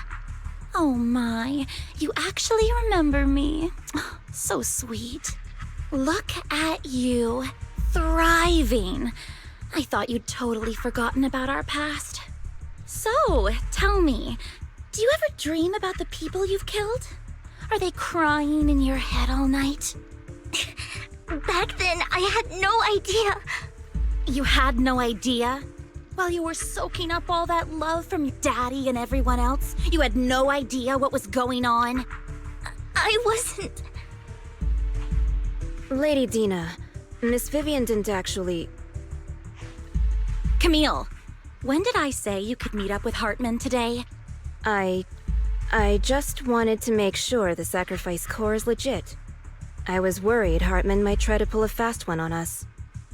Oh my, you actually remember me. So sweet. Look at you, thriving. I thought you'd totally forgotten about our past. So, tell me, do you ever dream about the people you've killed? Are they crying in your head all night? Back then, I had no idea. You had no idea? While you were soaking up all that love from your daddy and everyone else, you had no idea what was going on? I wasn't... Lady Dina, Miss Vivian didn't actually... Camille, when did I say you could meet up with Hartman today? I just wanted to make sure the sacrifice core is legit. I was worried Hartman might try to pull a fast one on us.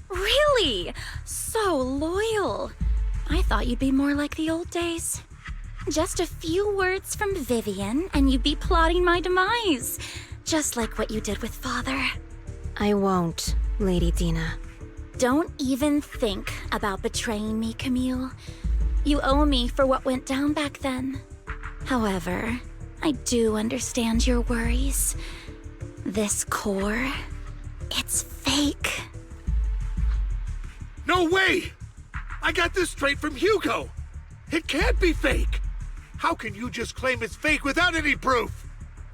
Really? So loyal. I thought you'd be more like the old days. Just a few words from Vivian, and you'd be plotting my demise. Just like what you did with Father. I won't, Lady Dina. Don't even think about betraying me, Camille. You owe me for what went down back then. However, I do understand your worries. This core, it's fake. No way! I got this straight from Hugo! It can't be fake! How can you just claim it's fake without any proof?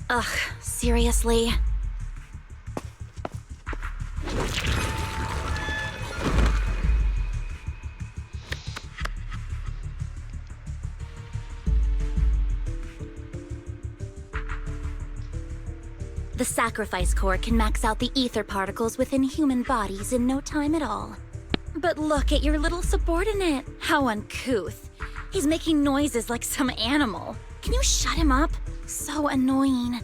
Ugh, seriously? The sacrifice core can max out the ether particles within human bodies in no time at all. But look at your little subordinate. How uncouth. He's making noises like some animal. Can you shut him up? So annoying.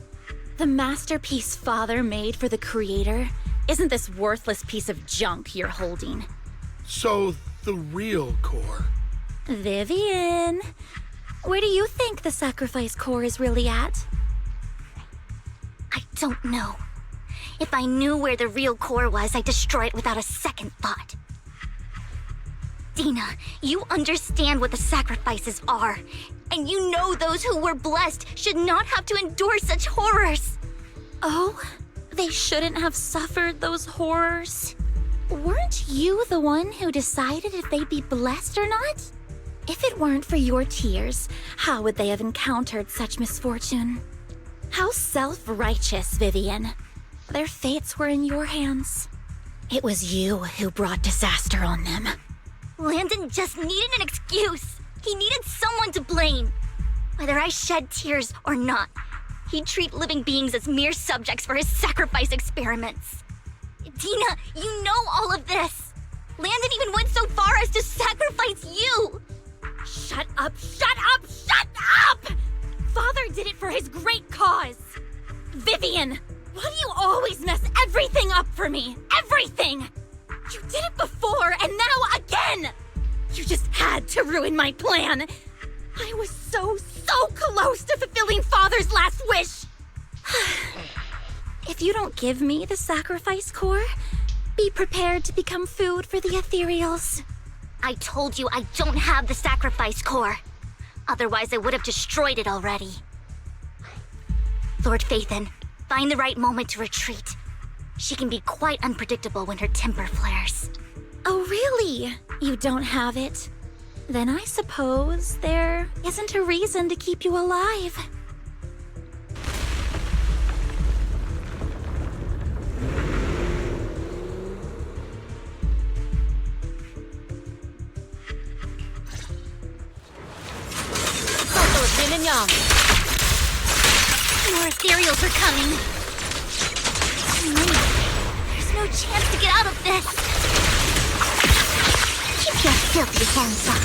The masterpiece Father made for the creator isn't this worthless piece of junk you're holding. So, the real core. Vivian, where do you think the sacrifice core is really at? I don't know. If I knew where the real core was, I'd destroy it without a second thought. Dina, you understand what the sacrifices are. And you know those who were blessed should not have to endure such horrors. Oh, they shouldn't have suffered those horrors. Weren't you the one who decided if they'd be blessed or not? If it weren't for your tears, how would they have encountered such misfortune? How self-righteous, Vivian. Their fates were in your hands. It was you who brought disaster on them. Landon just needed an excuse. He needed someone to blame. Whether I shed tears or not, he'd treat living beings as mere subjects for his sacrifice experiments. Dina, you know all of this. Landon even went so far as to sacrifice you. Shut up, shut up, shut up! Father did it for his great cause. Vivian, why do you always mess everything up for me? Everything! You did it before, and now again! You just had to ruin my plan. I was so close to fulfilling Father's last wish. If you don't give me the sacrifice core, be prepared to become food for the ethereals. I told you I don't have the sacrifice core. Otherwise, I would have destroyed it already. Lord Phaethon, find the right moment to retreat. She can be quite unpredictable when her temper flares. Oh, really? You don't have it? Then I suppose there isn't a reason to keep you alive. More ethereals are coming. There's no chance to get out of this. Keep your filthy hands up.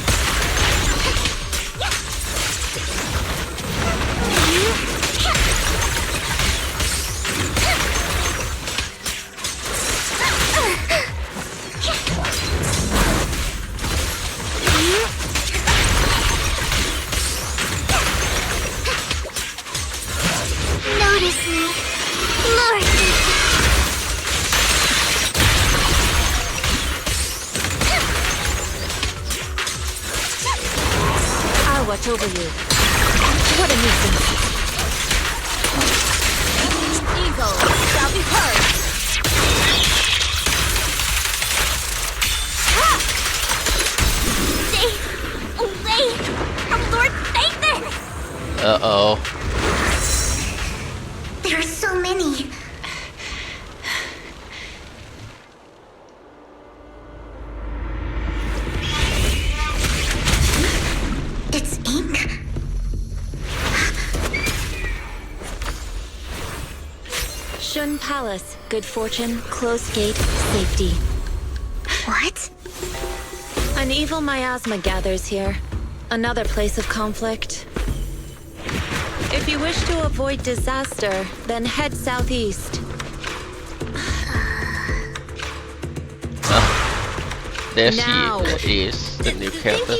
Notice me, Lord. I'll watch over you. What a nuisance. Eagle shall be heard. Stay away from Lord Phaethon! Uh-oh. There are so many. It's ink. Shun Palace. Good fortune, closed gate, safety. What? An evil miasma gathers here. Another place of conflict. If you wish to avoid disaster, then head southeast. There Now. she is, the new character.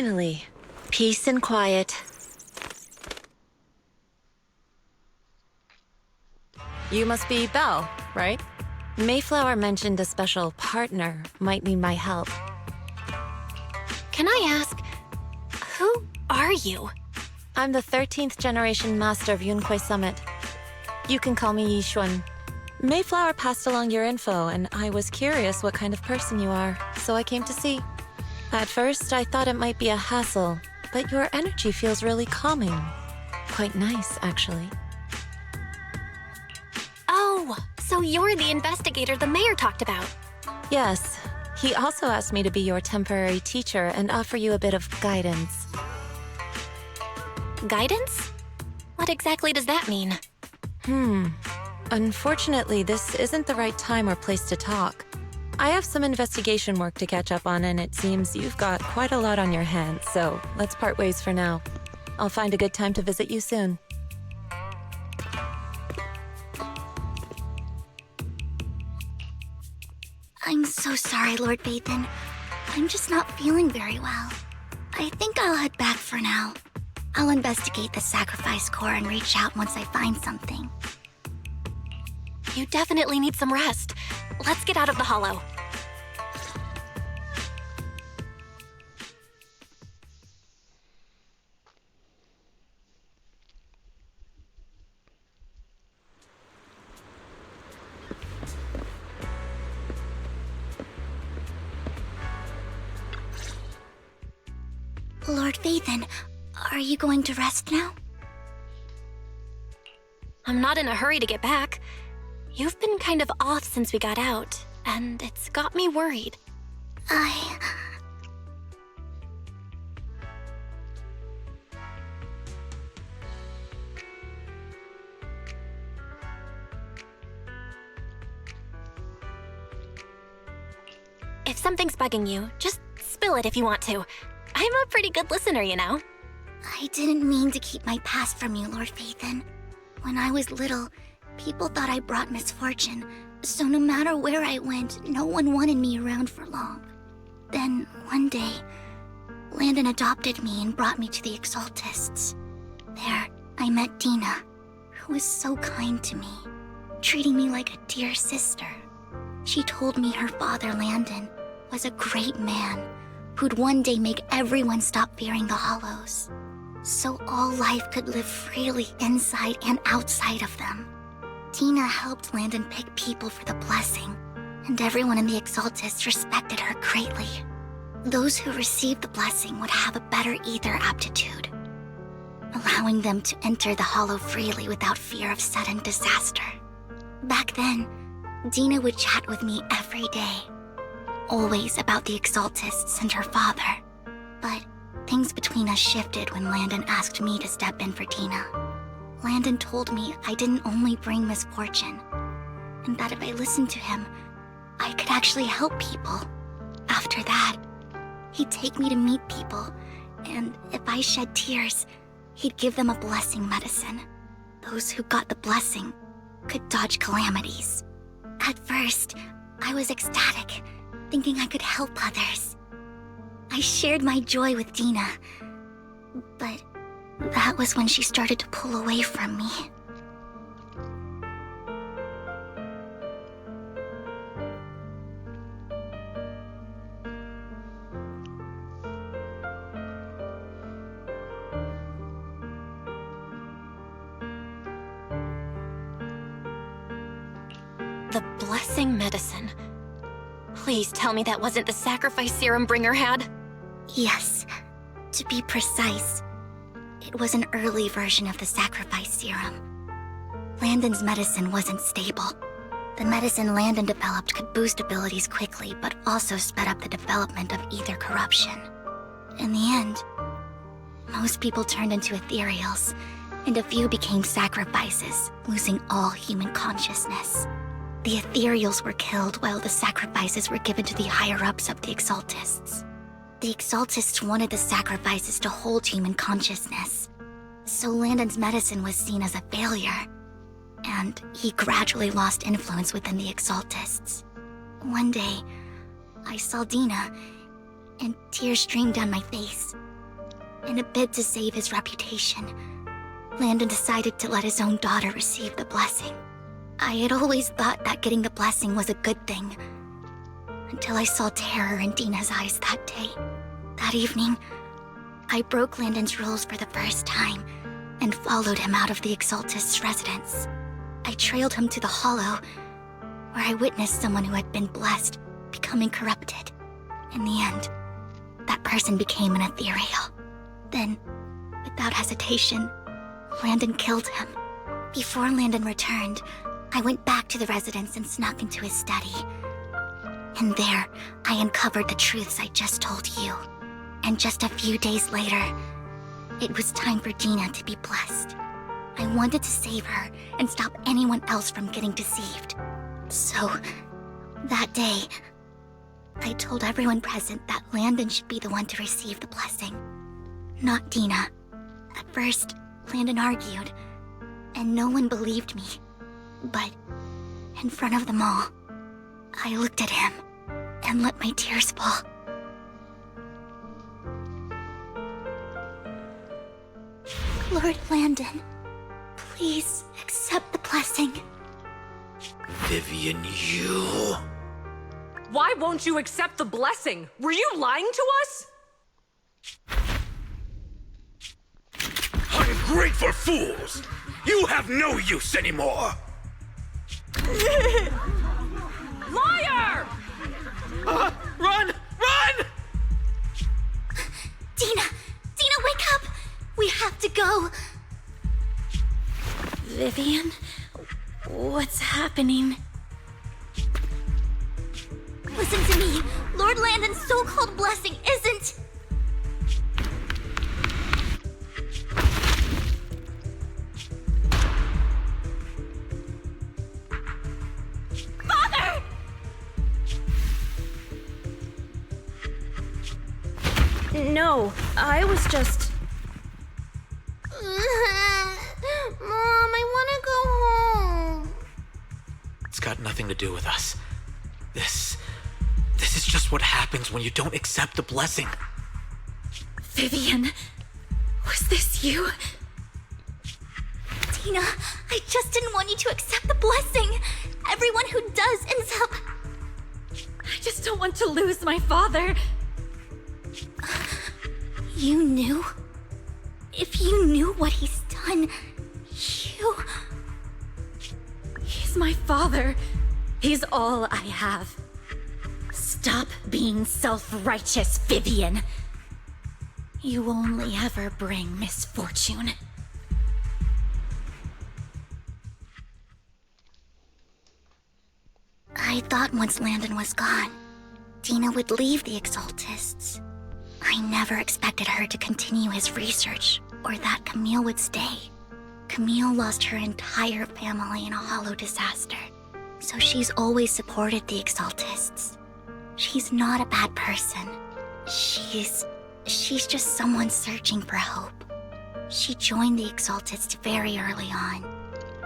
Finally. Peace and quiet. You must be Belle, right? Mayflower mentioned a special partner might need my help. Can I ask, who are you? I'm the 13th generation master of Yunhui Summit. You can call me Yixuan. Mayflower passed along your info, and I was curious what kind of person you are, so I came to see. At first, I thought it might be a hassle, but your energy feels really calming. Quite nice, actually. Oh, so you're the investigator the mayor talked about. Yes. He also asked me to be your temporary teacher and offer you a bit of guidance. Guidance? What exactly does that mean? Unfortunately, this isn't the right time or place to talk. I have some investigation work to catch up on, and it seems you've got quite a lot on your hands, so let's part ways for now. I'll find a good time to visit you soon. I'm so sorry, Lord Bathan. I'm just not feeling very well. I think I'll head back for now. I'll investigate the sacrifice core and reach out once I find something. You definitely need some rest. Let's get out of the hollow. Lord Bathan, are you going to rest now? I'm not in a hurry to get back. You've been kind of off since we got out, and it's got me worried. If something's bugging you, just spill it if you want to. I'm a pretty good listener, you know. I didn't mean to keep my past from you, Lord Bathan. When I was little, people thought I brought misfortune, so no matter where I went, no one wanted me around for long. Then, one day, Landon adopted me and brought me to the Exaltists. There, I met Dina, who was so kind to me, treating me like a dear sister. She told me her father, Landon, was a great man who'd one day make everyone stop fearing the Hollows, so all life could live freely inside and outside of them. Tina helped Landon pick people for the blessing, and everyone in the Exaltists respected her greatly. Those who received the blessing would have a better ether aptitude, allowing them to enter the Hollow freely without fear of sudden disaster. Back then, Dina would chat with me every day, always about the Exaltists and her father. But things between us shifted when Landon asked me to step in for Dina. Landon told me I didn't only bring misfortune, and that if I listened to him, I could actually help people. After that, he'd take me to meet people, and if I shed tears, he'd give them a blessing medicine. Those who got the blessing could dodge calamities. At first, I was ecstatic, thinking I could help others. I shared my joy with Dina, but that was when she started to pull away from me. The blessing medicine. Please tell me that wasn't the sacrifice serum Bringer had. Yes, to be precise, it was an early version of the sacrifice serum. Landon's medicine wasn't stable. The medicine Landon developed could boost abilities quickly, but also sped up the development of ether corruption. In the end, most people turned into ethereals, and a few became sacrifices, losing all human consciousness. The ethereals were killed while the sacrifices were given to the higher-ups of the Exaltists. The Exaltists wanted the sacrifices to hold human consciousness, so Landon's medicine was seen as a failure, and he gradually lost influence within the Exaltists. One day, I saw Dina, and tears streamed down my face. In a bid to save his reputation, Landon decided to let his own daughter receive the blessing. I had always thought that getting the blessing was a good thing, until I saw terror in Dina's eyes that day. That evening, I broke Landon's rules for the first time and followed him out of the Exaltist's residence. I trailed him to the Hollow, where I witnessed someone who had been blessed becoming corrupted. In the end, that person became an ethereal. Then, without hesitation, Landon killed him. Before Landon returned, I went back to the residence and snuck into his study. And there, I uncovered the truths I just told you. And just a few days later, it was time for Dina to be blessed. I wanted to save her and stop anyone else from getting deceived. So, that day, I told everyone present that Landon should be the one to receive the blessing, not Dina. At first, Landon argued, and no one believed me. But, in front of them all, I looked at him and let my tears fall. Lord Landon, please accept the blessing. Vivian, you... Why won't you accept the blessing? Were you lying to us? Ungrateful fools! You have no use anymore! Liar! Run! Run! Dina! Dina, wake up! We have to go! Vivian? What's happening? Listen to me! Lord Landon's so-called blessing isn't... Father! No, I was just... Mom, I want to go home. It's got nothing to do with us. This is just what happens when you don't accept the blessing. Vivian, was this you? Dina, I just didn't want you to accept the blessing. Everyone who does ends up... I just don't want to lose my father. You knew? If you knew what he's done, you... He's my father. He's all I have. Stop being self-righteous, Vivian. You only ever bring misfortune. I thought once Landon was gone, Dina would leave the Exaltists. I never expected her to continue his research, or that Camille would stay. Camille lost her entire family in a Hollow disaster, so she's always supported the Exaltists. She's not a bad person. She's just someone searching for hope. She joined the Exaltists very early on,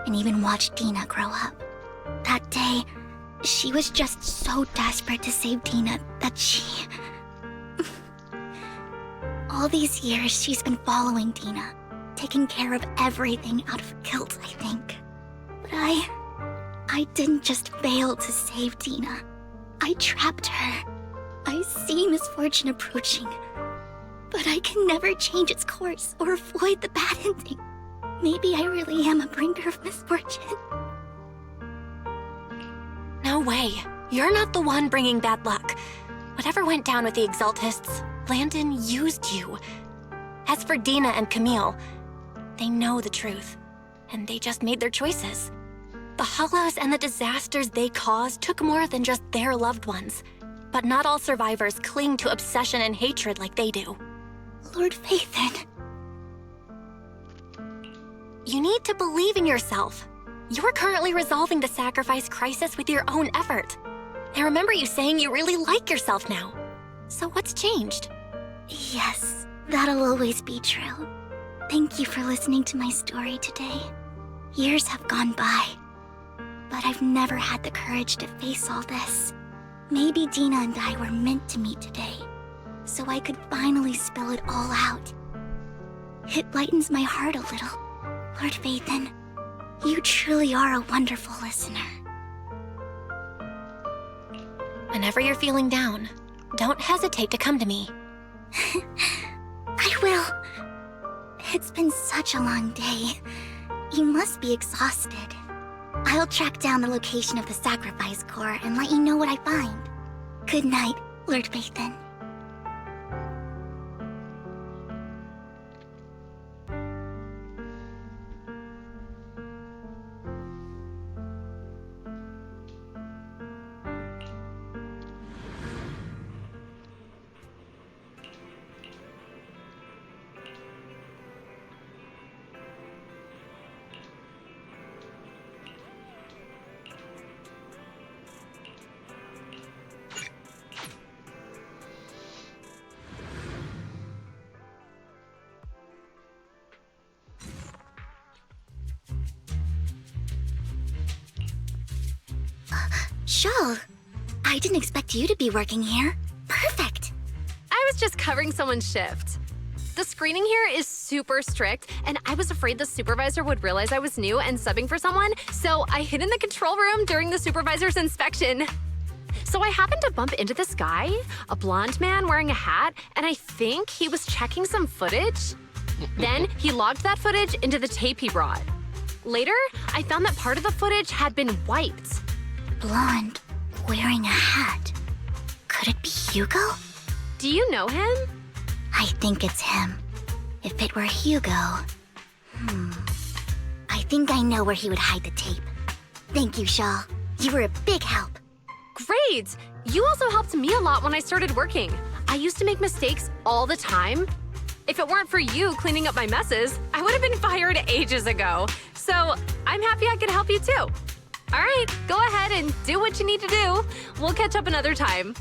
and even watched Dina grow up. That day, she was just so desperate to save Dina that she... All these years, she's been following Dina, taking care of everything out of guilt, I think. But I didn't just fail to save Dina. I trapped her. I see misfortune approaching, but I can never change its course or avoid the bad ending. Maybe I really am a bringer of misfortune. No way. You're not the one bringing bad luck. Whatever went down with the Exaltists, Landon used you. As for Dina and Camille, they know the truth, and they just made their choices. The Hollows and the disasters they caused took more than just their loved ones. But not all survivors cling to obsession and hatred like they do. Lord Phaethon. You need to believe in yourself. You're currently resolving the sacrifice crisis with your own effort. I remember you saying you really like yourself now. So what's changed? Yes, that'll always be true. Thank you for listening to my story today. Years have gone by, but I've never had the courage to face all this. Maybe Dina and I were meant to meet today, so I could finally spill it all out. It lightens my heart a little. Lord Vathan, you truly are a wonderful listener. Whenever you're feeling down, don't hesitate to come to me. I will. It's been such a long day. You must be exhausted. I'll track down the location of the sacrifice core and let you know what I find. Good night, Lord Vathan. Shawl, I didn't expect you to be working here. Perfect. I was just covering someone's shift. The screening here is super strict, and I was afraid the supervisor would realize I was new and subbing for someone, so I hid in the control room during the supervisor's inspection. So I happened to bump into this guy, a blonde man wearing a hat, and I think he was checking some footage. Then he logged that footage into the tape he brought. Later, I found that part of the footage had been wiped. Blonde, wearing a hat. Could it be Hugo? Do you know him? I think it's him. If it were Hugo... I think I know where he would hide the tape. Thank you, Shaw. You were a big help. Great! You also helped me a lot when I started working. I used to make mistakes all the time. If it weren't for you cleaning up my messes, I would have been fired ages ago. So I'm happy I could help you too. All right, go ahead and do what you need to do. We'll catch up another time.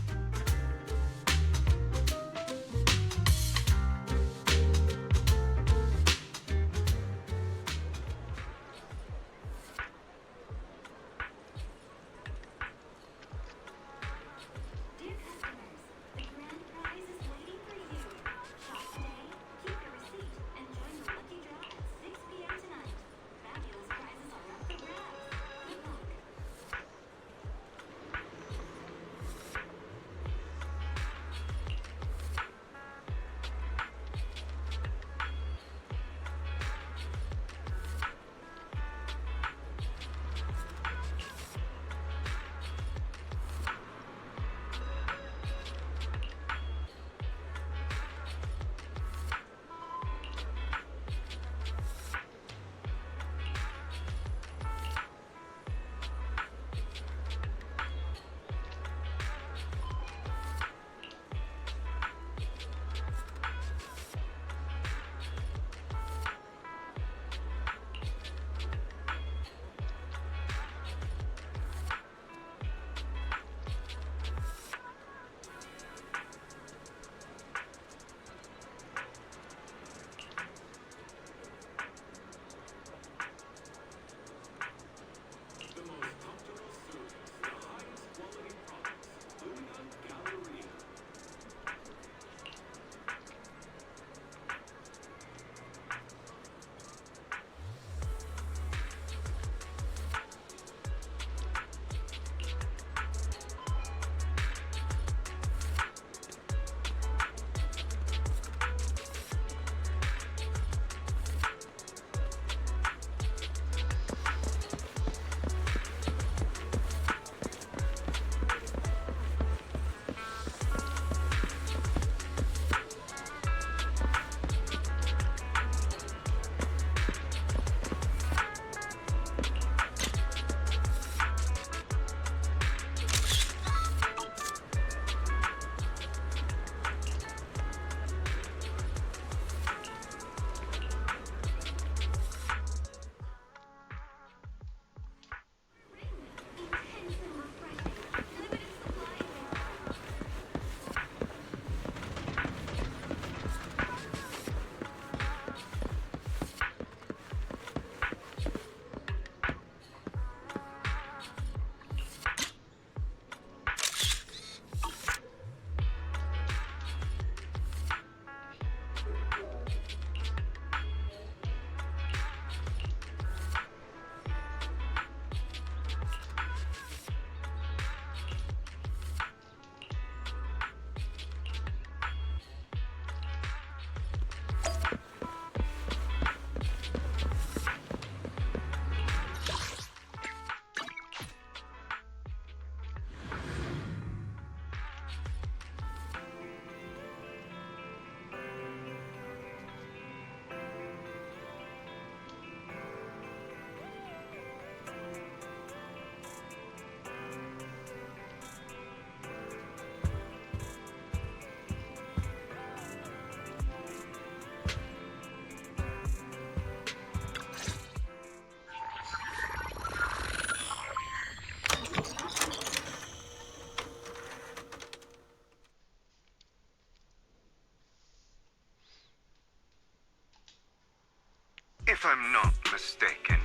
If I'm not mistaken,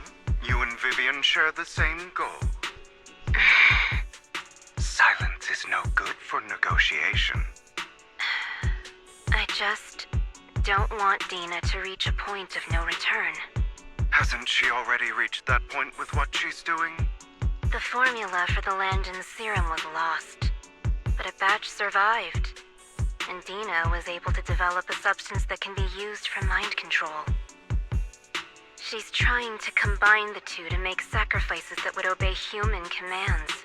you and Vivian share the same goal. Silence is no good for negotiation. I just don't want Dina to reach a point of no return. Hasn't she already reached that point with what she's doing? The formula for the Landon serum was lost, but a batch survived, and Dina was able to develop a substance that can be used for mind control. She's trying to combine the two to make sacrifices that would obey human commands.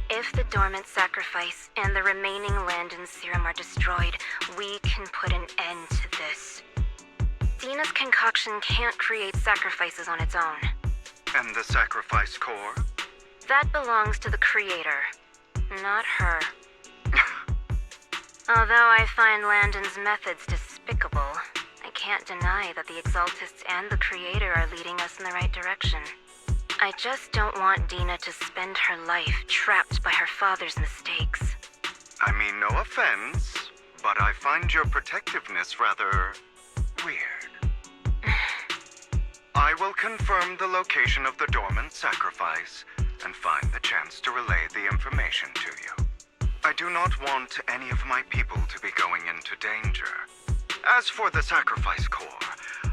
If the dormant sacrifice and the remaining Landon serum are destroyed, we can put an end to this. Dina's concoction can't create sacrifices on its own. And the sacrifice core? That belongs to the creator, not her. Although I find Landon's methods despicable, I can't deny that the Exaltists and the creator are leading us in the right direction. I just don't want Dina to spend her life trapped by her father's mistakes. I mean, no offense, but I find your protectiveness rather weird. I will confirm the location of the dormant sacrifice and find the chance to relay the information to you. I do not want any of my people to be going into danger. As for the sacrifice core,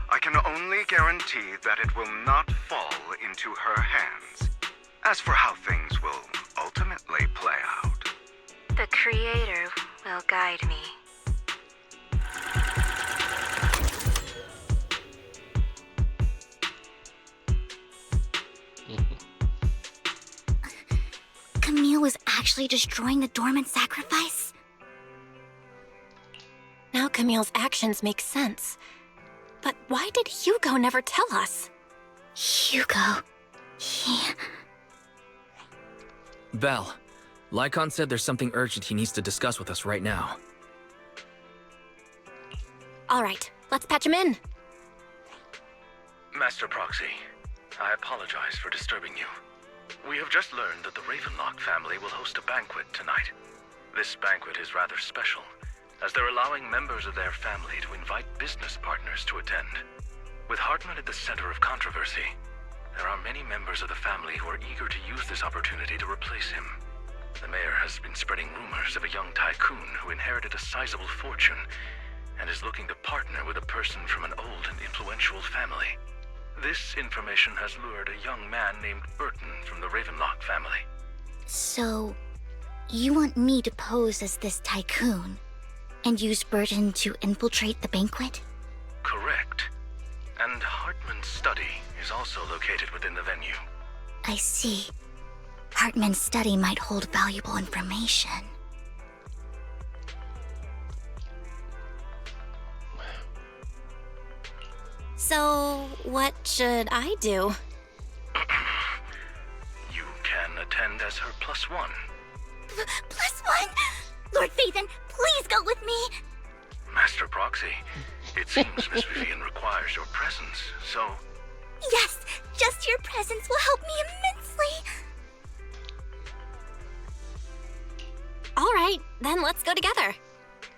I can only guarantee that it will not fall into her hands. As for how things will ultimately play out, The creator will guide me. Camille was actually destroying the dormant sacrifice? Now Camille's actions make sense. But why did Hugo never tell us? Hugo... Belle, Lycon said there's something urgent he needs to discuss with us right now. All right, let's patch him in. Master Proxy, I apologize for disturbing you. We have just learned that the Ravenlock family will host a banquet tonight. This banquet is rather special, as they're allowing members of their family to invite business partners to attend. With Hartman at the center of controversy, there are many members of the family who are eager to use this opportunity to replace him. The mayor has been spreading rumors of a young tycoon who inherited a sizable fortune and is looking to partner with a person from an old and influential family. This information has lured a young man named Burton from the Ravenlock family. So, you want me to pose as this tycoon and use Burton to infiltrate the banquet? Correct. And Hartman's study is also located within the venue. I see. Hartman's study might hold valuable information. So, what should I do? You can attend as her +1. +1? Lord Vathan, please go with me! Master Proxy, it seems Miss Vivian requires your presence, so... Yes, just your presence will help me immensely! All right, then let's go together.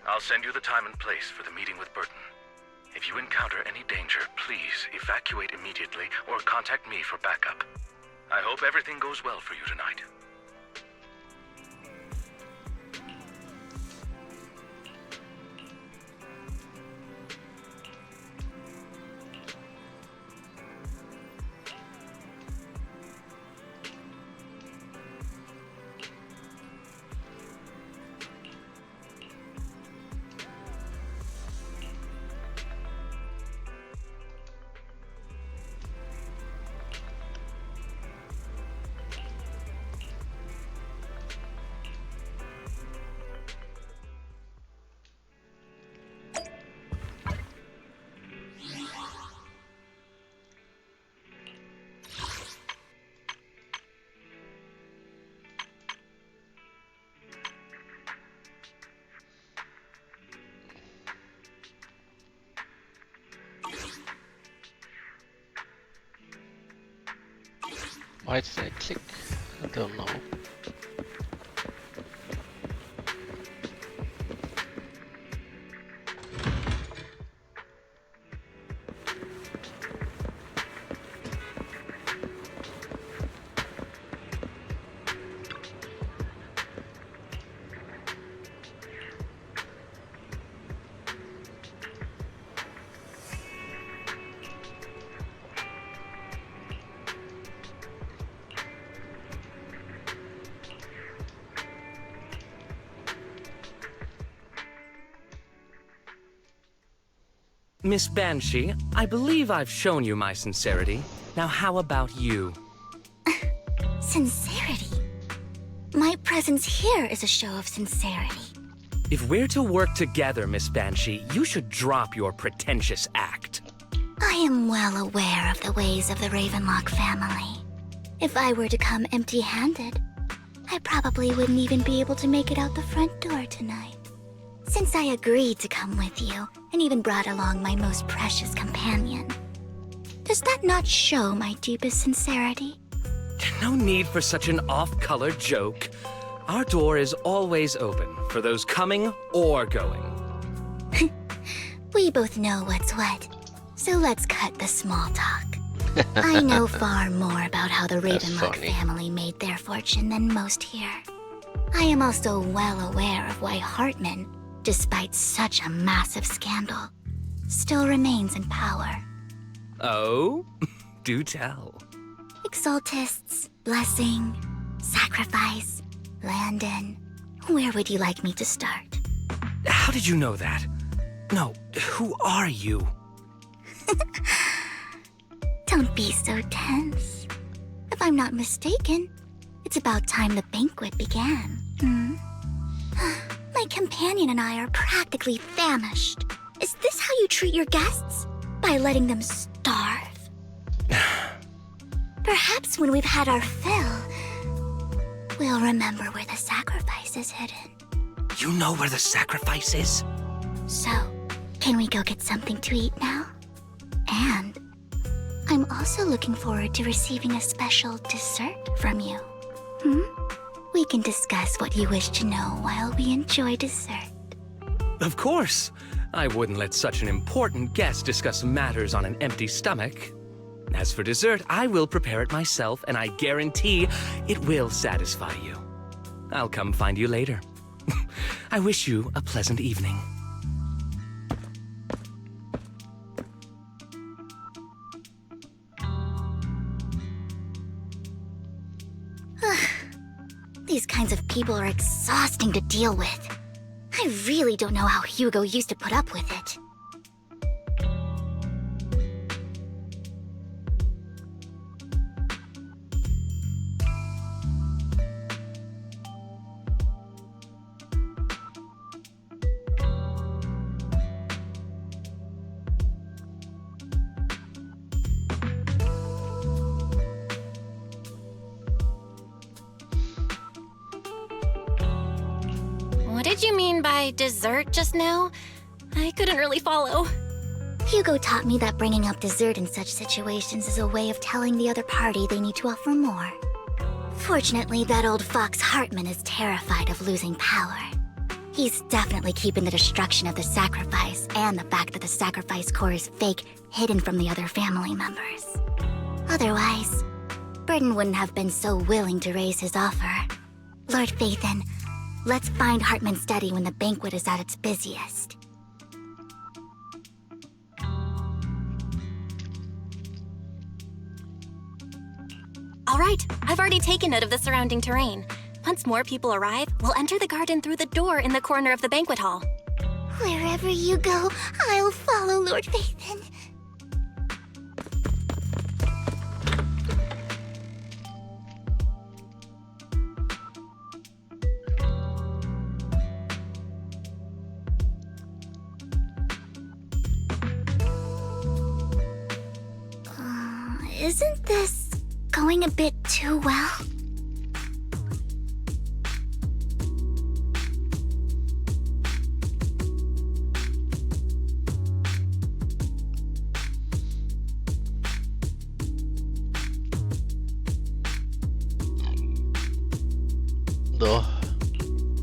I'll send you the time and place for the meeting with Burton. If you encounter any danger, please evacuate immediately or contact me for backup. I hope everything goes well for you tonight. Why did I click? I don't know. Miss Banshee, I believe I've shown you my sincerity. Now how about you? Sincerity? My presence here is a show of sincerity. If we're to work together, Miss Banshee, you should drop your pretentious act. I am well aware of the ways of the Ravenlock family. If I were to come empty-handed, I probably wouldn't even be able to make it out the front door tonight. Since I agreed to come with you, and even brought along my most precious companion, does that not show my deepest sincerity? No need for such an off-color joke. Our door is always open for those coming or going. We both know what's what, so let's cut the small talk. I know far more about how the Ravenlock family made their fortune than most here. I am also well aware of why Hartman, despite such a massive scandal, still remains in power. Oh? Do tell. Exaltists, blessing, sacrifice, Landon. Where would you like me to start? How did you know that? No, who are you? Don't be so tense. If I'm not mistaken, it's about time the banquet began. My companion and I are practically famished. Is this how you treat your guests? By letting them starve? Perhaps when we've had our fill, we'll remember where the sacrifice is hidden. You know where the sacrifice is? So, can we go get something to eat now? And I'm also looking forward to receiving a special dessert from you. We can discuss what you wish to know while we enjoy dessert. Of course. I wouldn't let such an important guest discuss matters on an empty stomach. As for dessert, I will prepare it myself, and I guarantee it will satisfy you. I'll come find you later. I wish you a pleasant evening. These kinds of people are exhausting to deal with. I really don't know how Hugo used to put up with it. What did you mean by dessert just now? I couldn't really follow. Hugo taught me that bringing up dessert in such situations is a way of telling the other party they need to offer more. Fortunately, that old fox Hartman is terrified of losing power. He's definitely keeping the destruction of the sacrifice and the fact that the sacrifice core is fake hidden from the other family members. Otherwise, Burden wouldn't have been so willing to raise his offer. Lord Phaethon, let's find Hartman's study when the banquet is at its busiest. All right, I've already taken note of the surrounding terrain. Once more people arrive, we'll enter the garden through the door in the corner of the banquet hall. Wherever you go, I'll follow, Lord Phaethon. Isn't this going a bit too well?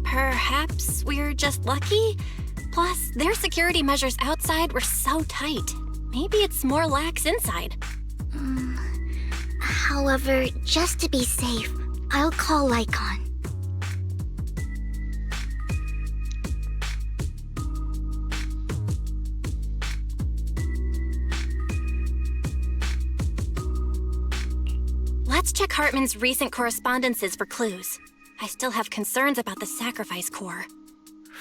Perhaps we're just lucky? Plus, their security measures outside were so tight. Maybe it's more lax inside. However, just to be safe, I'll call Lycon. Let's check Hartman's recent correspondences for clues. I still have concerns about the sacrifice core.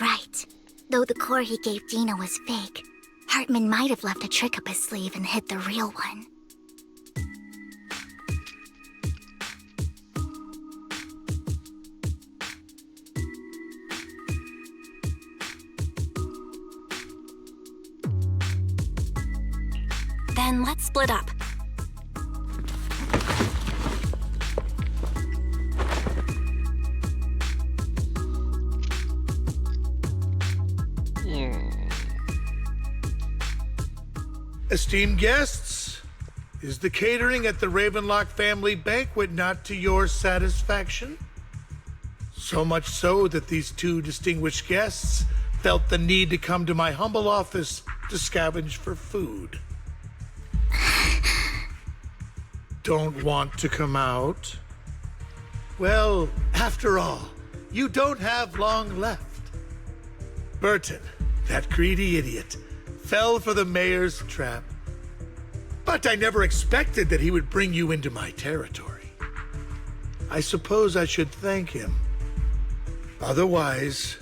Right. Though the core he gave Dina was fake, Hartman might have left a trick up his sleeve and hid the real one. Then let's split up. Esteemed guests, is the catering at the Ravenlock family banquet not to your satisfaction? So much so that these two distinguished guests felt the need to come to my humble office to scavenge for food. Don't want to come out? Well, after all, you don't have long left. Burton, that greedy idiot, fell for the mayor's trap. But I never expected that he would bring you into my territory. I suppose I should thank him. Otherwise,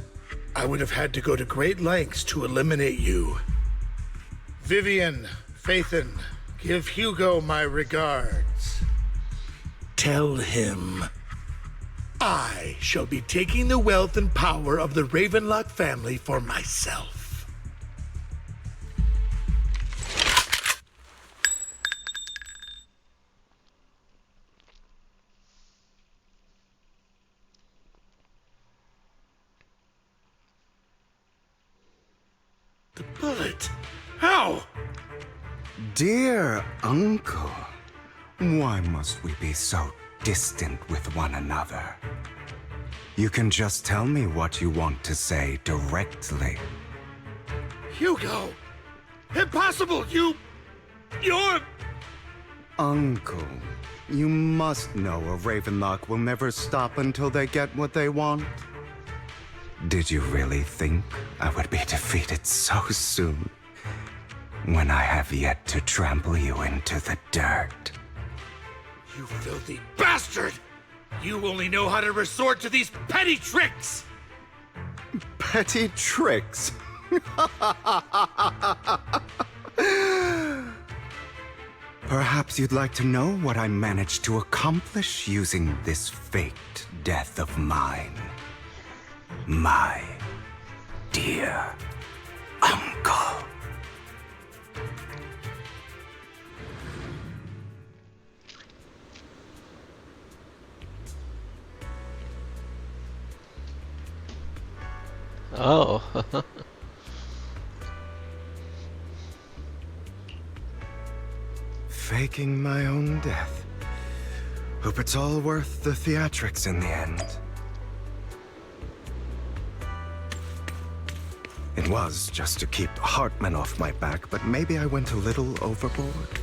I would have had to go to great lengths to eliminate you. Vivian, Phaethon, give Hugo my regards. Tell him I shall be taking the wealth and power of the Ravenlock family for myself. The bullet? How? Dear Uncle, why must we be so distant with one another? You can just tell me what you want to say directly. Hugo! Impossible! You're... Uncle, you must know a Ravenlock will never stop until they get what they want. Did you really think I would be defeated so soon? When I have yet to trample you into the dirt. You filthy bastard! You only know how to resort to these petty tricks! Petty tricks? Perhaps you'd like to know what I managed to accomplish using this faked death of mine. My dear Uncle. Oh. Faking my own death. Hope it's all worth the theatrics in the end. It was just to keep Hartman off my back, but maybe I went a little overboard.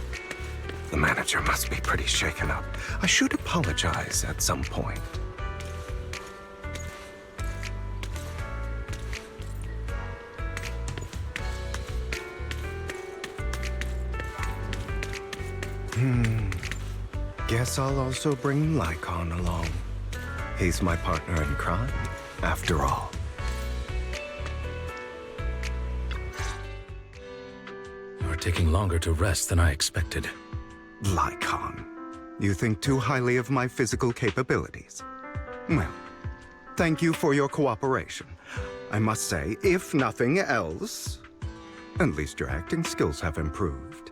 The manager must be pretty shaken up. I should apologize at some point. Guess I'll also bring Lycon along. He's my partner in crime, after all. You're taking longer to rest than I expected. Lycon, you think too highly of my physical capabilities. Well, thank you for your cooperation. I must say, if nothing else, at least your acting skills have improved.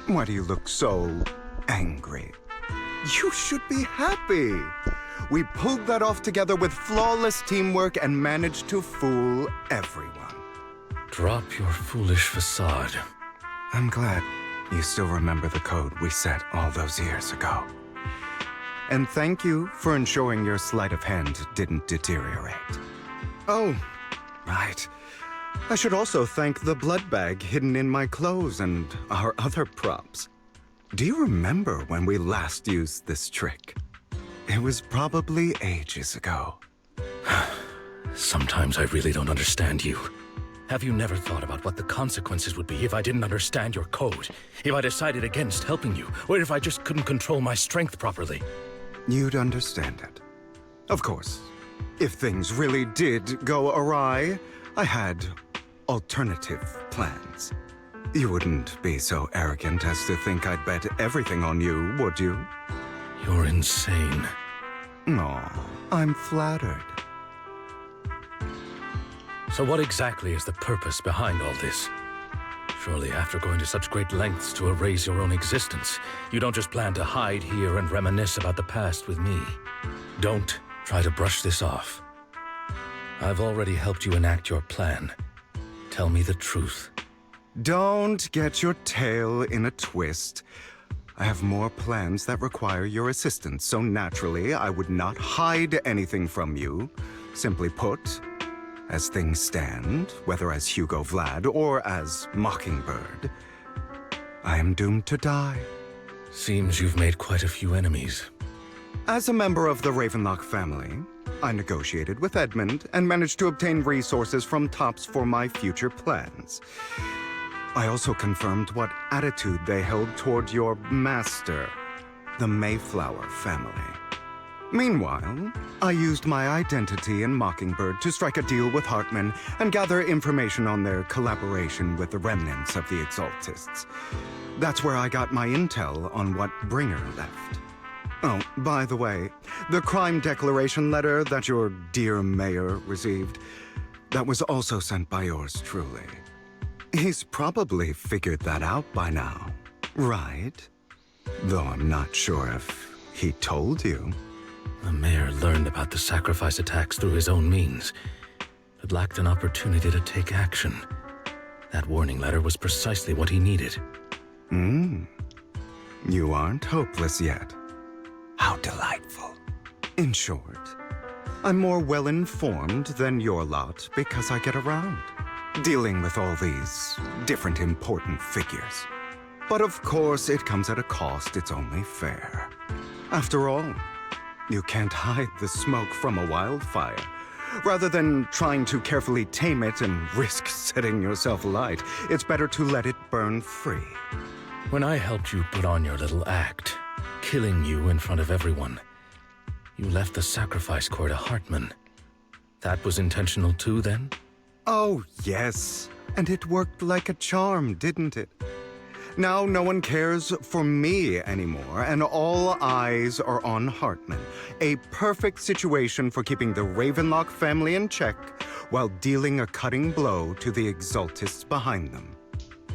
Why do you look so angry? You should be happy. We pulled that off together with flawless teamwork and managed to fool everyone. Drop your foolish facade. I'm glad you still remember the code we set all those years ago. And thank you for ensuring your sleight of hand didn't deteriorate. Oh, right. I should also thank the blood bag hidden in my clothes and our other props. Do you remember when we last used this trick? It was probably ages ago. Sometimes I really don't understand you. Have you never thought about what the consequences would be if I didn't understand your code? If I decided against helping you? Or if I just couldn't control my strength properly? You'd understand it. Of course, if things really did go awry, I had alternative plans. You wouldn't be so arrogant as to think I'd bet everything on you, would you? You're insane. Aw, I'm flattered. So what exactly is the purpose behind all this? Surely after going to such great lengths to erase your own existence, you don't just plan to hide here and reminisce about the past with me. Don't try to brush this off. I've already helped you enact your plan. Tell me the truth. Don't get your tail in a twist. I have more plans that require your assistance, so naturally I would not hide anything from you. Simply put, as things stand, whether as Hugo Vlad or as Mockingbird, I am doomed to die. Seems you've made quite a few enemies. As a member of the Ravenlock family, I negotiated with Edmund and managed to obtain resources from Tops for my future plans. I also confirmed what attitude they held toward your master, the Mayflower family. Meanwhile, I used my identity in Mockingbird to strike a deal with Hartman and gather information on their collaboration with the remnants of the Exaltists. That's where I got my intel on what Bringer left. Oh, by the way, the crime declaration letter that your dear mayor received, that was also sent by yours truly. He's probably figured that out by now, right? Though I'm not sure if he told you. The mayor learned about the sacrifice attacks through his own means, but lacked an opportunity to take action. That warning letter was precisely what he needed. You aren't hopeless yet. How delightful. In short, I'm more well-informed than your lot because I get around, dealing with all these different important figures. But of course, it comes at a cost. It's only fair. After all, you can't hide the smoke from a wildfire. Rather than trying to carefully tame it and risk setting yourself alight, it's better to let it burn free. When I helped you put on your little act, killing you in front of everyone, you left the sacrifice core to Hartman. That was intentional too, then? Oh, yes. And it worked like a charm, didn't it? Now no one cares for me anymore, and all eyes are on Hartman. A perfect situation for keeping the Ravenlock family in check while dealing a cutting blow to the Exaltists behind them.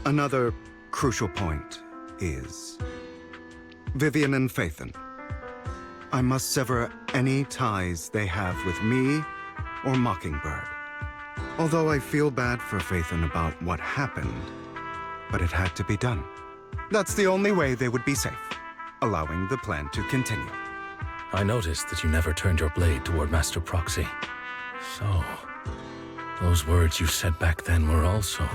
Another crucial point is Vivian and Phaethon. I must sever any ties they have with me or Mockingbird. Although I feel bad for Phaethon about what happened, but it had to be done. That's the only way they would be safe, allowing the plan to continue. I noticed that you never turned your blade toward Master Proxy. So, those words you said back then were also...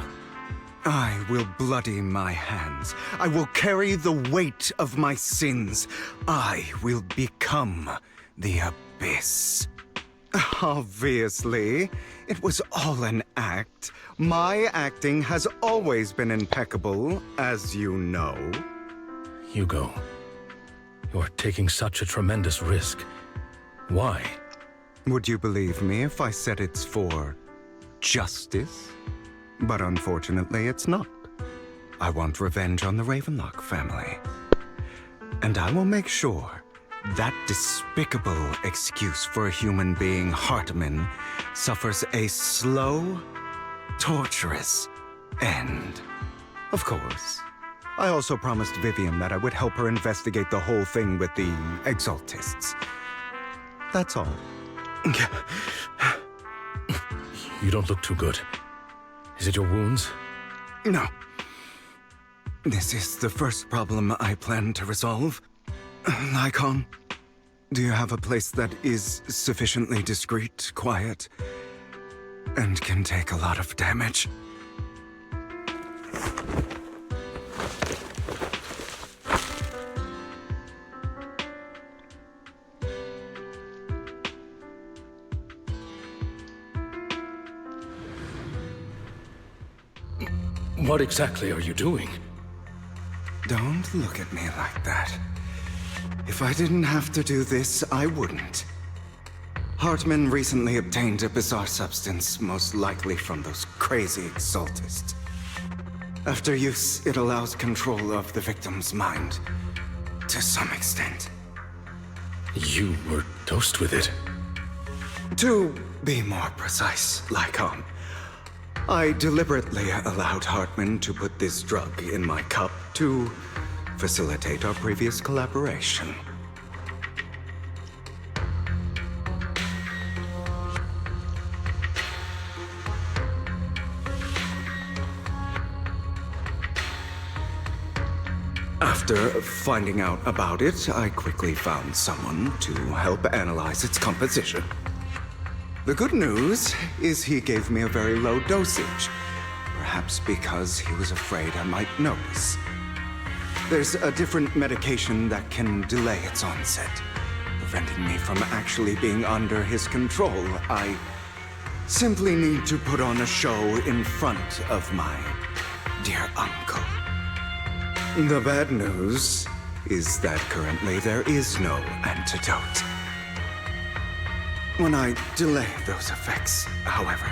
I will bloody my hands. I will carry the weight of my sins. I will become the Abyss. Obviously, it was all an act. My acting has always been impeccable, as you know. Hugo, you're taking such a tremendous risk. Why? Would you believe me if I said it's for justice? But unfortunately, it's not. I want revenge on the Ravenlock family. And I will make sure that despicable excuse for a human being, Hartman, suffers a slow, torturous end. Of course, I also promised Vivian that I would help her investigate the whole thing with the Exaltists. That's all. You don't look too good. Is it your wounds? No. This is the first problem I plan to resolve. Lycon, do you have a place that is sufficiently discreet, quiet, and can take a lot of damage? What exactly are you doing? Don't look at me like that. If I didn't have to do this, I wouldn't. Hartman recently obtained a bizarre substance, most likely from those crazy exaltists. After use, it allows control of the victim's mind, to some extent. You were dosed with it? To be more precise, Lycon, I deliberately allowed Hartman to put this drug in my cup to facilitate our previous collaboration. After finding out about it, I quickly found someone to help analyze its composition. The good news is he gave me a very low dosage, perhaps because he was afraid I might notice. There's a different medication that can delay its onset, preventing me from actually being under his control. I simply need to put on a show in front of my dear uncle. The bad news is that currently there is no antidote. When I delay those effects, however,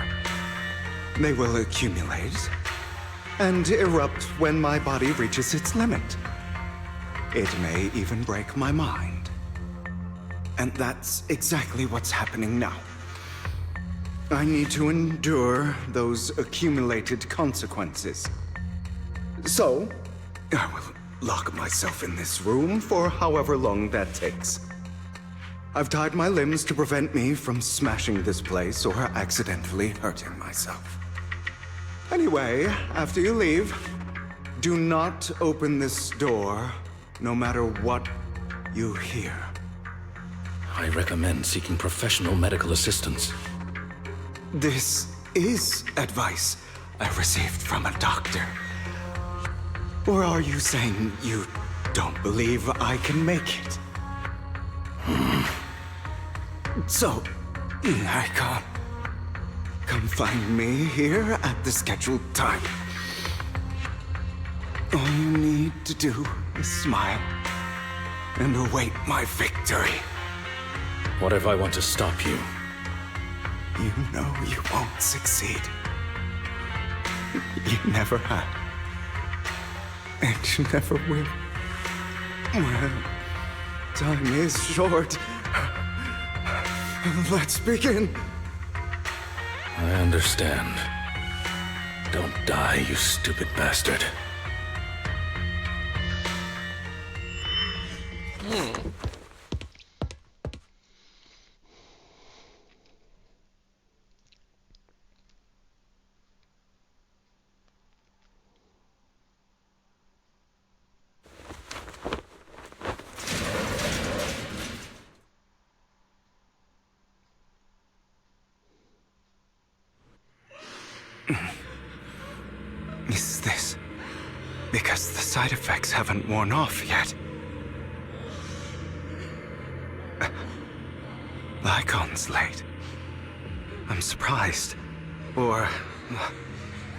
they will accumulate and erupt when my body reaches its limit. It may even break my mind. And that's exactly what's happening now. I need to endure those accumulated consequences. So, I will lock myself in this room for however long that takes. I've tied my limbs to prevent me from smashing this place or accidentally hurting myself. Anyway, after you leave, do not open this door, no matter what you hear. I recommend seeking professional medical assistance. This is advice I received from a doctor. Or are you saying you don't believe I can make it? So, Lycon, come find me here at the scheduled time. All you need to do is smile and await my victory. What if I want to stop you? You know you won't succeed. You never have. And you never will. Well, time is short. Let's begin. I understand. Don't die, you stupid bastard. Is this because the side effects haven't worn off yet? Lycon's late. I'm surprised. Or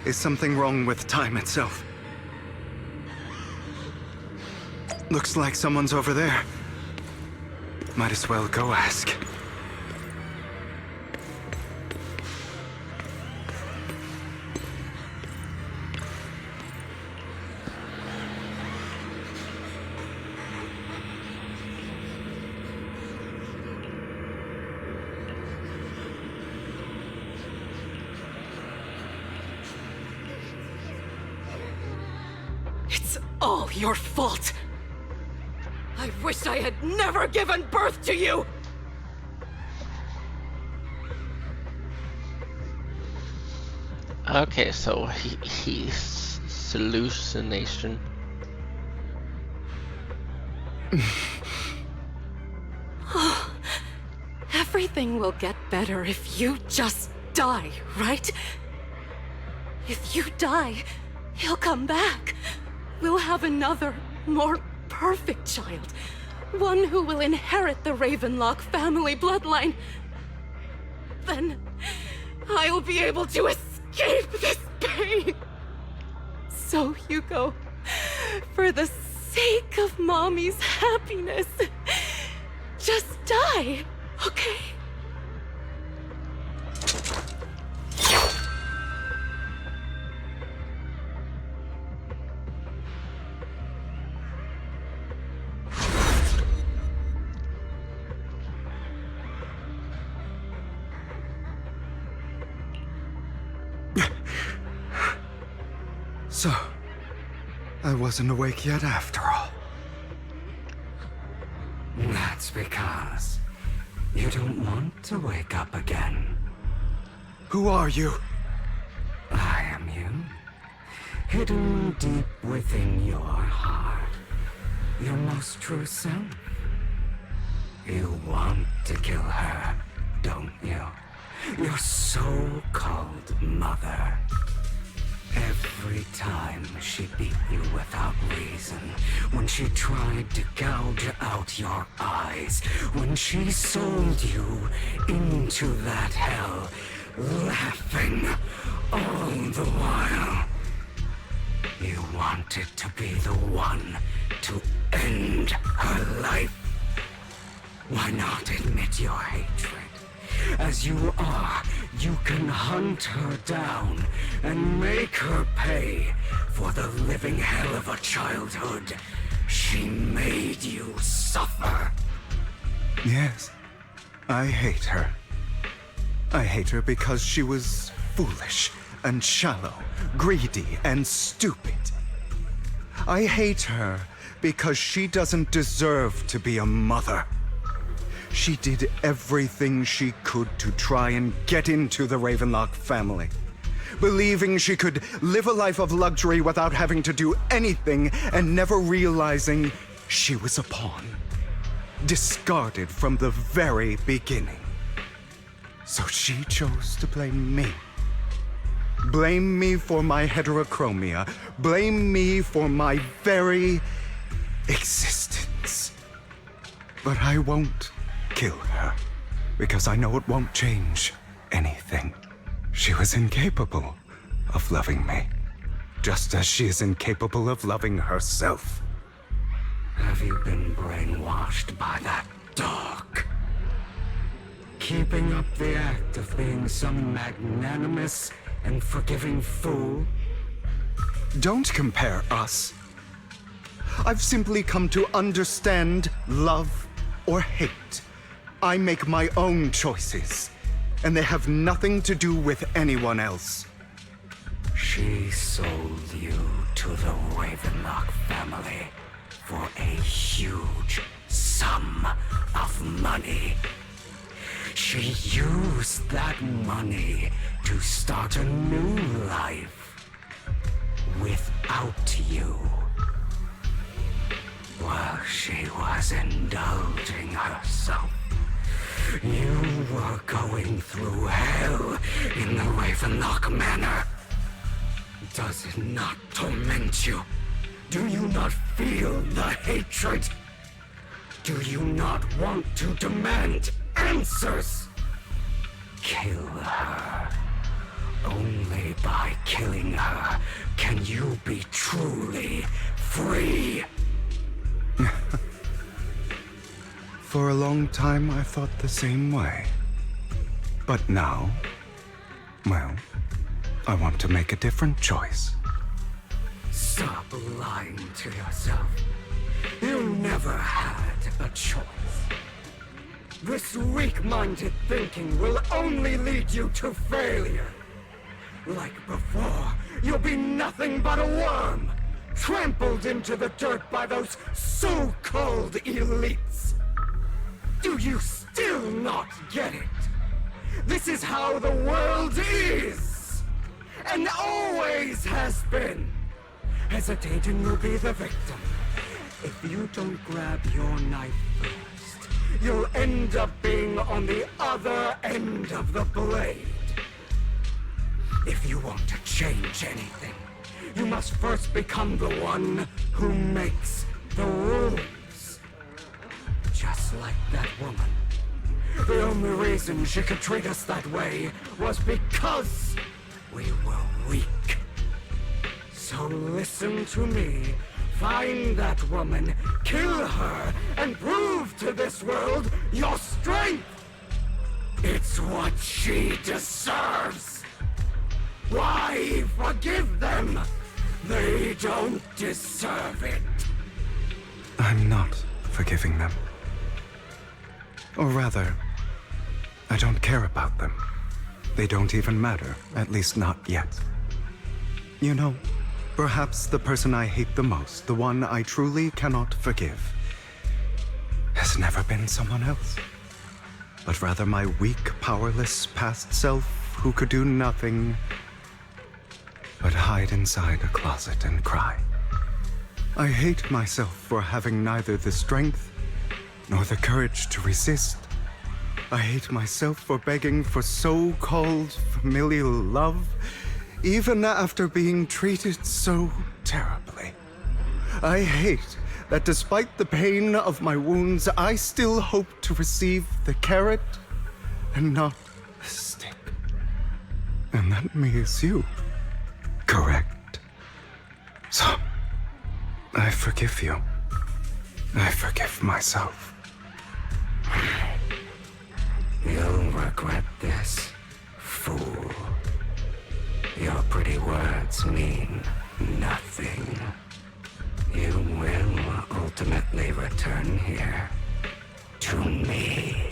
is something wrong with time itself? Looks like someone's over there. Might as well go ask. It's all your fault. I wish I had never given birth to you! Okay, so he's hallucination. Everything will get better if you just die, right? If you die, he'll come back. We'll have another, more perfect child. One who will inherit the Ravenlock family bloodline. Then I'll be able to escape this pain. So, Hugo, for the sake of Mommy's happiness, just die, okay? So, I wasn't awake yet after all. That's because you don't want to wake up again. Who are you? I am you. Hidden deep within your heart. Your most true self. You want to kill her, don't you? Your so-called mother. Every time she beat you without reason, when she tried to gouge out your eyes, when she sold you into that hell, laughing all the while. You wanted to be the one to end her life. Why not admit your hatred? As you are, you can hunt her down and make her pay for the living hell of a childhood she made you suffer. Yes, I hate her. I hate her because she was foolish and shallow, greedy and stupid. I hate her because she doesn't deserve to be a mother. She did everything she could to try and get into the Ravenlock family, believing she could live a life of luxury without having to do anything and never realizing she was a pawn, discarded from the very beginning. So she chose to blame me. Blame me for my heterochromia. Blame me for my very existence. But I won't kill her, because I know it won't change anything. She was incapable of loving me, just as she is incapable of loving herself. Have you been brainwashed by that dog? Keeping up the act of being some magnanimous and forgiving fool? Don't compare us. I've simply come to understand love or hate. I make my own choices, and they have nothing to do with anyone else. She sold you to the Ravenlock family for a huge sum of money. She used that money to start a new life without you. While she was indulging herself, you were going through hell in the Ravenlock Manor. Does it not torment you? Do you not feel the hatred? Do you not want to demand answers? Kill her. Only by killing her can you be truly free. For a long time, I thought the same way. But now, well, I want to make a different choice. Stop lying to yourself. You never had a choice. This weak-minded thinking will only lead you to failure. Like before, you'll be nothing but a worm, trampled into the dirt by those so-called elites. Do you still not get it? This is how the world is, and always has been. Hesitating will be the victim. If you don't grab your knife first, you'll end up being on the other end of the blade. If you want to change anything, you must first become the one who makes the rules. Just like that woman. The only reason she could treat us that way was because we were weak. So listen to me. Find that woman, kill her, and prove to this world your strength! It's what she deserves! Why forgive them? They don't deserve it! I'm not forgiving them. Or rather, I don't care about them. They don't even matter, at least not yet. You know, perhaps the person I hate the most, the one I truly cannot forgive, has never been someone else, but rather my weak, powerless past self who could do nothing but hide inside a closet and cry. I hate myself for having neither the strength nor the courage to resist. I hate myself for begging for so-called familial love, even after being treated so terribly. I hate that despite the pain of my wounds, I still hope to receive the carrot and not the stick. And that me is you, correct? So, I forgive you. I forgive myself. You'll regret this, fool. Your pretty words mean nothing. You will ultimately return here to me.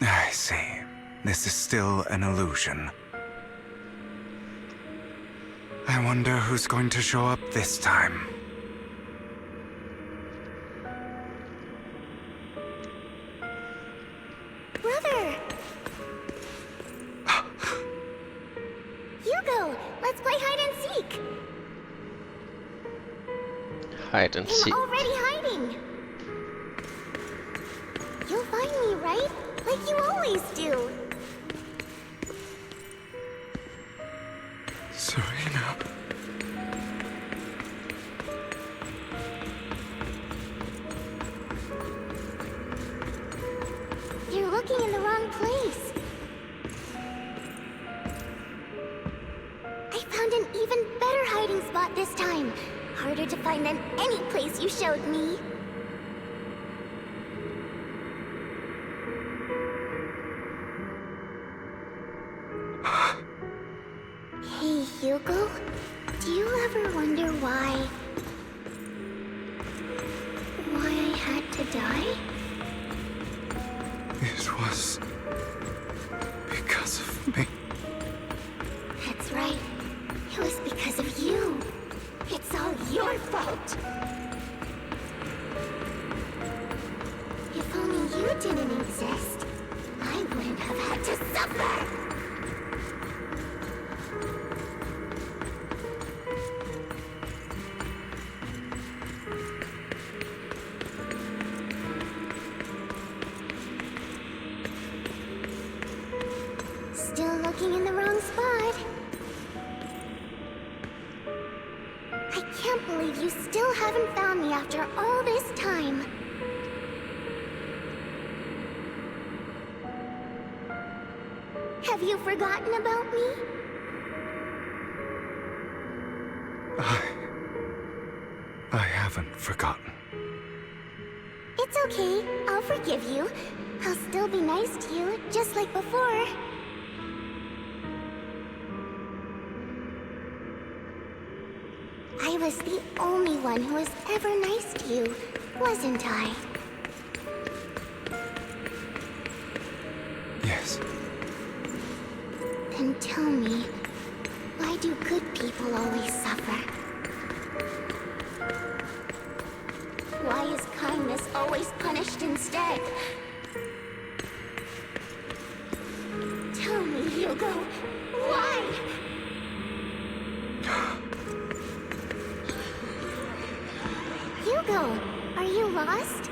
I see. This is still an illusion. I wonder who's going to show up this time. Brother! Hugo, let's play hide and seek! Hide and seek. I'm already hiding! You'll find me, right? Like you always do. Serena. You're looking in the wrong place. I found an even better hiding spot this time. Harder to find than any place you showed me. Hey, Hugo. Do you ever wonder why I had to die? It was because of me. That's right. It was because of you. It's all your fault. If only you didn't exist, I wouldn't have had to suffer. Still looking in the wrong spot. I can't believe you still haven't found me after all this time. Have you forgotten about me? I haven't forgotten. It's okay. I'll forgive you. I'll still be nice to you, just like before. I was the only one who was ever nice to you, wasn't I? Yes. Then tell me, why do good people always suffer? Why is kindness always punished instead? Tell me, Hugo, why? Hugo, are you lost?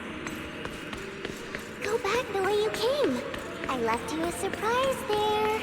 Go back the way you came. I left you a surprise there.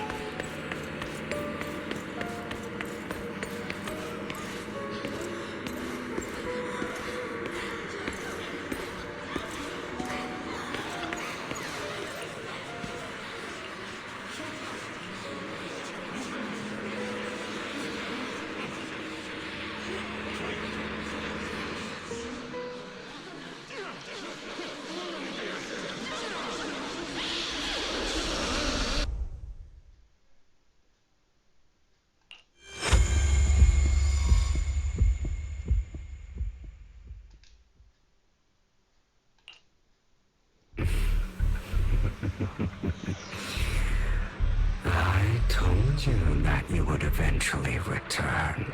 you would eventually return.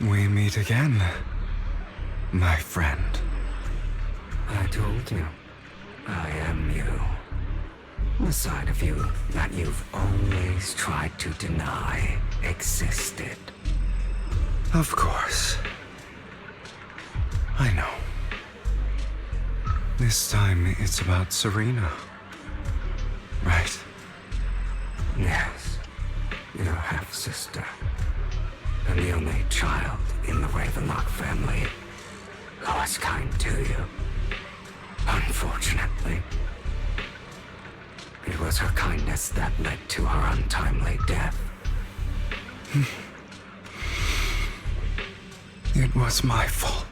We meet again, my friend. I told you, I am you. The side of you that you've always tried to deny existed. Of course. I know. This time it's about Serena. Right? Yes, your half-sister. And the only child in the Ravenlock family who was kind to you. Unfortunately, it was her kindness that led to her untimely death. It was my fault.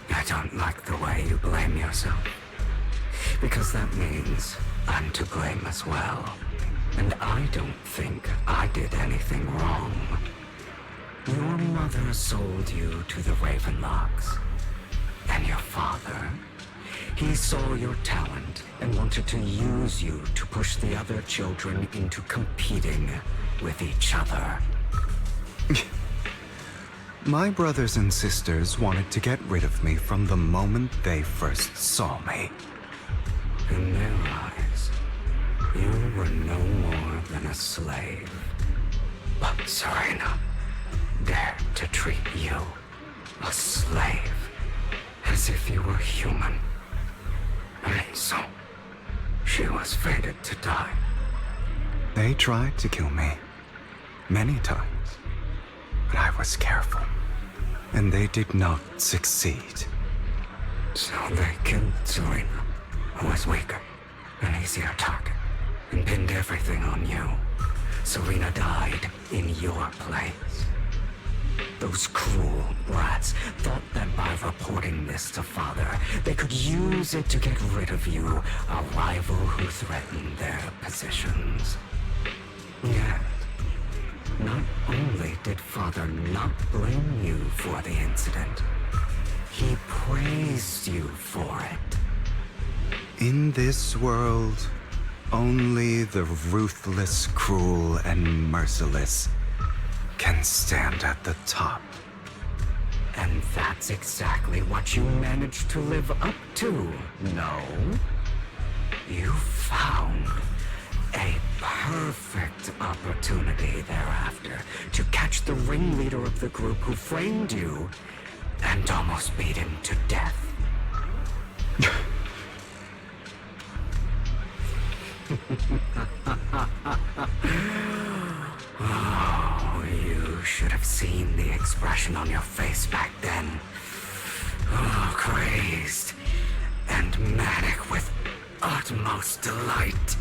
I don't like the way you blame yourself. Because that means I'm to blame as well. And I don't think I did anything wrong. Your mother sold you to the Ravenlocks. And your father, he saw your talent and wanted to use you to push the other children into competing with each other. My brothers and sisters wanted to get rid of me from the moment they first saw me. In their eyes, you were no more than a slave. But Serena dared to treat you, a slave, as if you were human. And so, she was fated to die. They tried to kill me many times, but I was careful, and they did not succeed. So they killed Serena, who was weaker, an easier target, and pinned everything on you. Serena died in your place. Those cruel brats thought that by reporting this to Father, they could use it to get rid of you, a rival who threatened their positions. Yet, not only did Father not blame you for the incident, he praised you for it. In this world, only the ruthless, cruel, and merciless can stand at the top. And that's exactly what you managed to live up to, no? You found a perfect opportunity thereafter to catch the ringleader of the group who framed you and almost beat him to death. Oh, you should have seen the expression on your face back then. Oh, crazed and manic with utmost delight.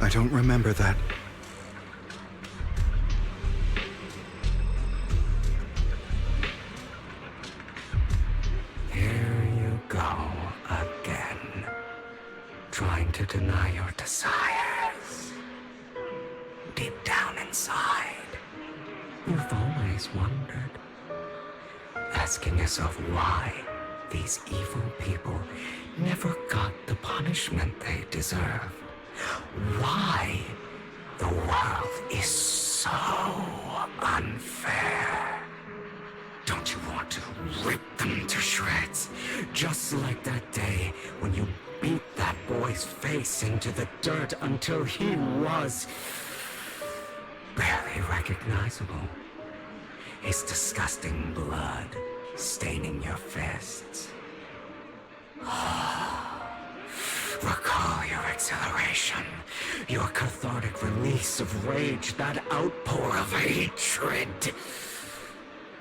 I don't remember that. Here you go again, trying to deny your desires. Deep down inside, you've always wondered, asking yourself why these evil people never got the punishment they deserve. Why the world is so unfair. Don't you want to rip them to shreds? Just like that day when you beat that boy's face into the dirt until he was barely recognizable. His disgusting blood staining your fists. Recall your exhilaration, your cathartic release of rage, that outpour of hatred.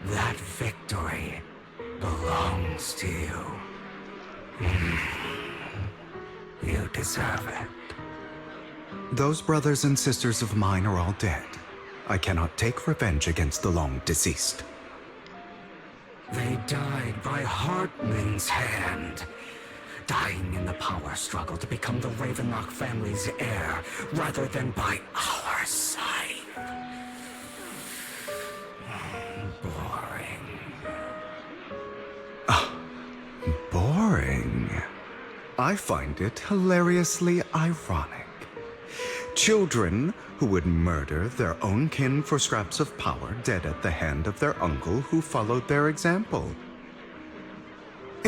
That victory belongs to you. You deserve it. Those brothers and sisters of mine are all dead. I cannot take revenge against the long deceased. They died by Hartman's hand. Dying in the power struggle to become the Ravenlock family's heir, rather than by our side. Boring. Boring. I find it hilariously ironic. Children who would murder their own kin for scraps of power dead at the hand of their uncle who followed their example.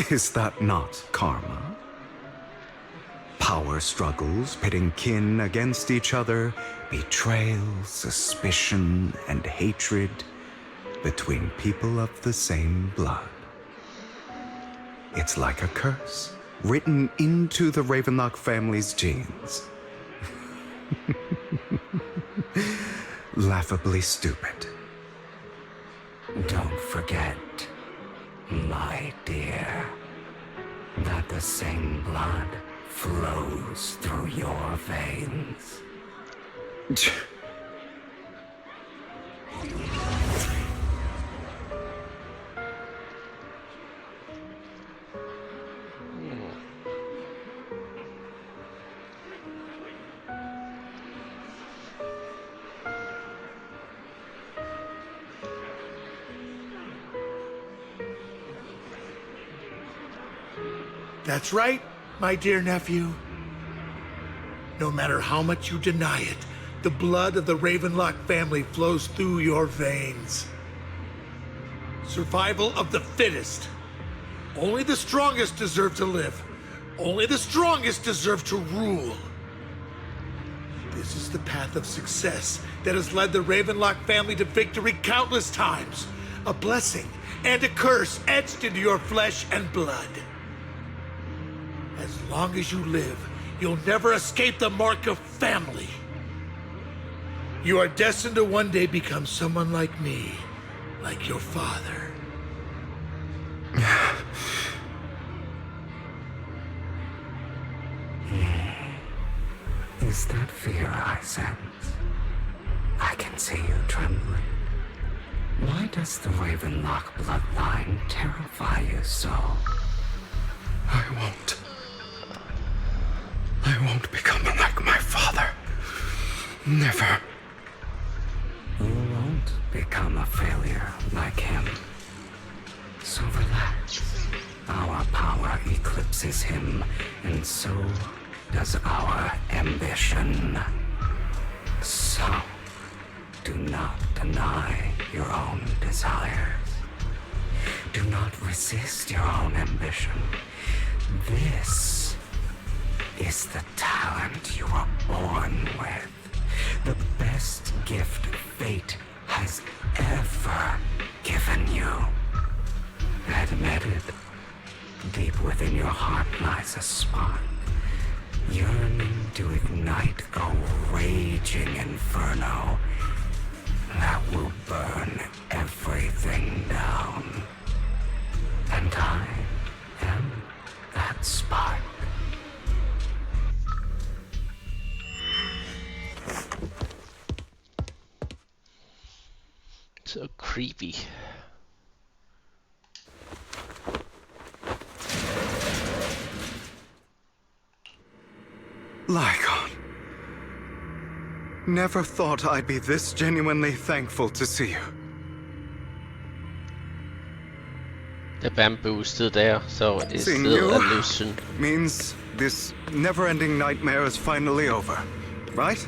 Is that not karma? Power struggles pitting kin against each other, betrayal, suspicion, and hatred between people of the same blood. It's like a curse written into the Ravenlock family's genes. Laughably stupid. Don't forget, my dear, that the same blood flows through your veins. That's right, my dear nephew. No matter how much you deny it, the blood of the Ravenlock family flows through your veins. Survival of the fittest. Only the strongest deserve to live. Only the strongest deserve to rule. This is the path of success that has led the Ravenlock family to victory countless times. A blessing and a curse etched into your flesh and blood. As long as you live, you'll never escape the mark of family. You are destined to one day become someone like me, like your father. Is that fear I sense? I can see you trembling. Why does the Ravenlock bloodline terrify you so? I won't become like my father. Never. You won't become a failure like him. So relax. Our power eclipses him, and so does our ambition. So, do not deny your own desires. Do not resist your own ambition. This is the talent you were born with. The best gift fate has ever given you. Admit it. Deep within your heart lies a spark, yearning to ignite a raging inferno that will burn everything down. And I am that spark. So creepy. Lygon. Never thought I'd be this genuinely thankful to see you. The bamboo is still there, so it's Seeing still you an illusion. means this never-ending nightmare is finally over, right?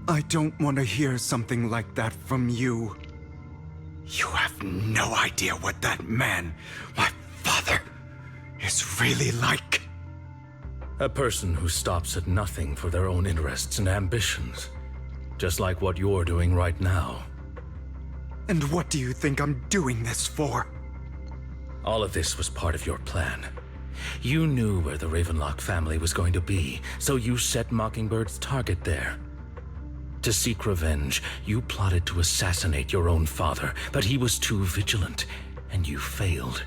I don't want to hear something like that from you. You have no idea what that man, my father, is really like. A person who stops at nothing for their own interests and ambitions. Just like what you're doing right now. And what do you think I'm doing this for? All of this was part of your plan. You knew where the Ravenlock family was going to be, so you set Mockingbird's target there. To seek revenge, you plotted to assassinate your own father, but he was too vigilant, and you failed.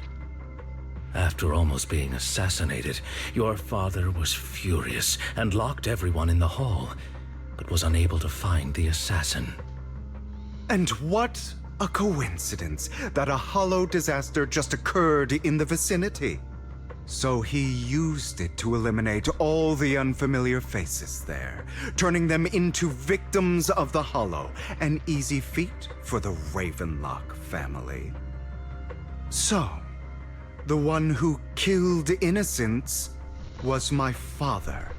After almost being assassinated, your father was furious and locked everyone in the hall, but was unable to find the assassin. And what a coincidence that a hollow disaster just occurred in the vicinity. So he used it to eliminate all the unfamiliar faces there, turning them into victims of the hollow, an easy feat for the Ravenlock family. So, the one who killed innocents was my father,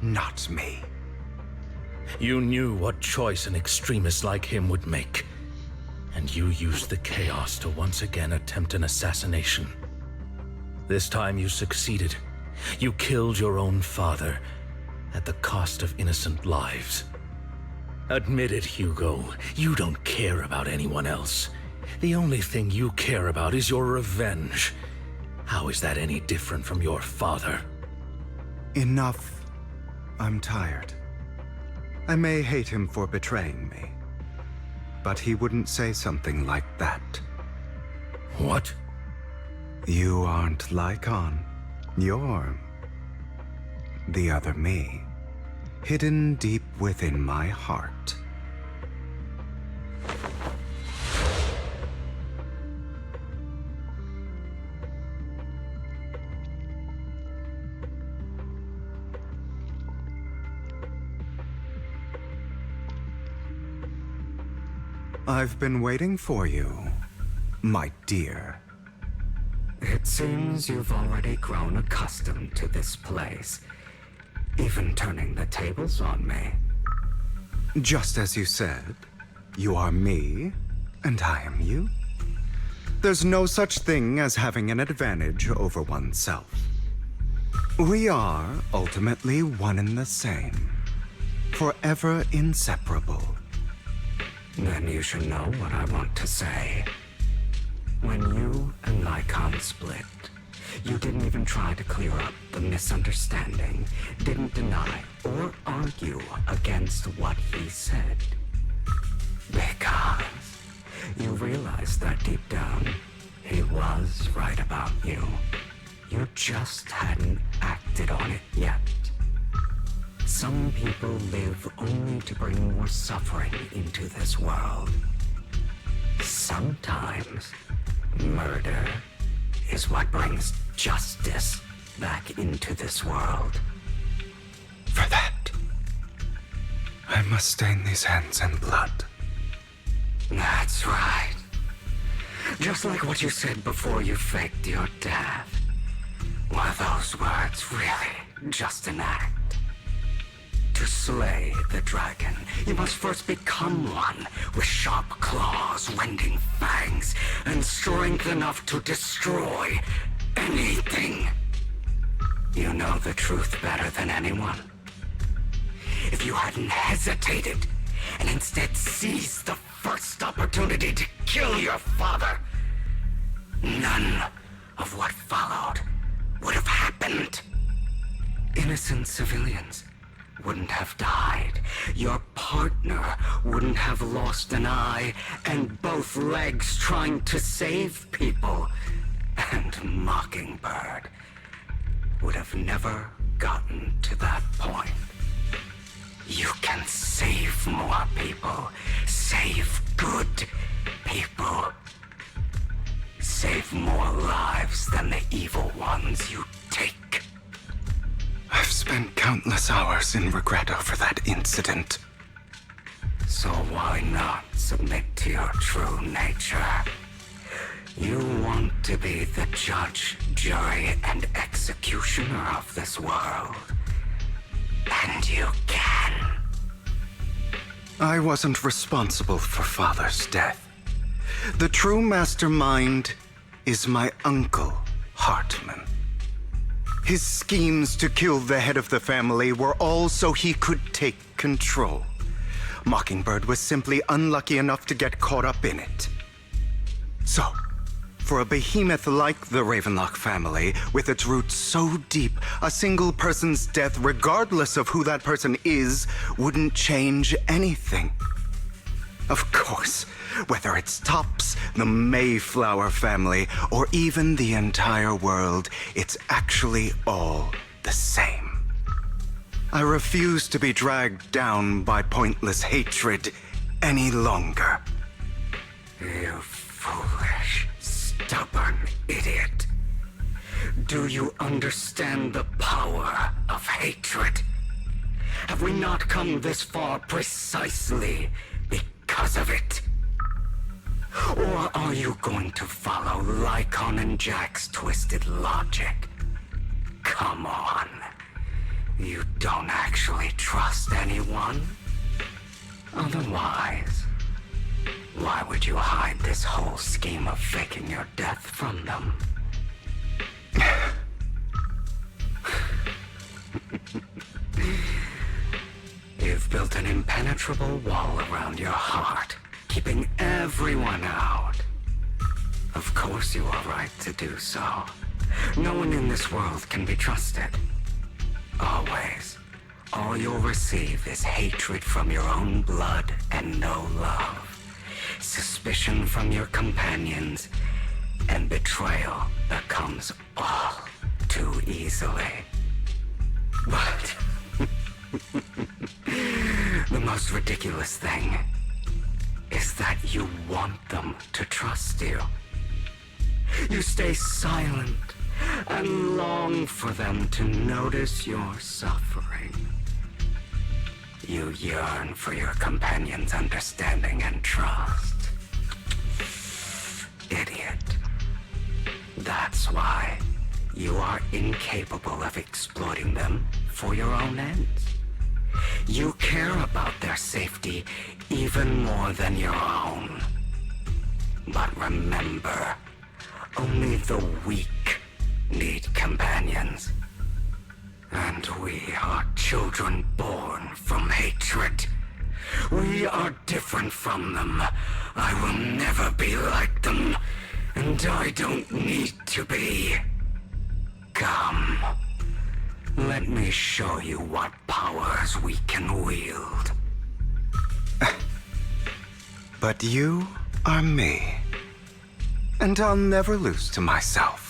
not me. You knew what choice an extremist like him would make, and you used the chaos to once again attempt an assassination. This time you succeeded. You killed your own father at the cost of innocent lives. Admit it, Hugo. You don't care about anyone else. The only thing you care about is your revenge. How is that any different from your father? Enough. I'm tired. I may hate him for betraying me, but he wouldn't say something like that. What? You aren't Lycon. You're the other me, hidden deep within my heart. I've been waiting for you, my dear. It seems you've already grown accustomed to this place, even turning the tables on me. Just as you said, you are me, and I am you. There's no such thing as having an advantage over oneself. We are ultimately one and the same, forever inseparable. Then you should know what I want to say. When you and Lycon split, you didn't even try to clear up the misunderstanding, didn't deny or argue against what he said. Because you realized that deep down, he was right about you. You just hadn't acted on it yet. Some people live only to bring more suffering into this world. Sometimes, murder is what brings justice back into this world. For that, I must stain these hands in blood. That's right. Just like what you said before you faked your death. Were those words really just an act? To slay the dragon, you must first become one, with sharp claws, rending fangs, and strength enough to destroy anything. You know the truth better than anyone. If you hadn't hesitated, and instead seized the first opportunity to kill your father, none of what followed would have happened. Innocent civilians wouldn't have died. Your partner wouldn't have lost an eye and both legs trying to save people. And Mockingbird would have never gotten to that point. You can save more people. Save good people. Save more lives than the evil ones you take. I've spent countless hours in regret over that incident. So why not submit to your true nature? You want to be the judge, jury, and executioner of this world. And you can. I wasn't responsible for Father's death. The true mastermind is my uncle, Hartman. His schemes to kill the head of the family were all so he could take control. Mockingbird was simply unlucky enough to get caught up in it. So, for a behemoth like the Ravenlock family, with its roots so deep, a single person's death, regardless of who that person is, wouldn't change anything. Of course, whether it's Tops, the Mayflower family, or even the entire world, it's actually all the same. I refuse to be dragged down by pointless hatred any longer. You foolish, stubborn idiot. Do you understand the power of hatred? Have we not come this far precisely because of it? Or are you going to follow Lycon and Jack's twisted logic? Come on. You don't actually trust anyone? Otherwise, why would you hide this whole scheme of faking your death from them? You've built an impenetrable wall around your heart, keeping everyone out. Of course you are right to do so. No one in this world can be trusted. Always. All you'll receive is hatred from your own blood and no love. Suspicion from your companions, and betrayal that comes all too easily. But the most ridiculous thing is that you want them to trust you. You stay silent and long for them to notice your suffering. You yearn for your companion's understanding and trust. Idiot. That's why you are incapable of exploiting them for your own ends. You care about their safety even more than your own. But remember, only the weak need companions. And we are children born from hatred. We are different from them. I will never be like them, and I don't need to be. Come, let me show you what powers we can wield. But you are me, and I'll never lose to myself.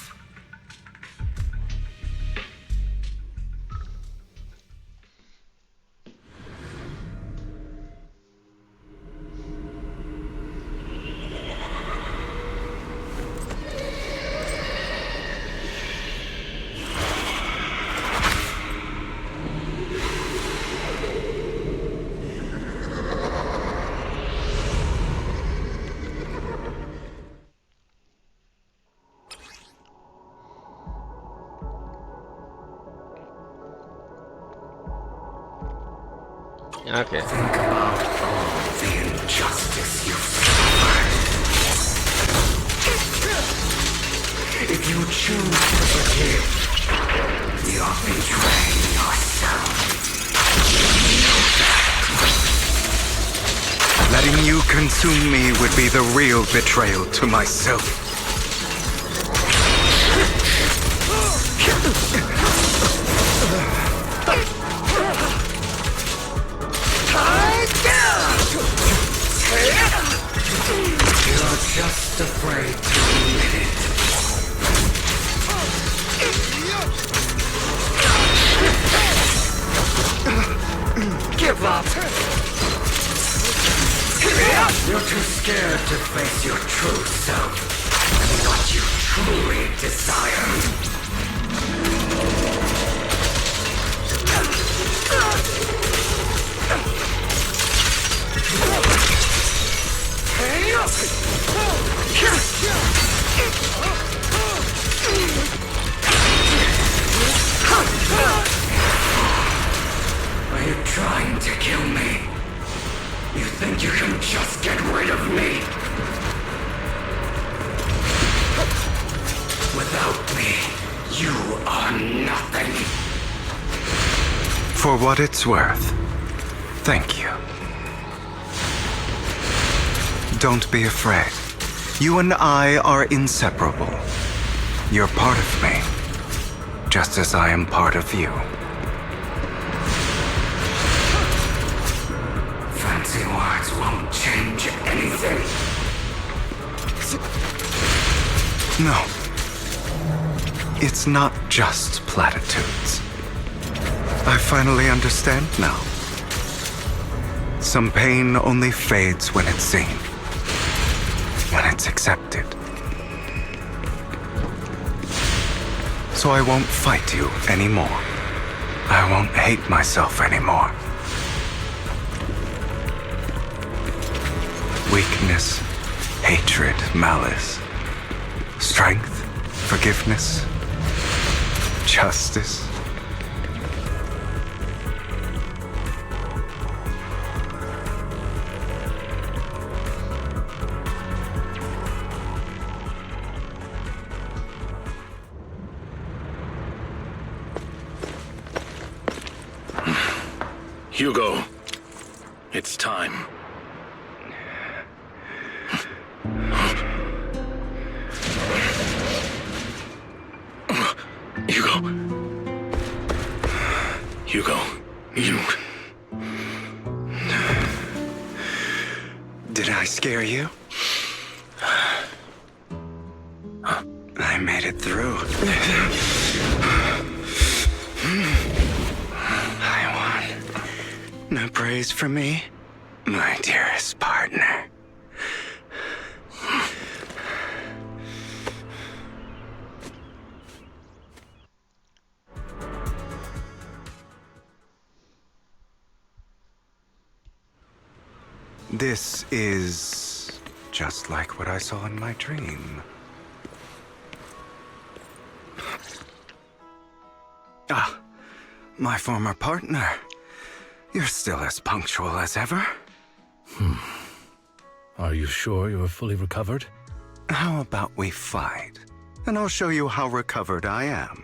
Okay. Think about all the injustice you've suffered. If you choose to forgive, you're betraying yourself. Letting you consume me would be the real betrayal to myself. You're just afraid to admit it. Give up! You're too scared to face your true self and what you truly desire. Are you trying to kill me? You think you can just get rid of me? Without me, you are nothing. For what it's worth, thank you. Don't be afraid. You and I are inseparable. You're part of me, just as I am part of you. Fancy words won't change anything. No. It's not just platitudes. I finally understand now. Some pain only fades when it's seen. when it's accepted. So I won't fight you anymore. I won't hate myself anymore. Weakness, hatred, malice, strength, forgiveness, justice. Hugo, it's time. Hugo, you... Did I scare you? I made it through. I won. No praise for me, my dearest partner. This is just like what I saw in my dream. Ah, my former partner. You're still as punctual as ever. Are you sure you're fully recovered? How about we fight? And I'll show you how recovered I am.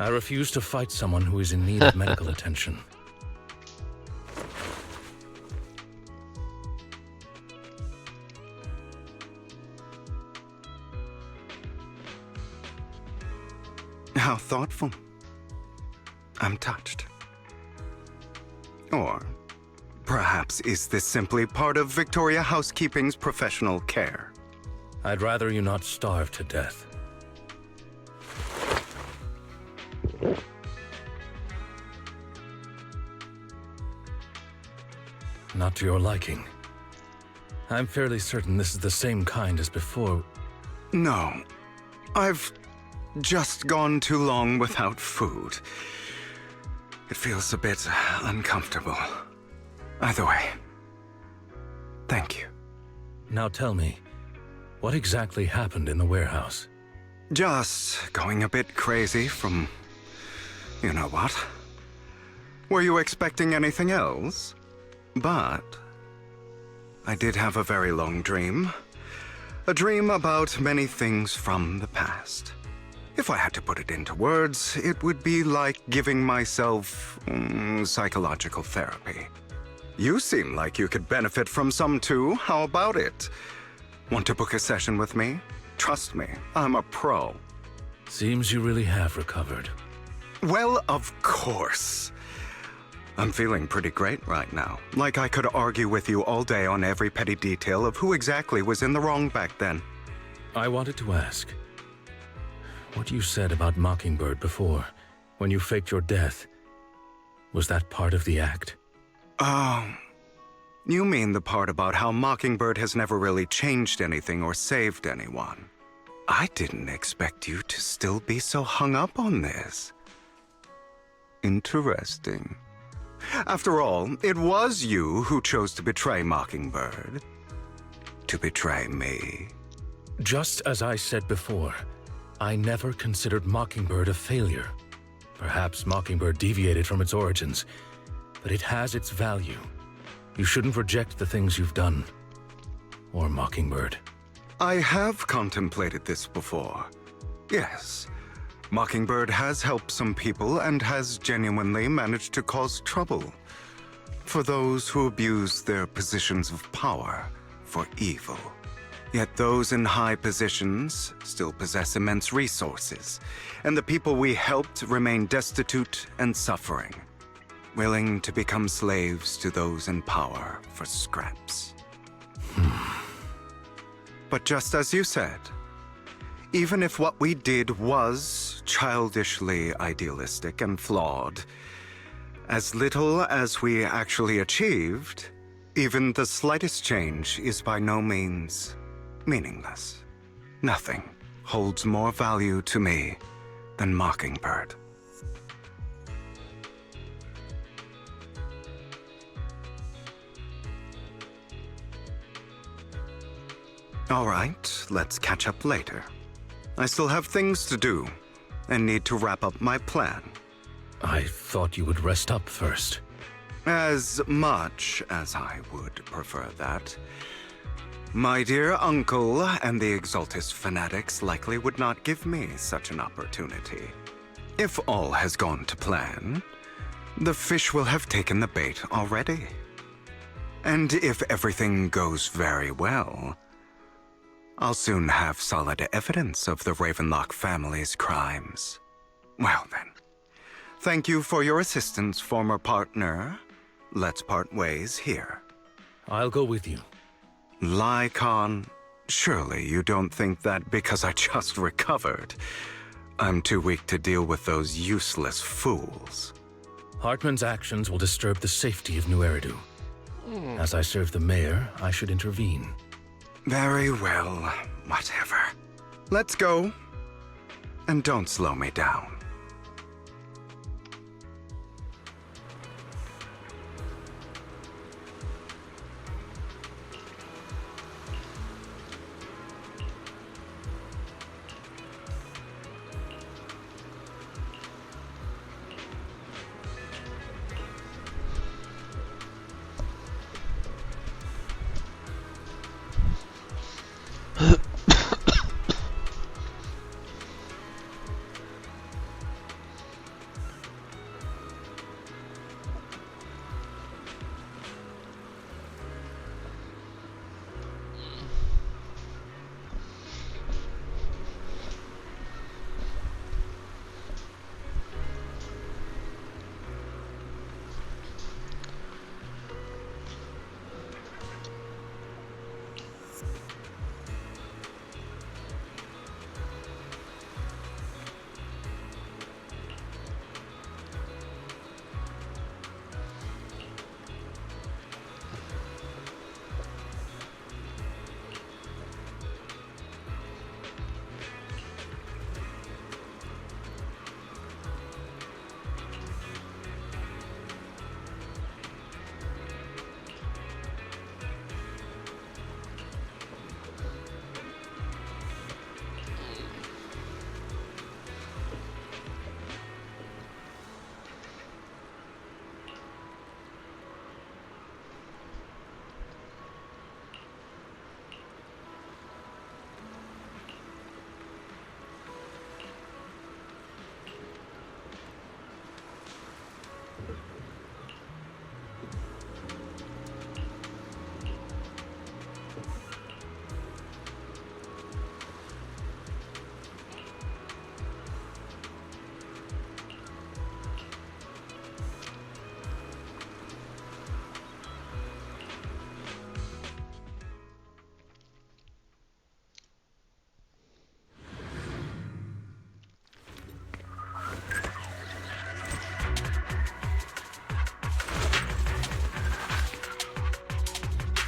I refuse to fight someone who is in need of medical attention. How thoughtful. I'm touched. Or perhaps is this simply part of Victoria Housekeeping's professional care? I'd rather you not starve to death. Not to your liking. I'm fairly certain this is the same kind as before. No. I've just gone too long without food. It feels a bit uncomfortable. Either way, thank you. Now tell me, what exactly happened in the warehouse? Just going a bit crazy from... you know what? Were you expecting anything else? But I did have a very long dream. A dream about many things from the past. If I had to put it into words, it would be like giving myself psychological therapy. You seem like you could benefit from some too. How about it? Want to book a session with me? Trust me, I'm a pro. Seems you really have recovered. Well, of course. I'm feeling pretty great right now. Like I could argue with you all day on every petty detail of who exactly was in the wrong back then. I wanted to ask, what you said about Mockingbird before, when you faked your death, was that part of the act? Oh, you mean the part about how Mockingbird has never really changed anything or saved anyone. I didn't expect you to still be so hung up on this. Interesting. After all, it was you who chose to betray Mockingbird. To betray me. Just as I said before, I never considered Mockingbird a failure. Perhaps Mockingbird deviated from its origins, but it has its value. You shouldn't reject the things you've done. Or Mockingbird. I have contemplated this before. Yes. Mockingbird has helped some people and has genuinely managed to cause trouble for those who abuse their positions of power for evil. Yet those in high positions still possess immense resources, and the people we helped remain destitute and suffering, willing to become slaves to those in power for scraps. But just as you said, even if what we did was childishly idealistic and flawed, as little as we actually achieved, even the slightest change is by no means meaningless. Nothing holds more value to me than Mockingbird. All right, let's catch up later. I still have things to do and need to wrap up my plan. I thought you would rest up first. As much as I would prefer that. My dear uncle and the Exaltus fanatics likely would not give me such an opportunity. If all has gone to plan, the fish will have taken the bait already. And if everything goes very well, I'll soon have solid evidence of the Ravenlock family's crimes. Well then, thank you for your assistance, former partner. Let's part ways here. I'll go with you. Lycon, surely you don't think that because I just recovered, I'm too weak to deal with those useless fools. Hartman's actions will disturb the safety of New Eridu. As I serve the mayor, I should intervene. Very well, whatever. Let's go. And don't slow me down.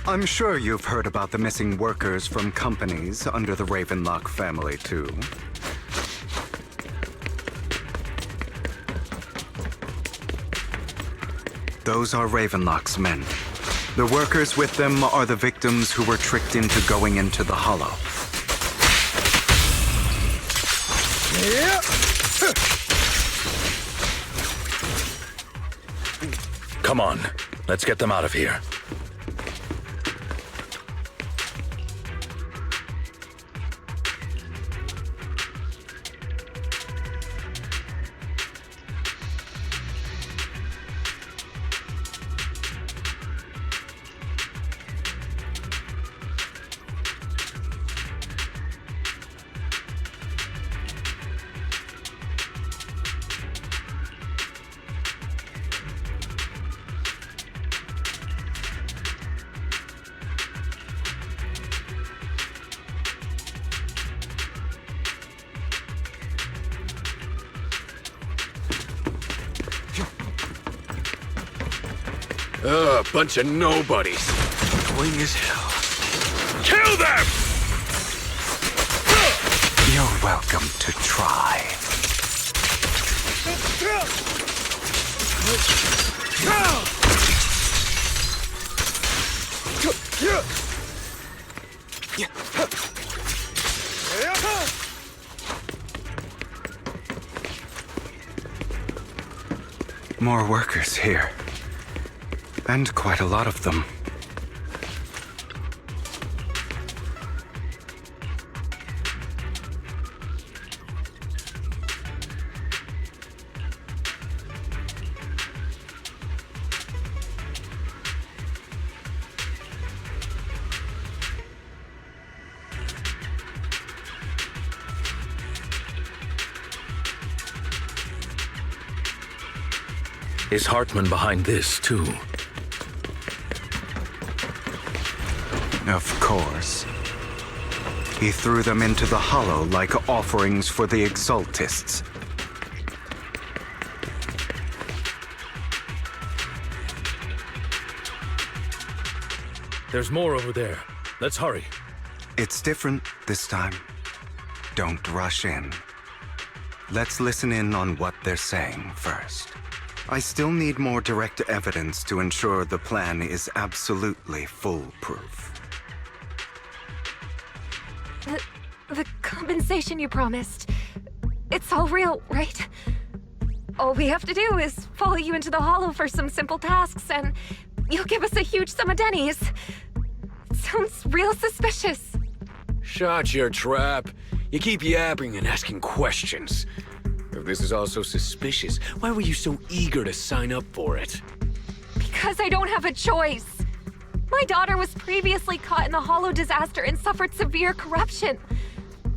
I'm sure you've heard about the missing workers from companies under the Ravenlock family, too. Those are Ravenlock's men. The workers with them are the victims who were tricked into going into the Hollow. Come on, let's get them out of here. Bunch of nobodies. Annoying as hell. Kill them! welcome to try. More workers here. And quite a lot of them. Is Hartman behind this, too? Of course. He threw them into the Hollow like offerings for the Exaltists. There's more over there. Let's hurry. It's different this time. Don't rush in. Let's listen in on what they're saying first. I still need more direct evidence to ensure the plan is absolutely foolproof. The compensation you promised. It's all real, right? All we have to do is follow you into the Hollow for some simple tasks, and you'll give us a huge sum of dennies. It sounds real suspicious. Shut your trap. You keep yapping and asking questions. If this is all so suspicious, why were you so eager to sign up for it? Because I don't have a choice. My daughter was previously caught in the Hollow disaster and suffered severe corruption.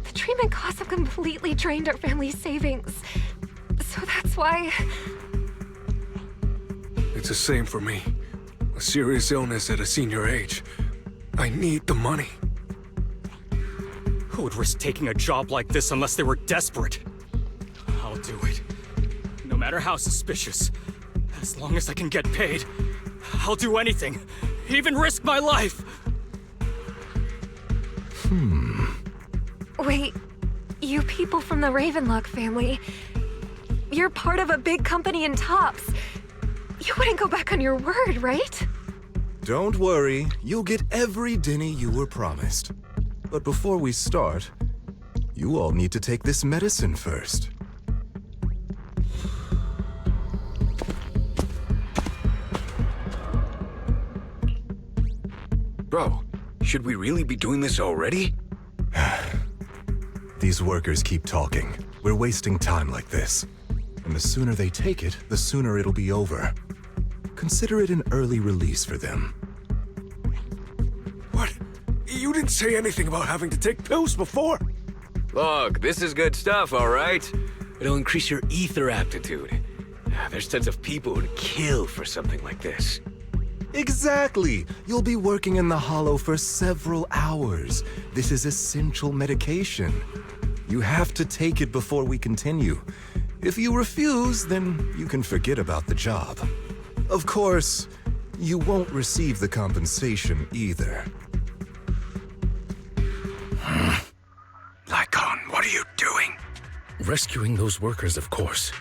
The treatment costs have completely drained our family's savings. So that's why... It's the same for me. A serious illness at a senior age. I need the money. Who would risk taking a job like this unless they were desperate? I'll do it. No matter how suspicious. As long as I can get paid, I'll do anything. Even risk my life! Wait, you people from the Ravenlock family, you're part of a big company in Tops. You wouldn't go back on your word, right? Don't worry, you'll get every denny you were promised. But before we start, you all need to take this medicine first. Bro, should we really be doing this already? These workers keep talking. We're wasting time like this. And the sooner they take it, the sooner it'll be over. Consider it an early release for them. What? You didn't say anything about having to take pills before. Look, this is good stuff, all right? It'll increase your ether aptitude. There's tons of people who'd kill for something like this. Exactly! You'll be working in the Hollow for several hours. This is essential medication. You have to take it before we continue. If you refuse, then you can forget about the job. Of course, you won't receive the compensation either. Lycon, what are you doing? Rescuing those workers, of course.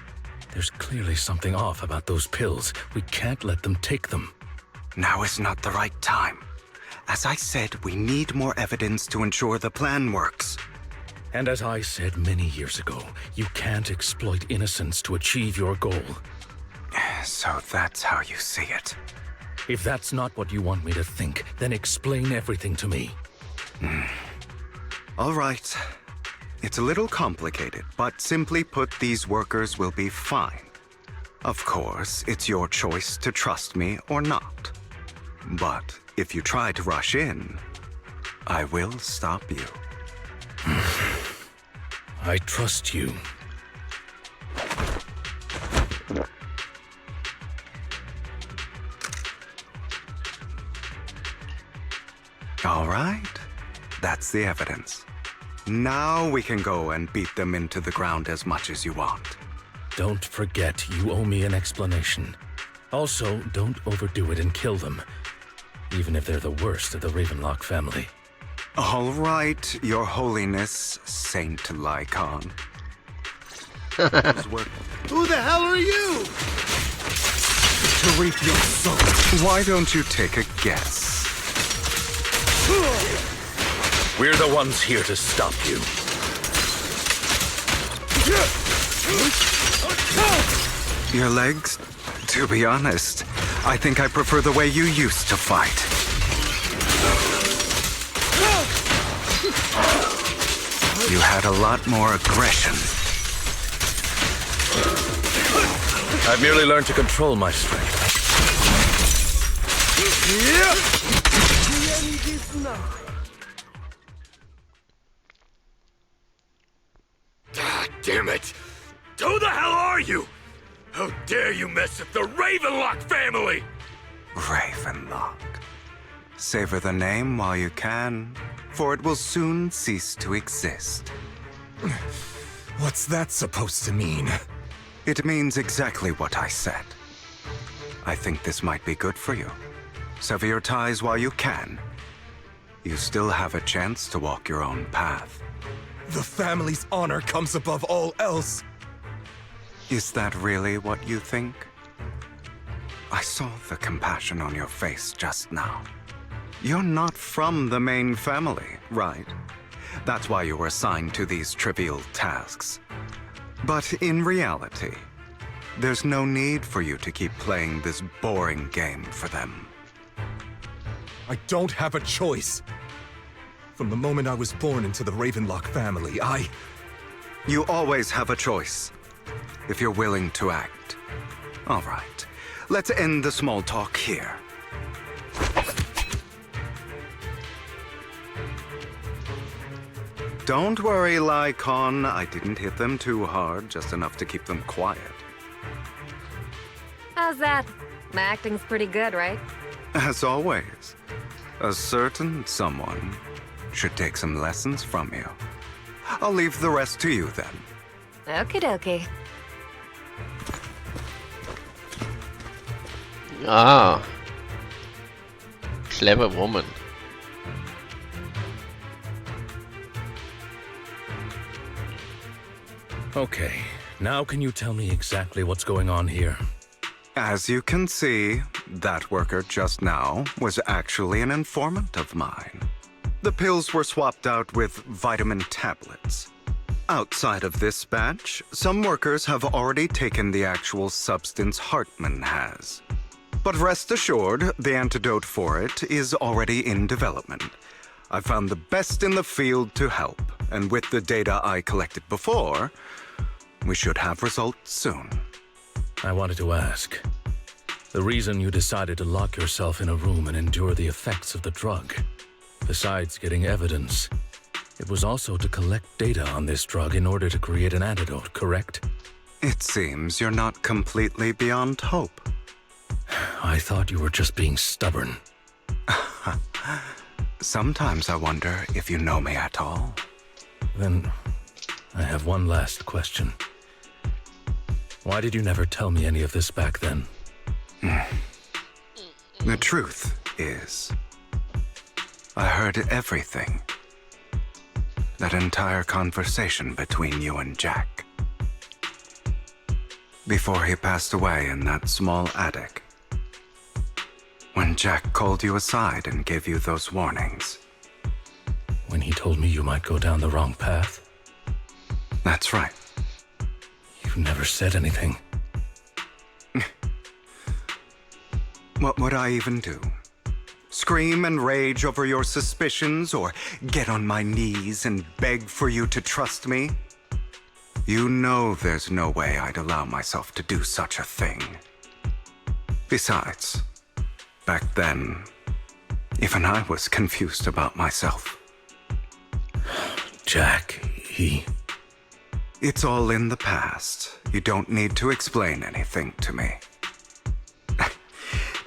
There's clearly something off about those pills. We can't let them take them. Now is not the right time. As I said, we need more evidence to ensure the plan works. And as I said many years ago, you can't exploit innocence to achieve your goal. So that's how you see it. If that's not what you want me to think, then explain everything to me. All right. It's a little complicated, but simply put, these workers will be fine. Of course, it's your choice to trust me or not. But if you try to rush in, I will stop you. I trust you. All right. That's the evidence. Now we can go and beat them into the ground as much as you want. Don't forget, you owe me an explanation. Also, don't overdo it and kill them. Even if they're the worst of the Ravenlock family. All right, Your Holiness, Saint Lycon. Who the hell are you? To reap your soul. Why don't you take a guess? We're the ones here to stop you. Your legs? To be honest, I think I prefer the way you used to fight. You had a lot more aggression. I've merely learned to control my strength. Ah, damn it! Who the hell are you? How dare you mess with the Ravenlock family? Ravenlock. Savor the name while you can, for it will soon cease to exist. What's that supposed to mean? It means exactly what I said. I think this might be good for you. Sever your ties while you can. You still have a chance to walk your own path. The family's honor comes above all else. Is that really what you think? I saw the compassion on your face just now. You're not from the main family, right? That's why you were assigned to these trivial tasks. But in reality, there's no need for you to keep playing this boring game for them. I don't have a choice. From the moment I was born into the Ravenlock family, You always have a choice, if you're willing to act. All right, let's end the small talk here. Don't worry, Lycon. I didn't hit them too hard, just enough to keep them quiet. How's that? My acting's pretty good, right? As always, a certain someone should take some lessons from you. I'll leave the rest to you then. Okie dokie. Ah. Clever woman. Okay, now can you tell me exactly what's going on here? As you can see, that worker just now was actually an informant of mine. The pills were swapped out with vitamin tablets. Outside of this batch, some workers have already taken the actual substance Hartman has. But rest assured, the antidote for it is already in development. I found the best in the field to help, and with the data I collected before, we should have results soon. I wanted to ask. The reason you decided to lock yourself in a room and endure the effects of the drug, besides getting evidence, it was also to collect data on this drug in order to create an antidote, correct? It seems you're not completely beyond hope. I thought you were just being stubborn. Sometimes I wonder if you know me at all. Then, I have one last question. Why did you never tell me any of this back then? The truth is, I heard everything. That entire conversation between you and Jack. Before he passed away in that small attic. When Jack called you aside and gave you those warnings. When he told me you might go down the wrong path? That's right. You never said anything. What would I even do? Scream and rage over your suspicions, or get on my knees and beg for you to trust me? You know there's no way I'd allow myself to do such a thing. Besides, back then, even I was confused about myself. Jack, It's all in the past. You don't need to explain anything to me.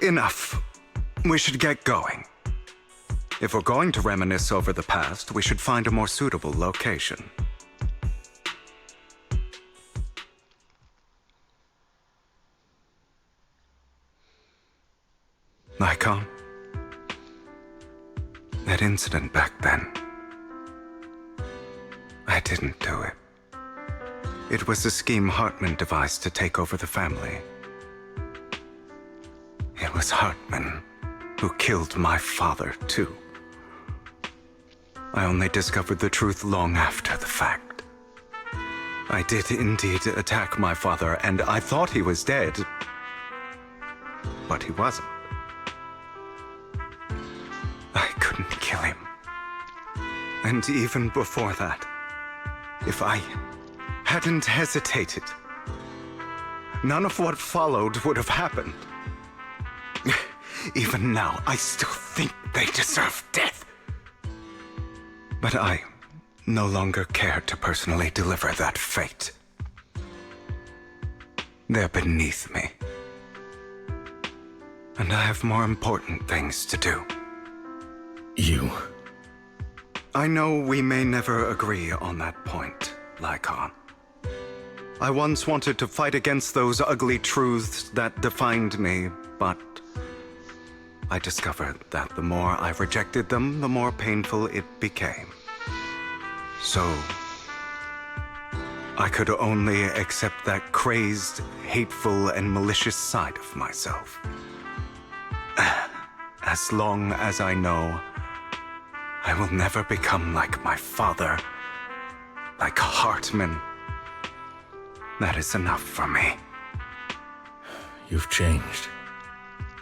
Enough. We should get going. If we're going to reminisce over the past, we should find a more suitable location. Lycon? That incident back then, I didn't do it. It was a scheme Hartman devised to take over the family. It was Hartman who killed my father, too. I only discovered the truth long after the fact. I did indeed attack my father, and I thought he was dead. But he wasn't. I couldn't kill him. And even before that, if I hadn't hesitated, none of what followed would have happened. Even now, I still think they deserve death. But I no longer care to personally deliver that fate. They're beneath me. And I have more important things to do. You? I know we may never agree on that point, Lycon. I once wanted to fight against those ugly truths that defined me, but I discovered that the more I rejected them, the more painful it became. So, I could only accept that crazed, hateful, and malicious side of myself. As long as I know I will never become like my father, like Hartman, that is enough for me. You've changed.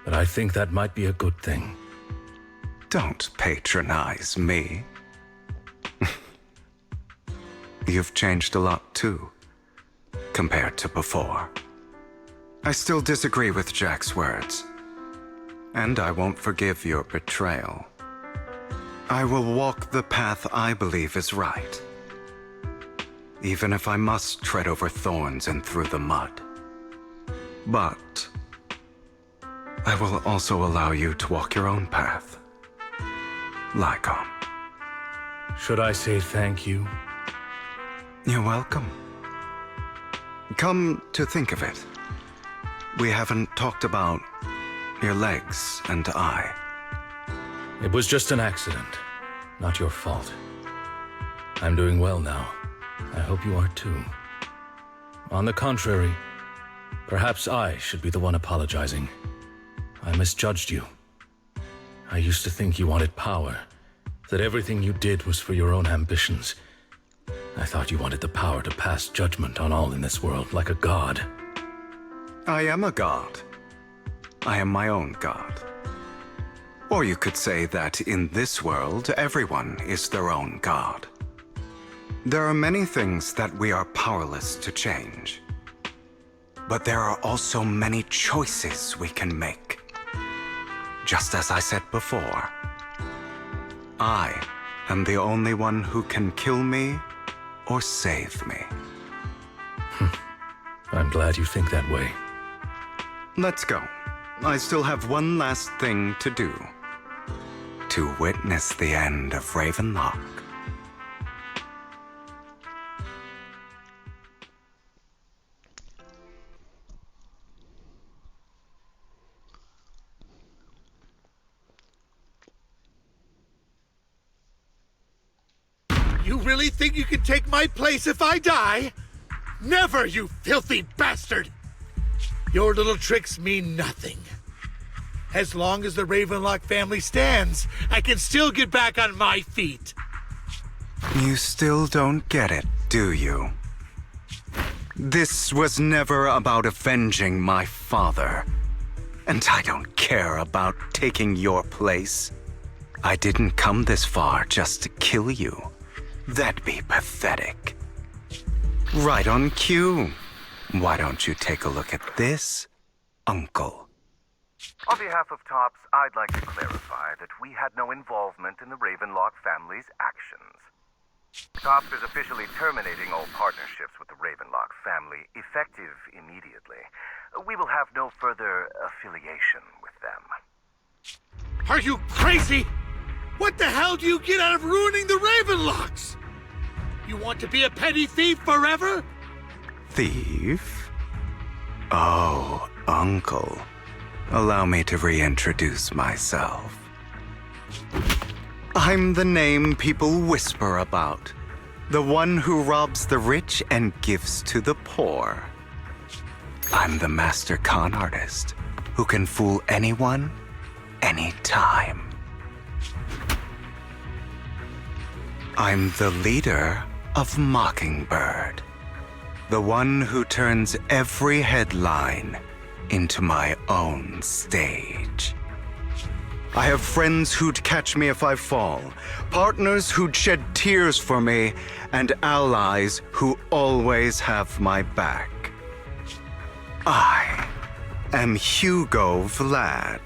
But I think that might be a good thing. Don't patronize me. You've changed a lot too, compared to before. I still disagree with Jack's words, and I won't forgive your betrayal. I will walk the path I believe is right, even if I must tread over thorns and through the mud. But I will also allow you to walk your own path, Lycon. Should I say thank you? You're welcome. Come to think of it, we haven't talked about your legs and eye. It was just an accident, not your fault. I'm doing well now. I hope you are too. On the contrary, perhaps I should be the one apologizing. I misjudged you. I used to think you wanted power, that everything you did was for your own ambitions. I thought you wanted the power to pass judgment on all in this world, like a god. I am a god. I am my own god. Or you could say that in this world, everyone is their own god. There are many things that we are powerless to change. But there are also many choices we can make. Just as I said before, I am the only one who can kill me or save me. I'm glad you think that way. Let's go. I still have one last thing to do. To witness the end of Ravenlock. You really think you can take my place if I die? Never, you filthy bastard! Your little tricks mean nothing. As long as the Ravenlock family stands, I can still get back on my feet. You still don't get it, do you? This was never about avenging my father. And I don't care about taking your place. I didn't come this far just to kill you. That'd be pathetic. Right on cue. Why don't you take a look at this, Uncle? On behalf of TOPS, I'd like to clarify that we had no involvement in the Ravenlock family's actions. TOPS is officially terminating all partnerships with the Ravenlock family, effective immediately. We will have no further affiliation with them. Are you crazy? What the hell do you get out of ruining the Ravenlocks? You want to be a petty thief forever? Thief? Oh, Uncle. Allow me to reintroduce myself. I'm the name people whisper about. The one who robs the rich and gives to the poor. I'm the master con artist who can fool anyone, anytime. I'm the leader of Mockingbird. The one who turns every headline into my own stage. I have friends who'd catch me if I fall, partners who'd shed tears for me, and allies who always have my back. I am Hugo Vlad.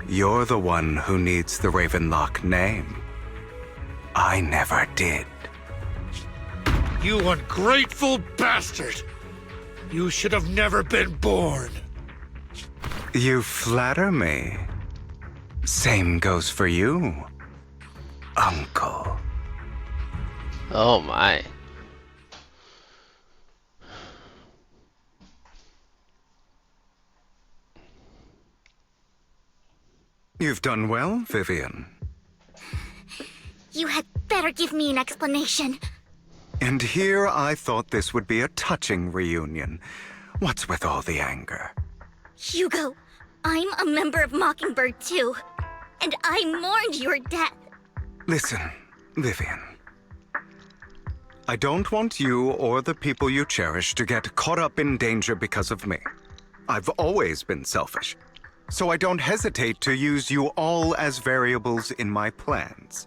You're the one who needs the Ravenlock name. I never did. You ungrateful bastard! You should have never been born. You flatter me. Same goes for you, Uncle. Oh my. You've done well, Vivian. You had better give me an explanation. And here I thought this would be a touching reunion. What's with all the anger? Hugo, I'm a member of Mockingbird too. And I mourned your death. Listen, Vivian. I don't want you or the people you cherish to get caught up in danger because of me. I've always been selfish, so I don't hesitate to use you all as variables in my plans.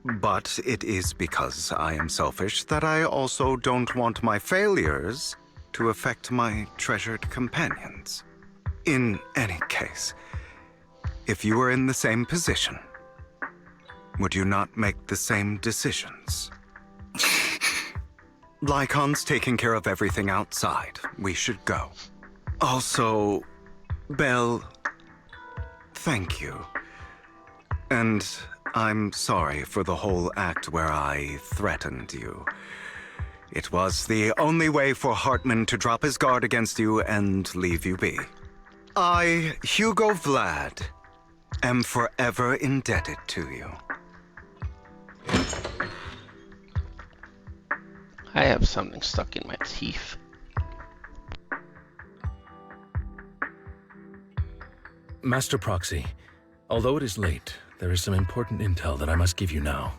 But it is because I am selfish that I also don't want my failures to affect my treasured companions. In any case, if you were in the same position, would you not make the same decisions? Lycon's taking care of everything outside. We should go. Also, Belle, thank you. And I'm sorry for the whole act where I threatened you. It was the only way for Hartman to drop his guard against you and leave you be. I, Hugo Vlad, am forever indebted to you. I have something stuck in my teeth. Master Proxy, although it is late, there is some important intel that I must give you now.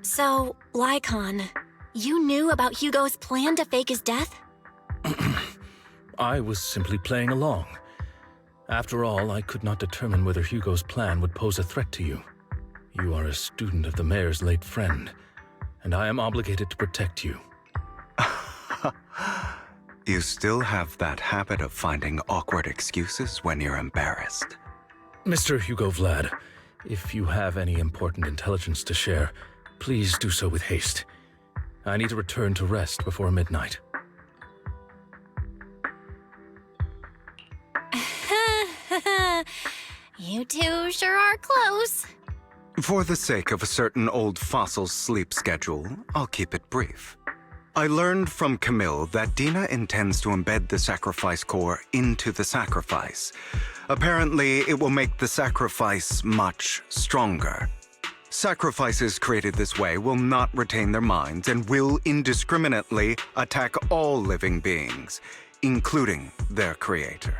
So, Lycon, you knew about Hugo's plan to fake his death? I was simply playing along. After all, I could not determine whether Hugo's plan would pose a threat to you. You are a student of the mayor's late friend, and I am obligated to protect you. You still have that habit of finding awkward excuses when you're embarrassed. Mr. Hugo Vlad, if you have any important intelligence to share, please do so with haste. I need to return to rest before midnight. You two sure are close. For the sake of a certain old fossil's sleep schedule, I'll keep it brief. I learned from Camille that Dina intends to embed the sacrifice core into the sacrifice. Apparently, it will make the sacrifice much stronger. Sacrifices created this way will not retain their minds and will indiscriminately attack all living beings, including their creator.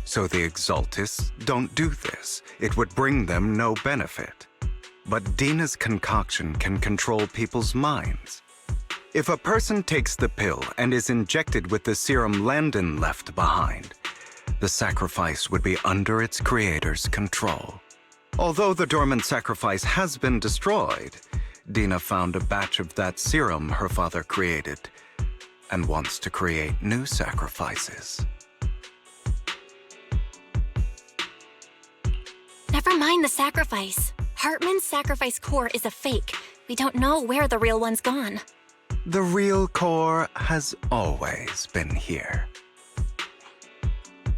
So the Exaltists don't do this. It would bring them no benefit. But Dina's concoction can control people's minds. If a person takes the pill and is injected with the serum Landon left behind, the sacrifice would be under its creator's control. Although the dormant sacrifice has been destroyed, Dina found a batch of that serum her father created and wants to create new sacrifices. Never mind the sacrifice. Hartman's sacrifice core is a fake. We don't know where the real one's gone. The real core has always been here.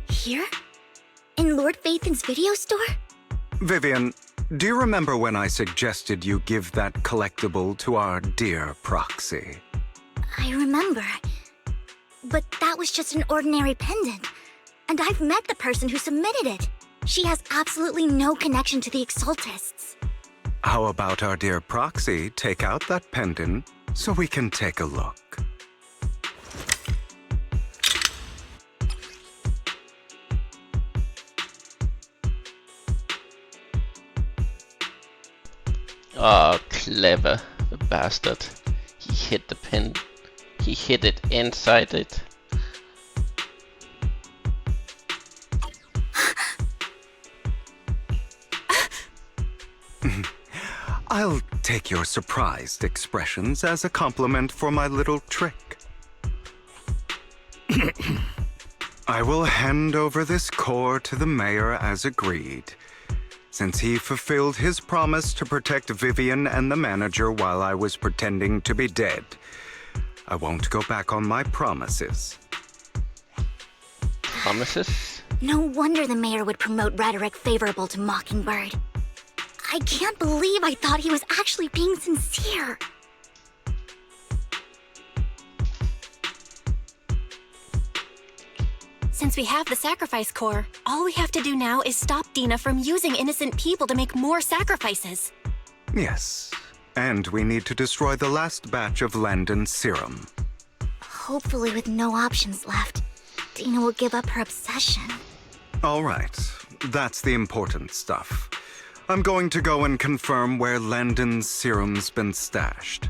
Here? In Lord Phaethon's video store? Vivian, do you remember when I suggested you give that collectible to our dear Proxy? I remember. But that was just an ordinary pendant. And I've met the person who submitted it. She has absolutely no connection to the Exaltists. How about our dear Proxy take out that pendant so we can take a look? Oh, clever, the bastard. He hit the pin. He hit it inside it. I'll take your surprised expressions as a compliment for my little trick. I will hand over this core to the mayor as agreed. Since he fulfilled his promise to protect Vivian and the manager while I was pretending to be dead, I won't go back on my promises. Promises? No wonder the mayor would promote rhetoric favorable to Mockingbird. I can't believe I thought he was actually being sincere. Since we have the sacrifice core, all we have to do now is stop Dina from using innocent people to make more sacrifices. Yes, and we need to destroy the last batch of Landon's serum. Hopefully with no options left, Dina will give up her obsession. All right, that's the important stuff. I'm going to go and confirm where Landon's serum's been stashed.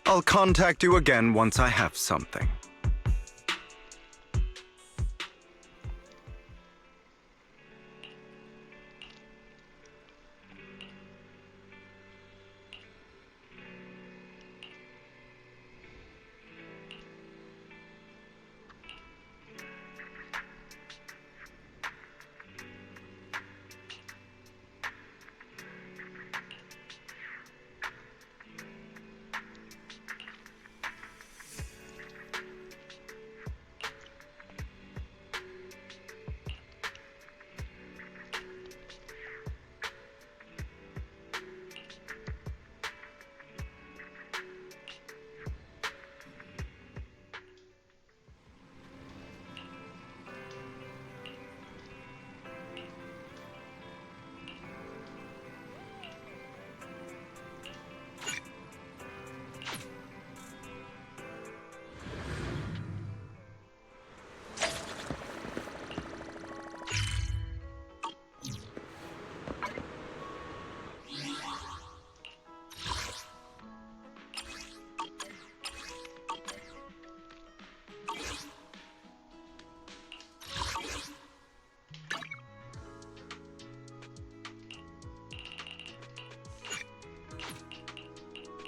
I'll contact you again once I have something.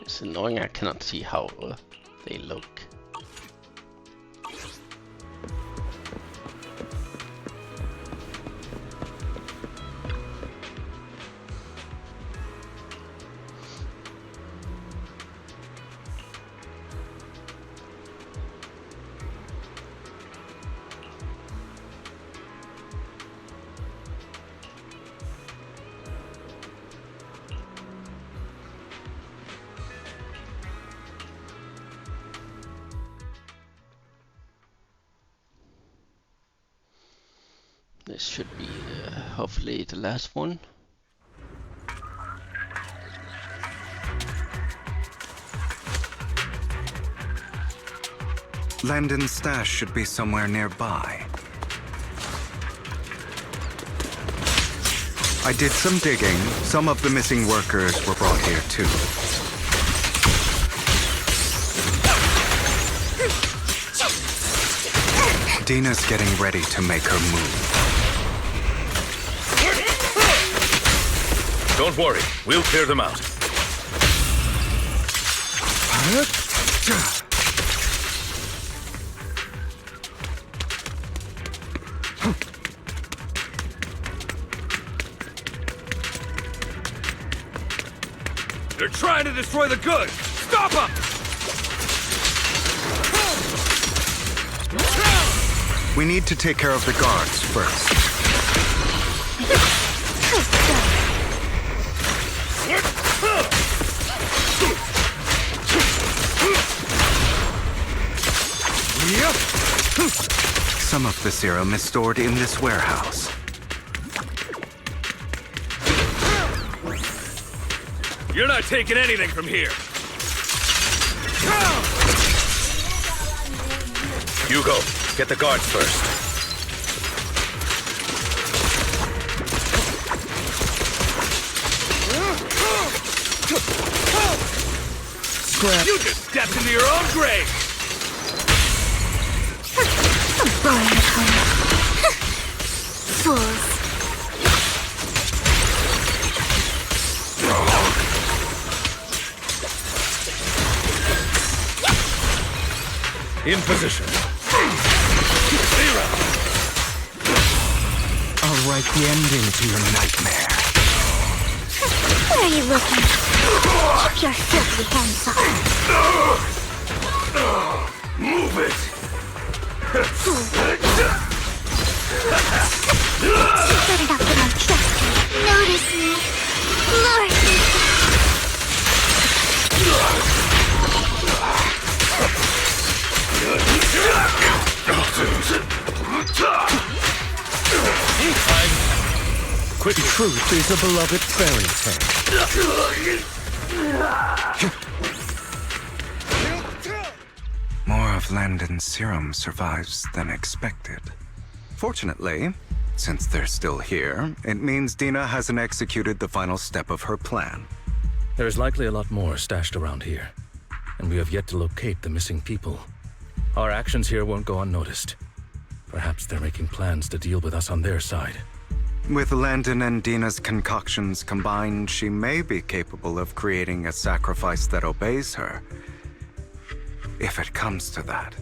It's annoying I cannot see how they look. This should be hopefully the last one. Landon's stash should be somewhere nearby. I did some digging. Some of the missing workers were brought here too. Dina's getting ready to make her move. Don't worry, we'll clear them out. They're trying to destroy the goods! Stop them! We need to take care of the guards first. Some of the serum is stored in this warehouse. You're not taking anything from here. Hugo, get the guards first. Scrap. You just stepped into your own grave! Fools. In position. I'll write the ending to your nightmare. Where are you looking? Keep your filthy hands off. Move it! You better not get on trust me. Notice me. Lord. Quick truth is a beloved fairy tale. More of Landon's serum survives than expected. Fortunately, since they're still here, it means Dina hasn't executed the final step of her plan. There is likely a lot more stashed around here, and we have yet to locate the missing people. Our actions here won't go unnoticed. Perhaps they're making plans to deal with us on their side. With Landon and Dina's concoctions combined, she may be capable of creating a sacrifice that obeys her. If it comes to that,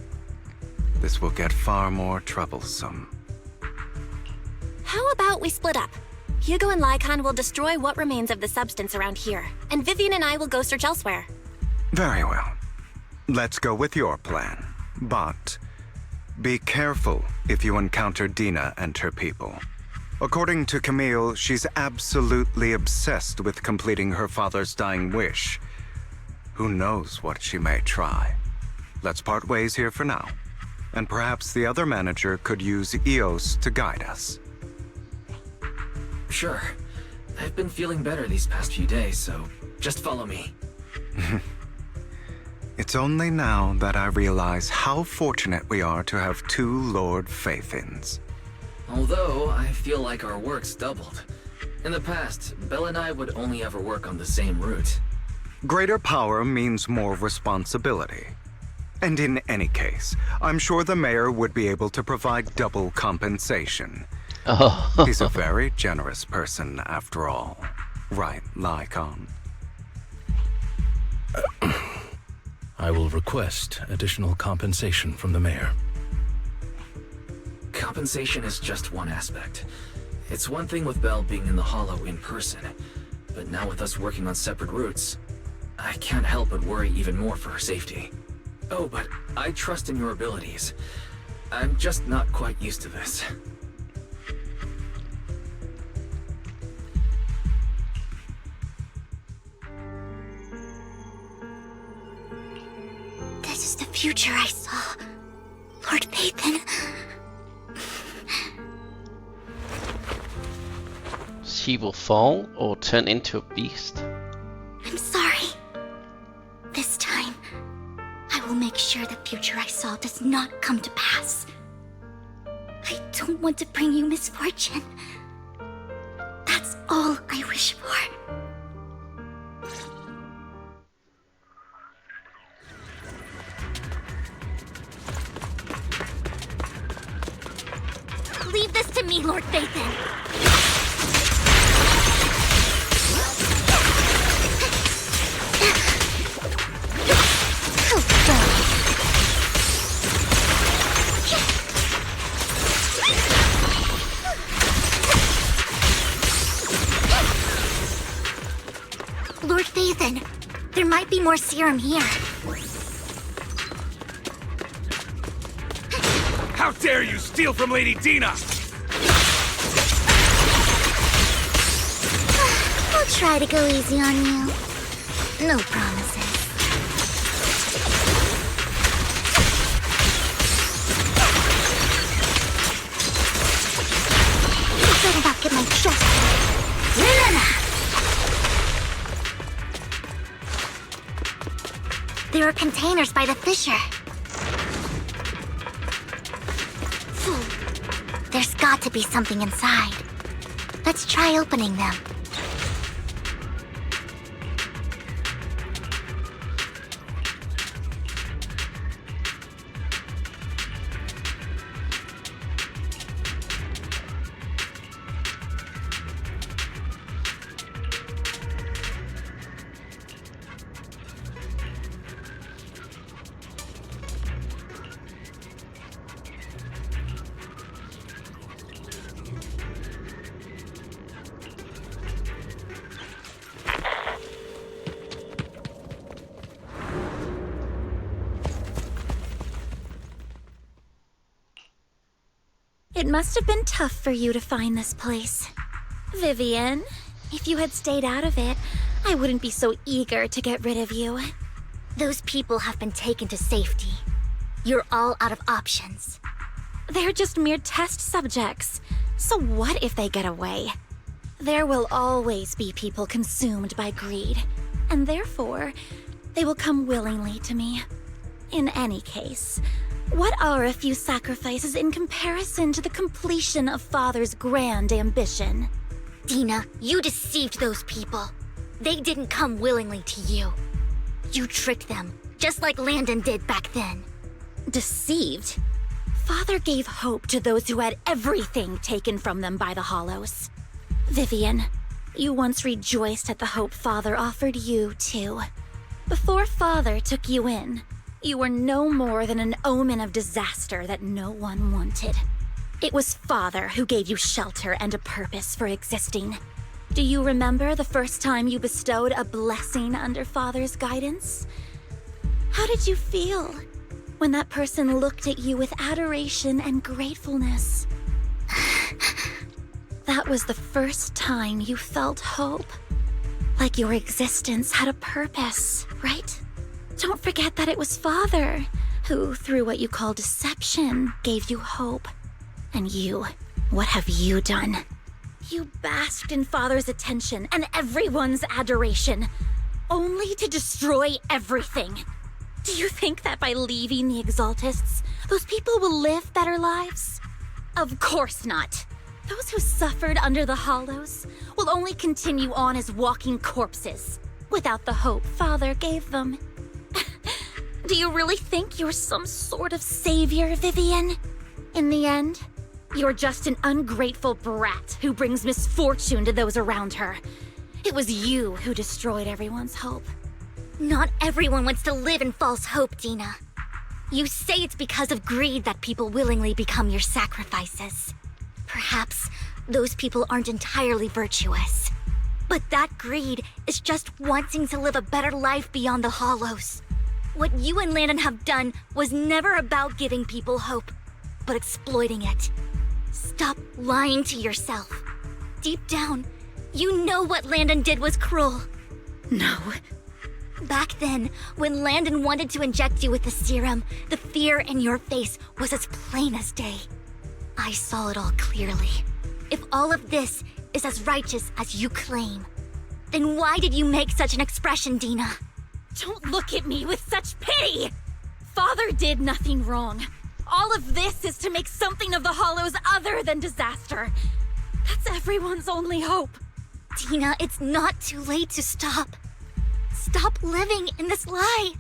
this will get far more troublesome. How about we split up? Hugo and Lycon will destroy what remains of the substance around here, and Vivian and I will go search elsewhere. Very well. Let's go with your plan. But be careful if you encounter Dina and her people. According to Camille, she's absolutely obsessed with completing her father's dying wish. Who knows what she may try? Let's part ways here for now. And perhaps the other manager could use Eos to guide us. Sure. I've been feeling better these past few days, so just follow me. It's only now that I realize how fortunate we are to have two Lord Faithins. Although, I feel like our work's doubled. In the past, Belle and I would only ever work on the same route. Greater power means more responsibility. And in any case, I'm sure the mayor would be able to provide double compensation. Oh. He's a very generous person, after all. Right, Lycon? I will request additional compensation from the mayor. Compensation is just one aspect. It's one thing with Belle being in the Hollow in person, but now with us working on separate routes, I can't help but worry even more for her safety. Oh, but I trust in your abilities. I'm just not quite used to this. This is the future I saw. Lord Phaethon. She will fall or turn into a beast. I'm sorry. This time, I will make sure the future I saw does not come to pass. I don't want to bring you misfortune. That's all I wish for. Leave this to me, Lord Phaethon. Lord Phaethon, there might be more serum here. How dare you steal from Lady Dina! I'll try to go easy on you. No promises. You better not get my chest. There are containers by the fissure. There's got to be something inside. Let's try opening them. It must have been tough for you to find this place. Vivian, if you had stayed out of it, I wouldn't be so eager to get rid of you. Those people have been taken to safety. You're all out of options. They're just mere test subjects. So what if they get away? There will always be people consumed by greed, and therefore, they will come willingly to me. In any case, what are a few sacrifices in comparison to the completion of Father's grand ambition? Dina, you deceived those people. They didn't come willingly to you. You tricked them, just like Landon did back then. Deceived? Father gave hope to those who had everything taken from them by the Hollows. Vivian, you once rejoiced at the hope Father offered you, too. Before Father took you in, you were no more than an omen of disaster that no one wanted. It was Father who gave you shelter and a purpose for existing. Do you remember the first time you bestowed a blessing under Father's guidance? How did you feel when that person looked at you with adoration and gratefulness? That was the first time you felt hope. Like your existence had a purpose, right? Don't forget that it was Father who, through what you call deception, gave you hope. And you, what have you done? You basked in Father's attention and everyone's adoration, only to destroy everything. Do you think that by leaving the Exaltists, those people will live better lives? Of course not. Those who suffered under the Hollows will only continue on as walking corpses, without the hope Father gave them. Do you really think you're some sort of savior, Vivian? In the end, you're just an ungrateful brat who brings misfortune to those around her. It was you who destroyed everyone's hope. Not everyone wants to live in false hope, Dina. You say it's because of greed that people willingly become your sacrifices. Perhaps those people aren't entirely virtuous. But that greed is just wanting to live a better life beyond the Hollows. What you and Landon have done was never about giving people hope, but exploiting it. Stop lying to yourself. Deep down, you know what Landon did was cruel. No. Back then, when Landon wanted to inject you with the serum, the fear in your face was as plain as day. I saw it all clearly. If all of this is as righteous as you claim, then why did you make such an expression, Dina? Don't look at me with such pity! Father did nothing wrong. All of this is to make something of the Hollows other than disaster. That's everyone's only hope. Dina, it's not too late to stop. Stop living in this lie.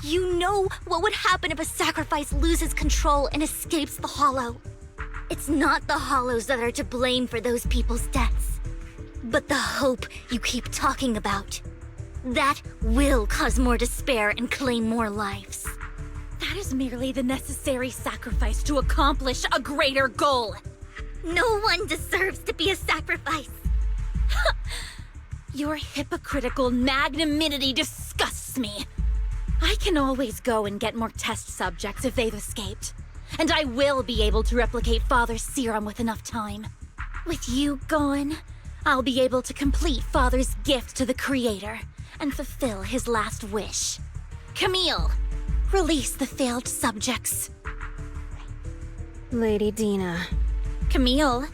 You know what would happen if a sacrifice loses control and escapes the Hollow. It's not the Hollows that are to blame for those people's deaths, but the hope you keep talking about. That will cause more despair and claim more lives. That is merely the necessary sacrifice to accomplish a greater goal. No one deserves to be a sacrifice. Your hypocritical magnanimity disgusts me. I can always go and get more test subjects if they've escaped. And I will be able to replicate Father's serum with enough time. With you gone, I'll be able to complete Father's gift to the Creator and fulfill his last wish. Camille, release the failed subjects. Lady Dina. Camille,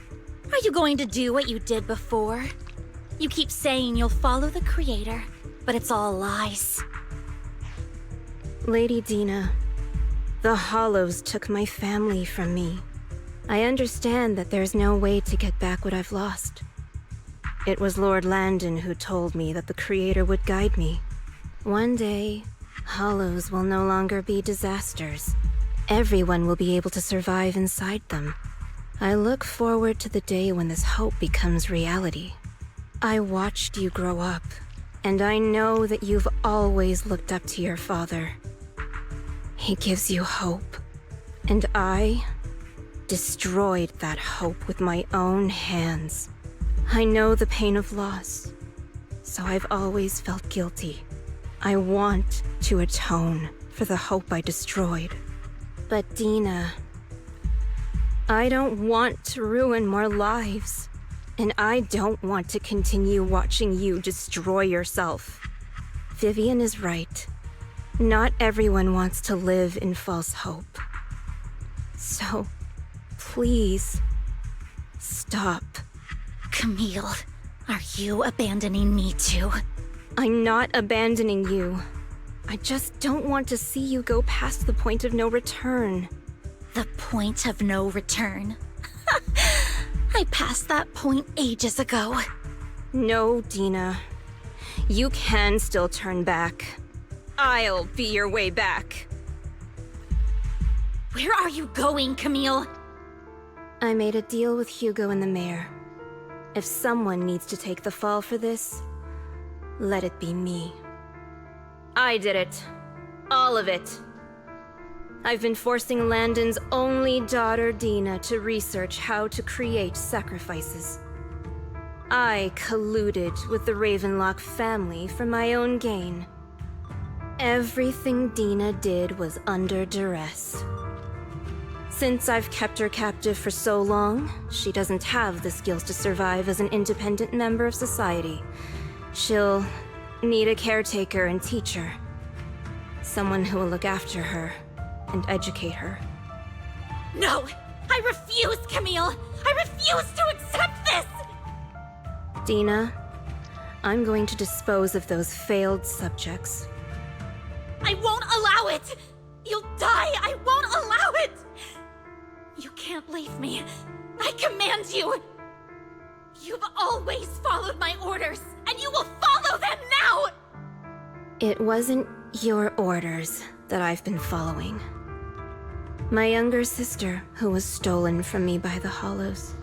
are you going to do what you did before? You keep saying you'll follow the Creator, but it's all lies. Lady Dina, the Hollows took my family from me. I understand that there's no way to get back what I've lost. It was Lord Landon who told me that the Creator would guide me. One day, Hollows will no longer be disasters. Everyone will be able to survive inside them. I look forward to the day when this hope becomes reality. I watched you grow up, and I know that you've always looked up to your father. He gives you hope, and I destroyed that hope with my own hands. I know the pain of loss, so I've always felt guilty. I want to atone for the hope I destroyed. But Dina, I don't want to ruin more lives, and I don't want to continue watching you destroy yourself. Vivian is right. Not everyone wants to live in false hope. So, please, stop. Camille, are you abandoning me too? I'm not abandoning you. I just don't want to see you go past the point of no return. The point of no return? I passed that point ages ago. No, Dina. You can still turn back. I'll be your way back. Where are you going, Camille? I made a deal with Hugo and the mayor. If someone needs to take the fall for this, let it be me. I did it. All of it. I've been forcing Landon's only daughter, Dina, to research how to create sacrifices. I colluded with the Ravenlock family for my own gain. Everything Dina did was under duress. Since I've kept her captive for so long, she doesn't have the skills to survive as an independent member of society. She'll need a caretaker and teacher. Someone who will look after her and educate her. No! I refuse, Camille! I refuse to accept this! Dina, I'm going to dispose of those failed subjects. I won't allow it! You'll die! I won't allow it! You can't leave me. I command you! You've always followed my orders, and you will follow them now! It wasn't your orders that I've been following. My younger sister, who was stolen from me by the Hollows,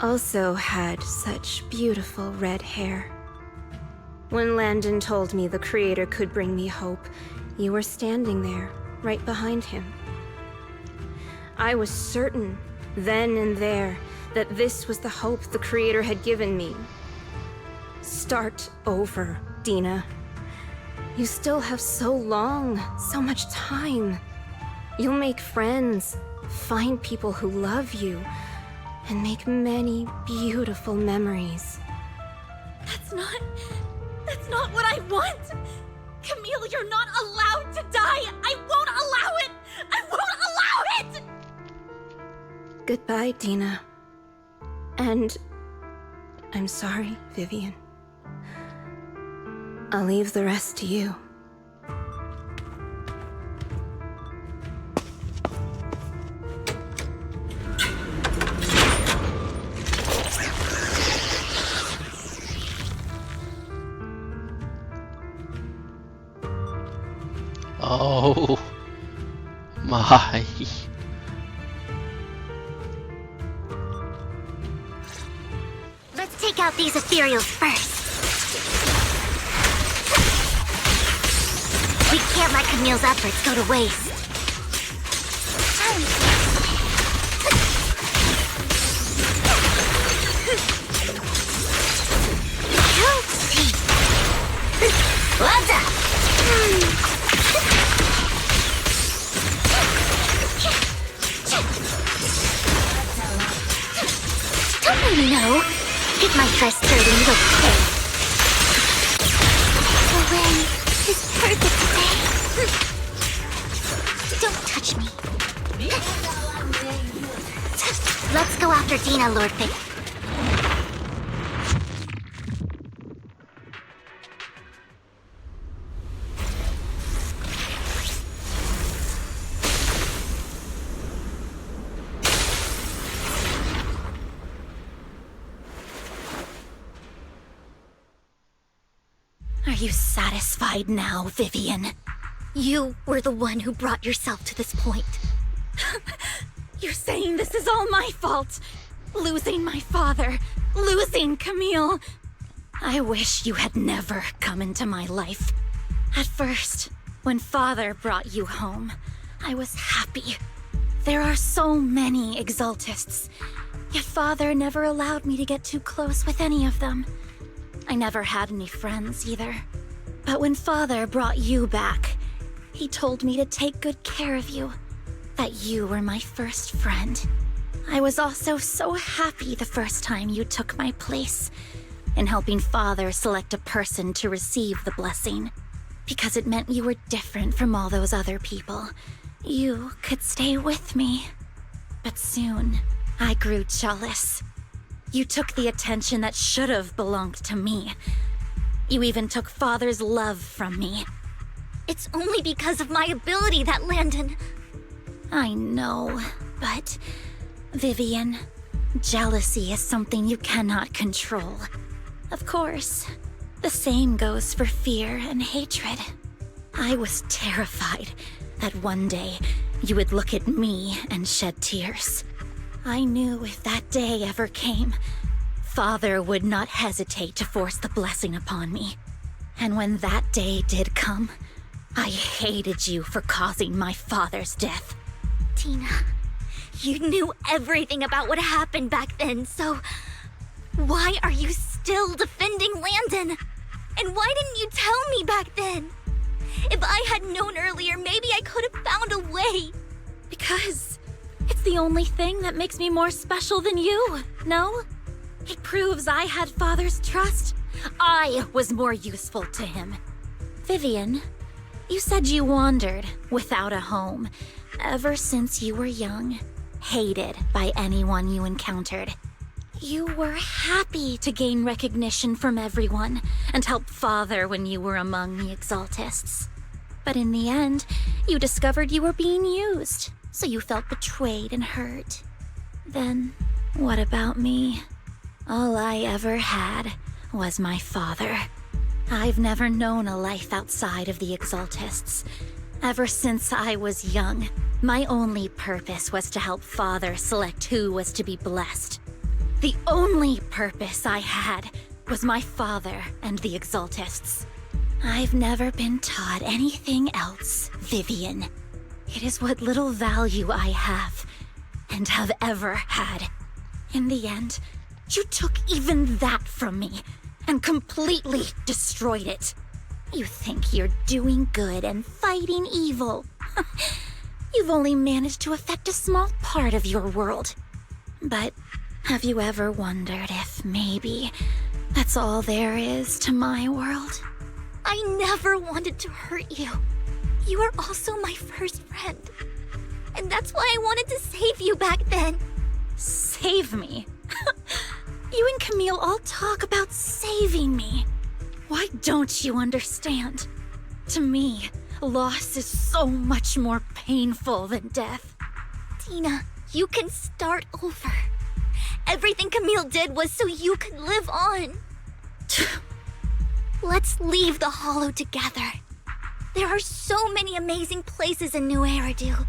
also had such beautiful red hair. When Landon told me the Creator could bring me hope, you were standing there, right behind him. I was certain, then and there, that this was the hope the Creator had given me. Start over, Dina. You still have so long, so much time. You'll make friends, find people who love you, and make many beautiful memories. That's not what I want! Camille, you're not allowed to die! I won't allow it! I won't allow it! Goodbye, Dina. And I'm sorry, Vivian. I'll leave the rest to you. Oh my. Let's take out these ethereals first. We can't let Camille's efforts go to waste. What's up? Don't let me know. Pick my first turd and it'll pay. The way is perfect today. Don't touch me. Let's go after Dina, Lord Vic. Are you satisfied now, Vivian? You were the one who brought yourself to this point. You're saying this is all my fault? Losing my father, losing Camille. I wish you had never come into my life. At first, when Father brought you home, I was happy. There are so many Exaltists, yet Father never allowed me to get too close with any of them. I never had any friends either. But when Father brought you back, he told me to take good care of you, that you were my first friend. I was also so happy the first time you took my place in helping Father select a person to receive the blessing, because it meant you were different from all those other people. You could stay with me. But soon, I grew jealous. You took the attention that should have belonged to me. You even took Father's love from me. It's only because of my ability that Landon... I know, but... Vivian, jealousy is something you cannot control. Of course, the same goes for fear and hatred. I was terrified that one day you would look at me and shed tears. I knew if that day ever came, Father would not hesitate to force the blessing upon me. And when that day did come, I hated you for causing my father's death. Tina, you knew everything about what happened back then, so... why are you still defending Landon? And why didn't you tell me back then? If I had known earlier, maybe I could have found a way. Because it's the only thing that makes me more special than you, no? It proves I had Father's trust. I was more useful to him. Vivian, you said you wandered without a home ever since you were young, hated by anyone you encountered. You were happy to gain recognition from everyone and help Father when you were among the Exaltists. But in the end, you discovered you were being used, so you felt betrayed and hurt. Then, what about me? All I ever had was my father. I've never known a life outside of the Exaltists. Ever since I was young, my only purpose was to help Father select who was to be blessed. The only purpose I had was my father and the Exaltists. I've never been taught anything else, Vivian. It is what little value I have, and have ever had. In the end, you took even that from me, and completely destroyed it. You think you're doing good and fighting evil. You've only managed to affect a small part of your world. But have you ever wondered if maybe that's all there is to my world? I never wanted to hurt you. You were also my first friend. And that's why I wanted to save you back then. Save me? You and Camille all talk about saving me. Why don't you understand? To me, loss is so much more painful than death. Tina, you can start over. Everything Camille did was so you could live on. Let's leave the Hollow together. There are so many amazing places in New Eridu.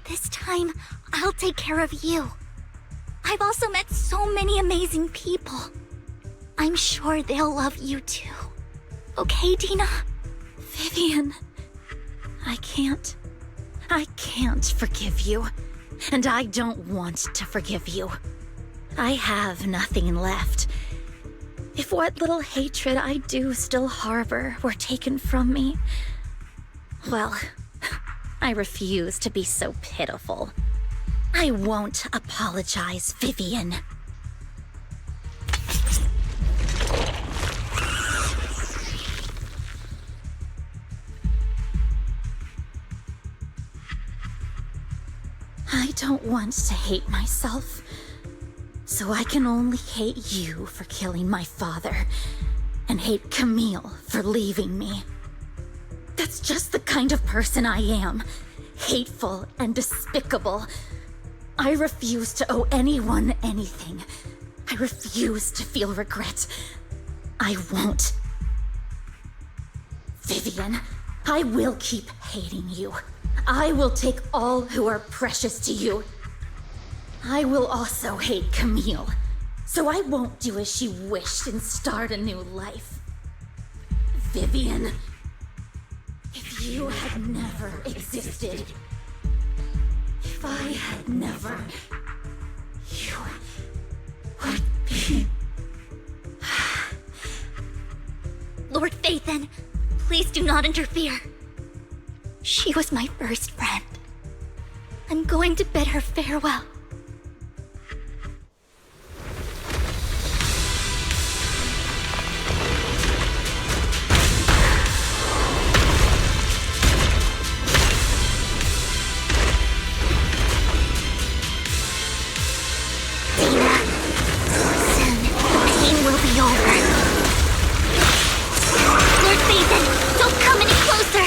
This time, I'll take care of you. I've also met so many amazing people. I'm sure they'll love you too. Okay, Tina? Vivian, I can't forgive you. And I don't want to forgive you. I have nothing left. If what little hatred I do still harbor were taken from me, well, I refuse to be so pitiful. I won't apologize, Vivian. I don't want to hate myself, so I can only hate you for killing my father, and hate Camille for leaving me. That's just the kind of person I am. Hateful and despicable. I refuse to owe anyone anything. I refuse to feel regret. I won't. Vivian, I will keep hating you. I will take all who are precious to you. I will also hate Camille, so I won't do as she wished and start a new life. Vivian, if you had never existed, if I had never, you would be... Lord Phaethon, please do not interfere. She was my first friend. I'm going to bid her farewell. Dina, soon the pain will be over. Lord Phaethon, don't come any closer!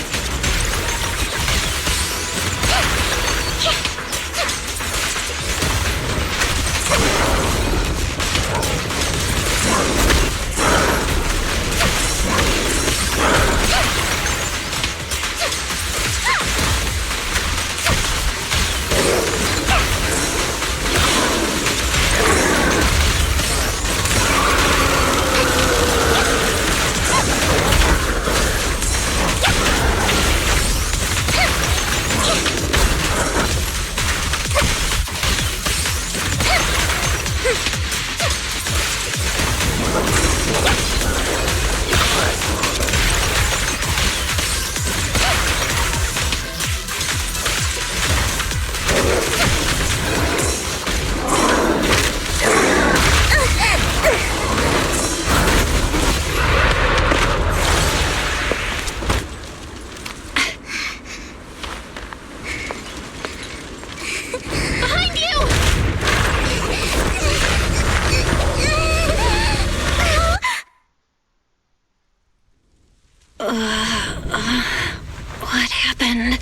What happened?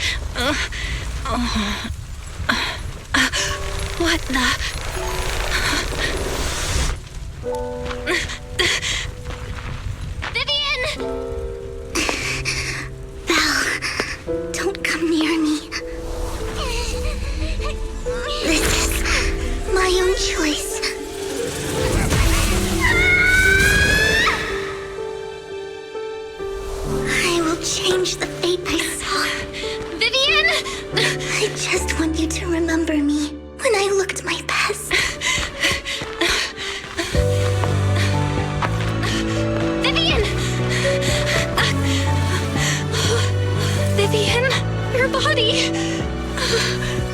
What the? Vivian! Belle, don't come near me. This is my own choice. I will change the fate I saw. Vivian! I just want you to remember me when I looked my best. Vivian! Vivian, your body!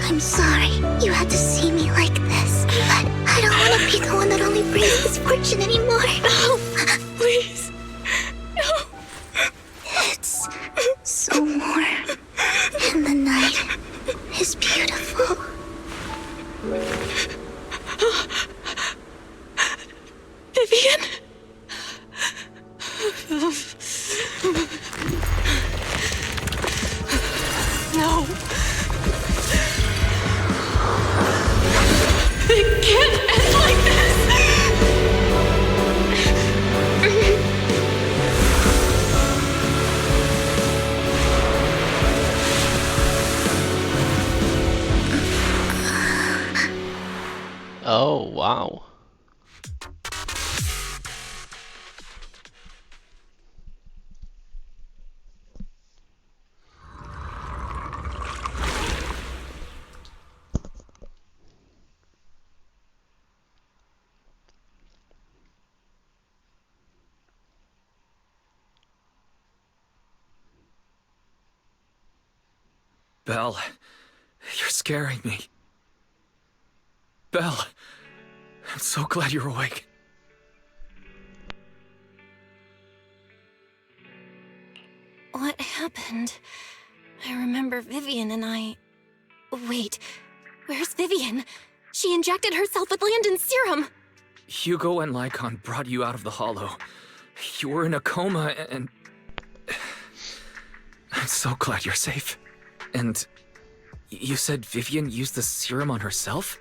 I'm sorry you had to see me like this, but I don't want to be the one that only brings misfortune anymore. No, please. No. It's so warm, and the night is beautiful. Vivian? No. It can't end like this. Oh, wow. Belle, you're scaring me. Belle, I'm so glad you're awake. What happened? I remember Vivian and I... Wait, where's Vivian? She injected herself with Landon's serum! Hugo and Lycon brought you out of the Hollow. You were in a coma and... I'm so glad you're safe. And you said Vivian used the serum on herself?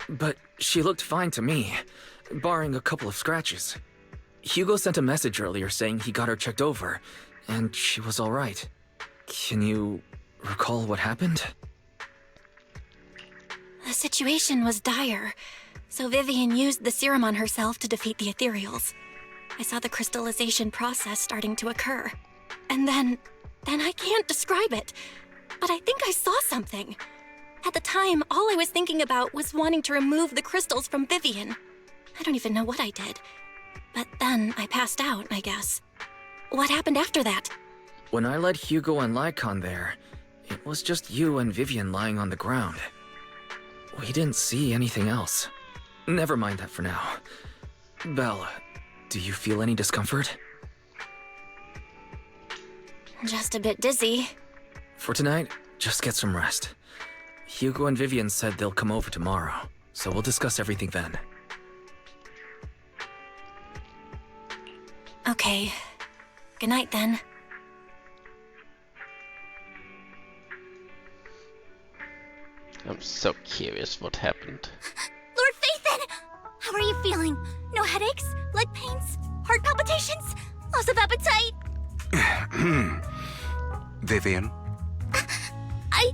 But she looked fine to me, barring a couple of scratches. Hugo sent a message earlier saying he got her checked over, and she was alright. Can you recall what happened? The situation was dire, so Vivian used the serum on herself to defeat the ethereals. I saw the crystallization process starting to occur. And then I can't describe it, but I think I saw something. At the time, all I was thinking about was wanting to remove the crystals from Vivian. I don't even know what I did. But then I passed out, I guess. What happened after that? When I led Hugo and Lycon there, it was just you and Vivian lying on the ground. We didn't see anything else. Never mind that for now. Belle, do you feel any discomfort? Just a bit dizzy. For tonight, just get some rest. Hugo and Vivian said they'll come over tomorrow, so we'll discuss everything then. Okay. Good night then. I'm so curious what happened. Lord Phaethon! How are you feeling? No headaches? Leg pains? Heart palpitations? Loss of appetite? Vivian? I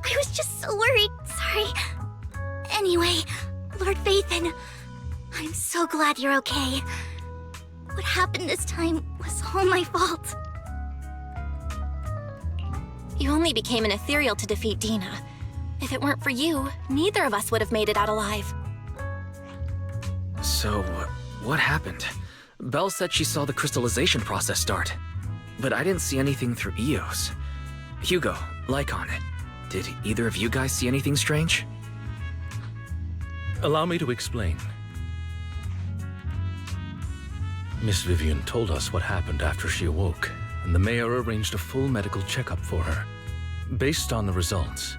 was just so worried. Sorry. Anyway, Lord Phaethon, I'm so glad you're okay. What happened this time was all my fault. You only became an ethereal to defeat Dina. If it weren't for you, neither of us would have made it out alive. So, what happened? Belle said she saw the crystallization process start, but I didn't see anything through Eos. Hugo, Lycon, did either of you guys see anything strange? Allow me to explain. Miss Vivian told us what happened after she awoke, and the mayor arranged a full medical checkup for her. Based on the results,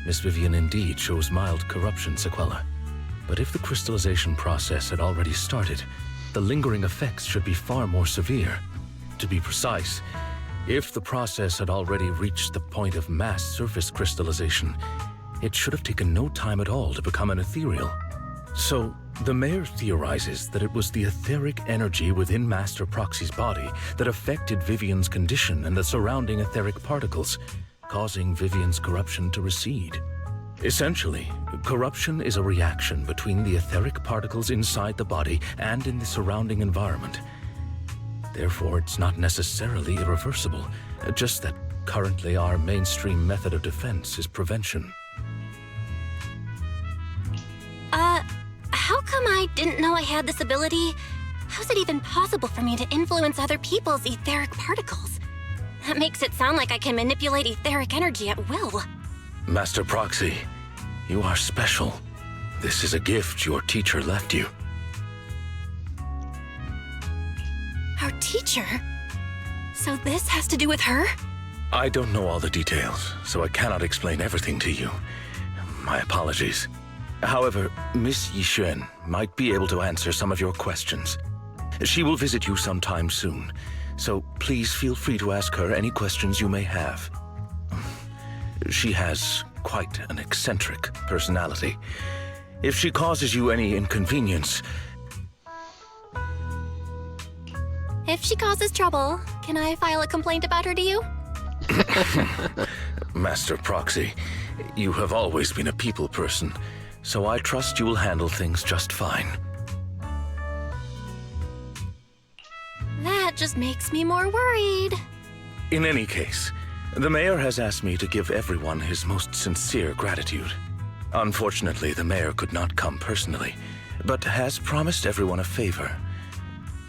Miss Vivian indeed shows mild corruption sequelae. But if the crystallization process had already started, the lingering effects should be far more severe. To be precise, if the process had already reached the point of mass surface crystallization, it should have taken no time at all to become an ethereal. So, the mayor theorizes that it was the etheric energy within Master Proxy's body that affected Vivian's condition and the surrounding etheric particles, causing Vivian's corruption to recede. Essentially, corruption is a reaction between the etheric particles inside the body and in the surrounding environment. Therefore, it's not necessarily irreversible, just that currently our mainstream method of defense is prevention. How come I didn't know I had this ability? How's it even possible for me to influence other people's etheric particles? That makes it sound like I can manipulate etheric energy at will. Master Proxy, you are special. This is a gift your teacher left you. Our teacher? So this has to do with her? I don't know all the details, so I cannot explain everything to you. My apologies. However, Miss Yixuan might be able to answer some of your questions. She will visit you sometime soon, so please feel free to ask her any questions you may have. She has quite an eccentric personality. If she causes you any inconvenience... If she causes trouble, can I file a complaint about her to you? Master Proxy, you have always been a people person, so I trust you will handle things just fine. That just makes me more worried. In any case, the mayor has asked me to give everyone his most sincere gratitude. Unfortunately, the mayor could not come personally, but has promised everyone a favor.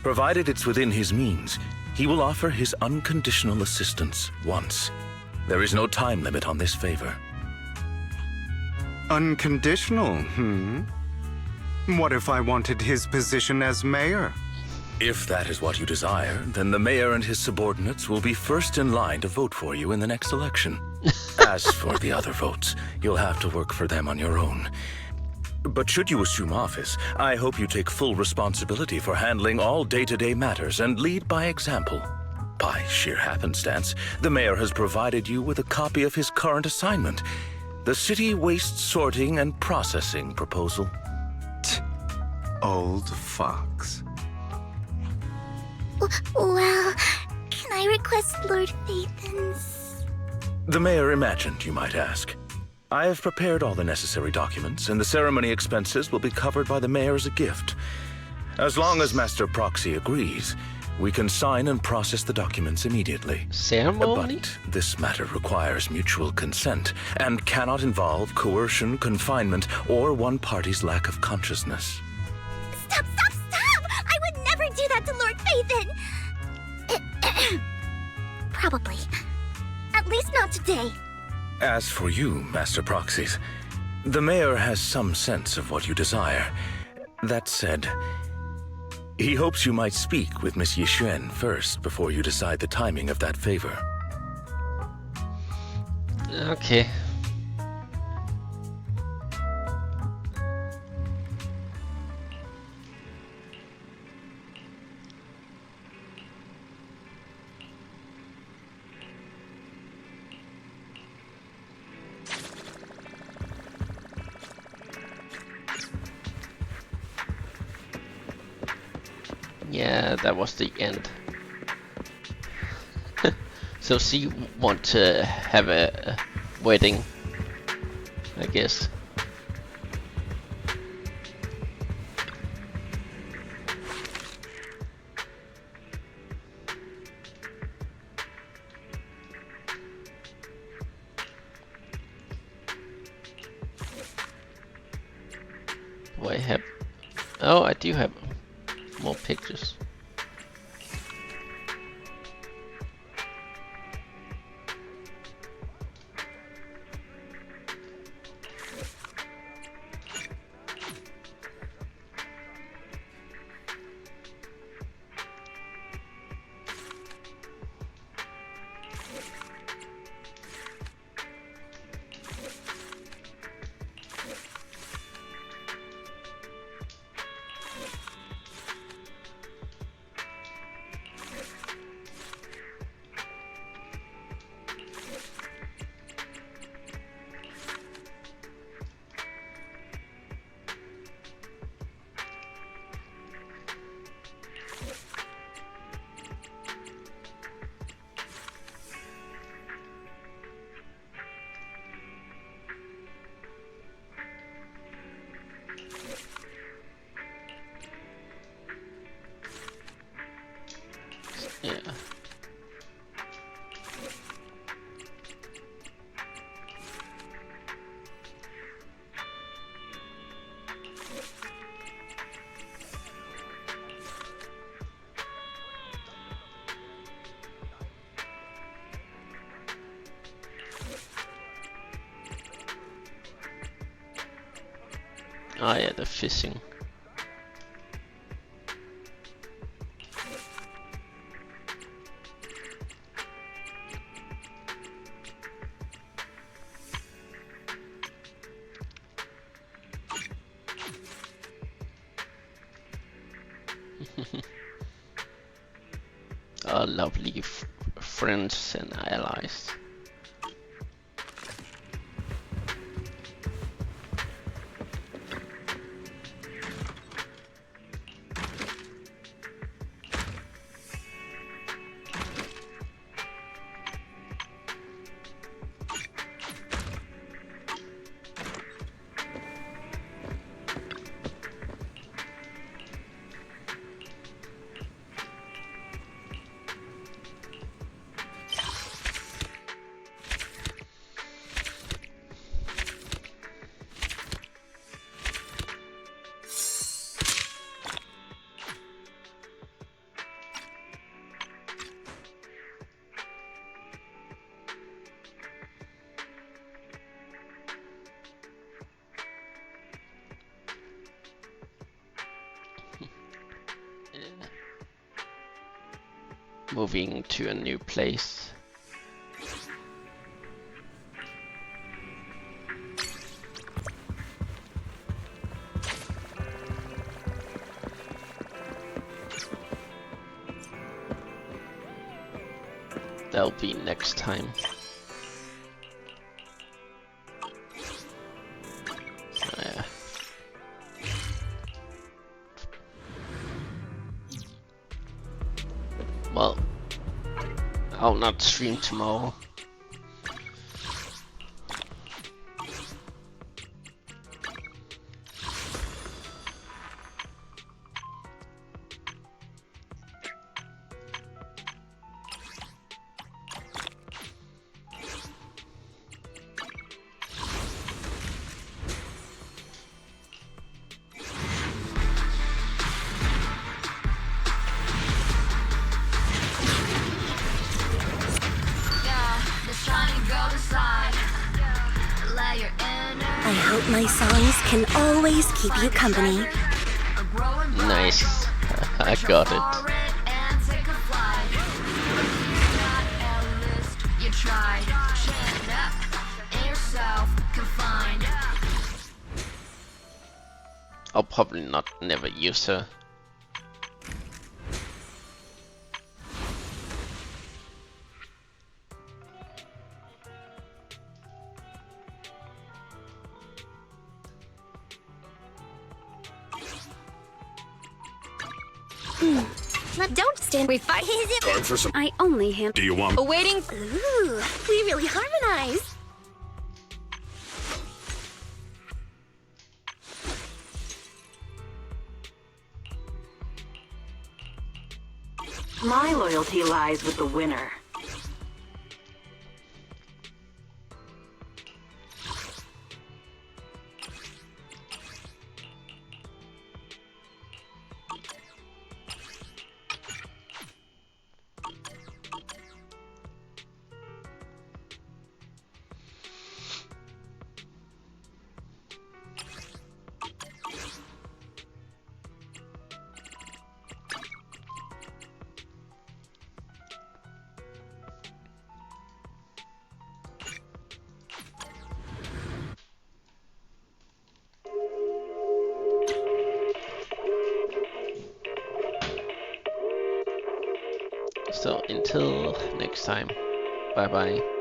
Provided it's within his means, he will offer his unconditional assistance once. There is no time limit on this favor. Unconditional, What if I wanted his position as mayor? If that is what you desire, then the mayor and his subordinates will be first in line to vote for you in the next election. As for the other votes, you'll have to work for them on your own. But should you assume office, I hope you take full responsibility for handling all day-to-day matters and lead by example. By sheer happenstance, the mayor has provided you with a copy of his current assignment, the City Waste Sorting and Processing proposal. Old fox. Well, can I request Lord Phaethon's... The mayor imagined, you might ask. I have prepared all the necessary documents, and the ceremony expenses will be covered by the mayor as a gift. As long as Master Proxy agrees, we can sign and process the documents immediately. Ceremony? But this matter requires mutual consent, and cannot involve coercion, confinement, or one party's lack of consciousness. Stop! I would never do that to Lord Phaethon! Probably. At least not today. As for you, Master Proxies, the mayor has some sense of what you desire. That said, he hopes you might speak with Miss Yixuan first before you decide the timing of that favor. Okay. Yeah, that was the end. So she want to have a wedding, I guess. Do I have... Oh, I do have more pictures. Yeah. Oh yeah, the fishing. Our lovely friends and allies. Moving to a new place. That'll be next time. Yeah. Well, I'll not stream tomorrow. I hope my songs can always keep you company. Nice. I got it. I'll probably never use her. Don't stand. We fight. Time for some. I only hand. Do you want? Awaiting. Ooh, we really harmonize. My loyalty lies with the winner. So until next time, bye bye.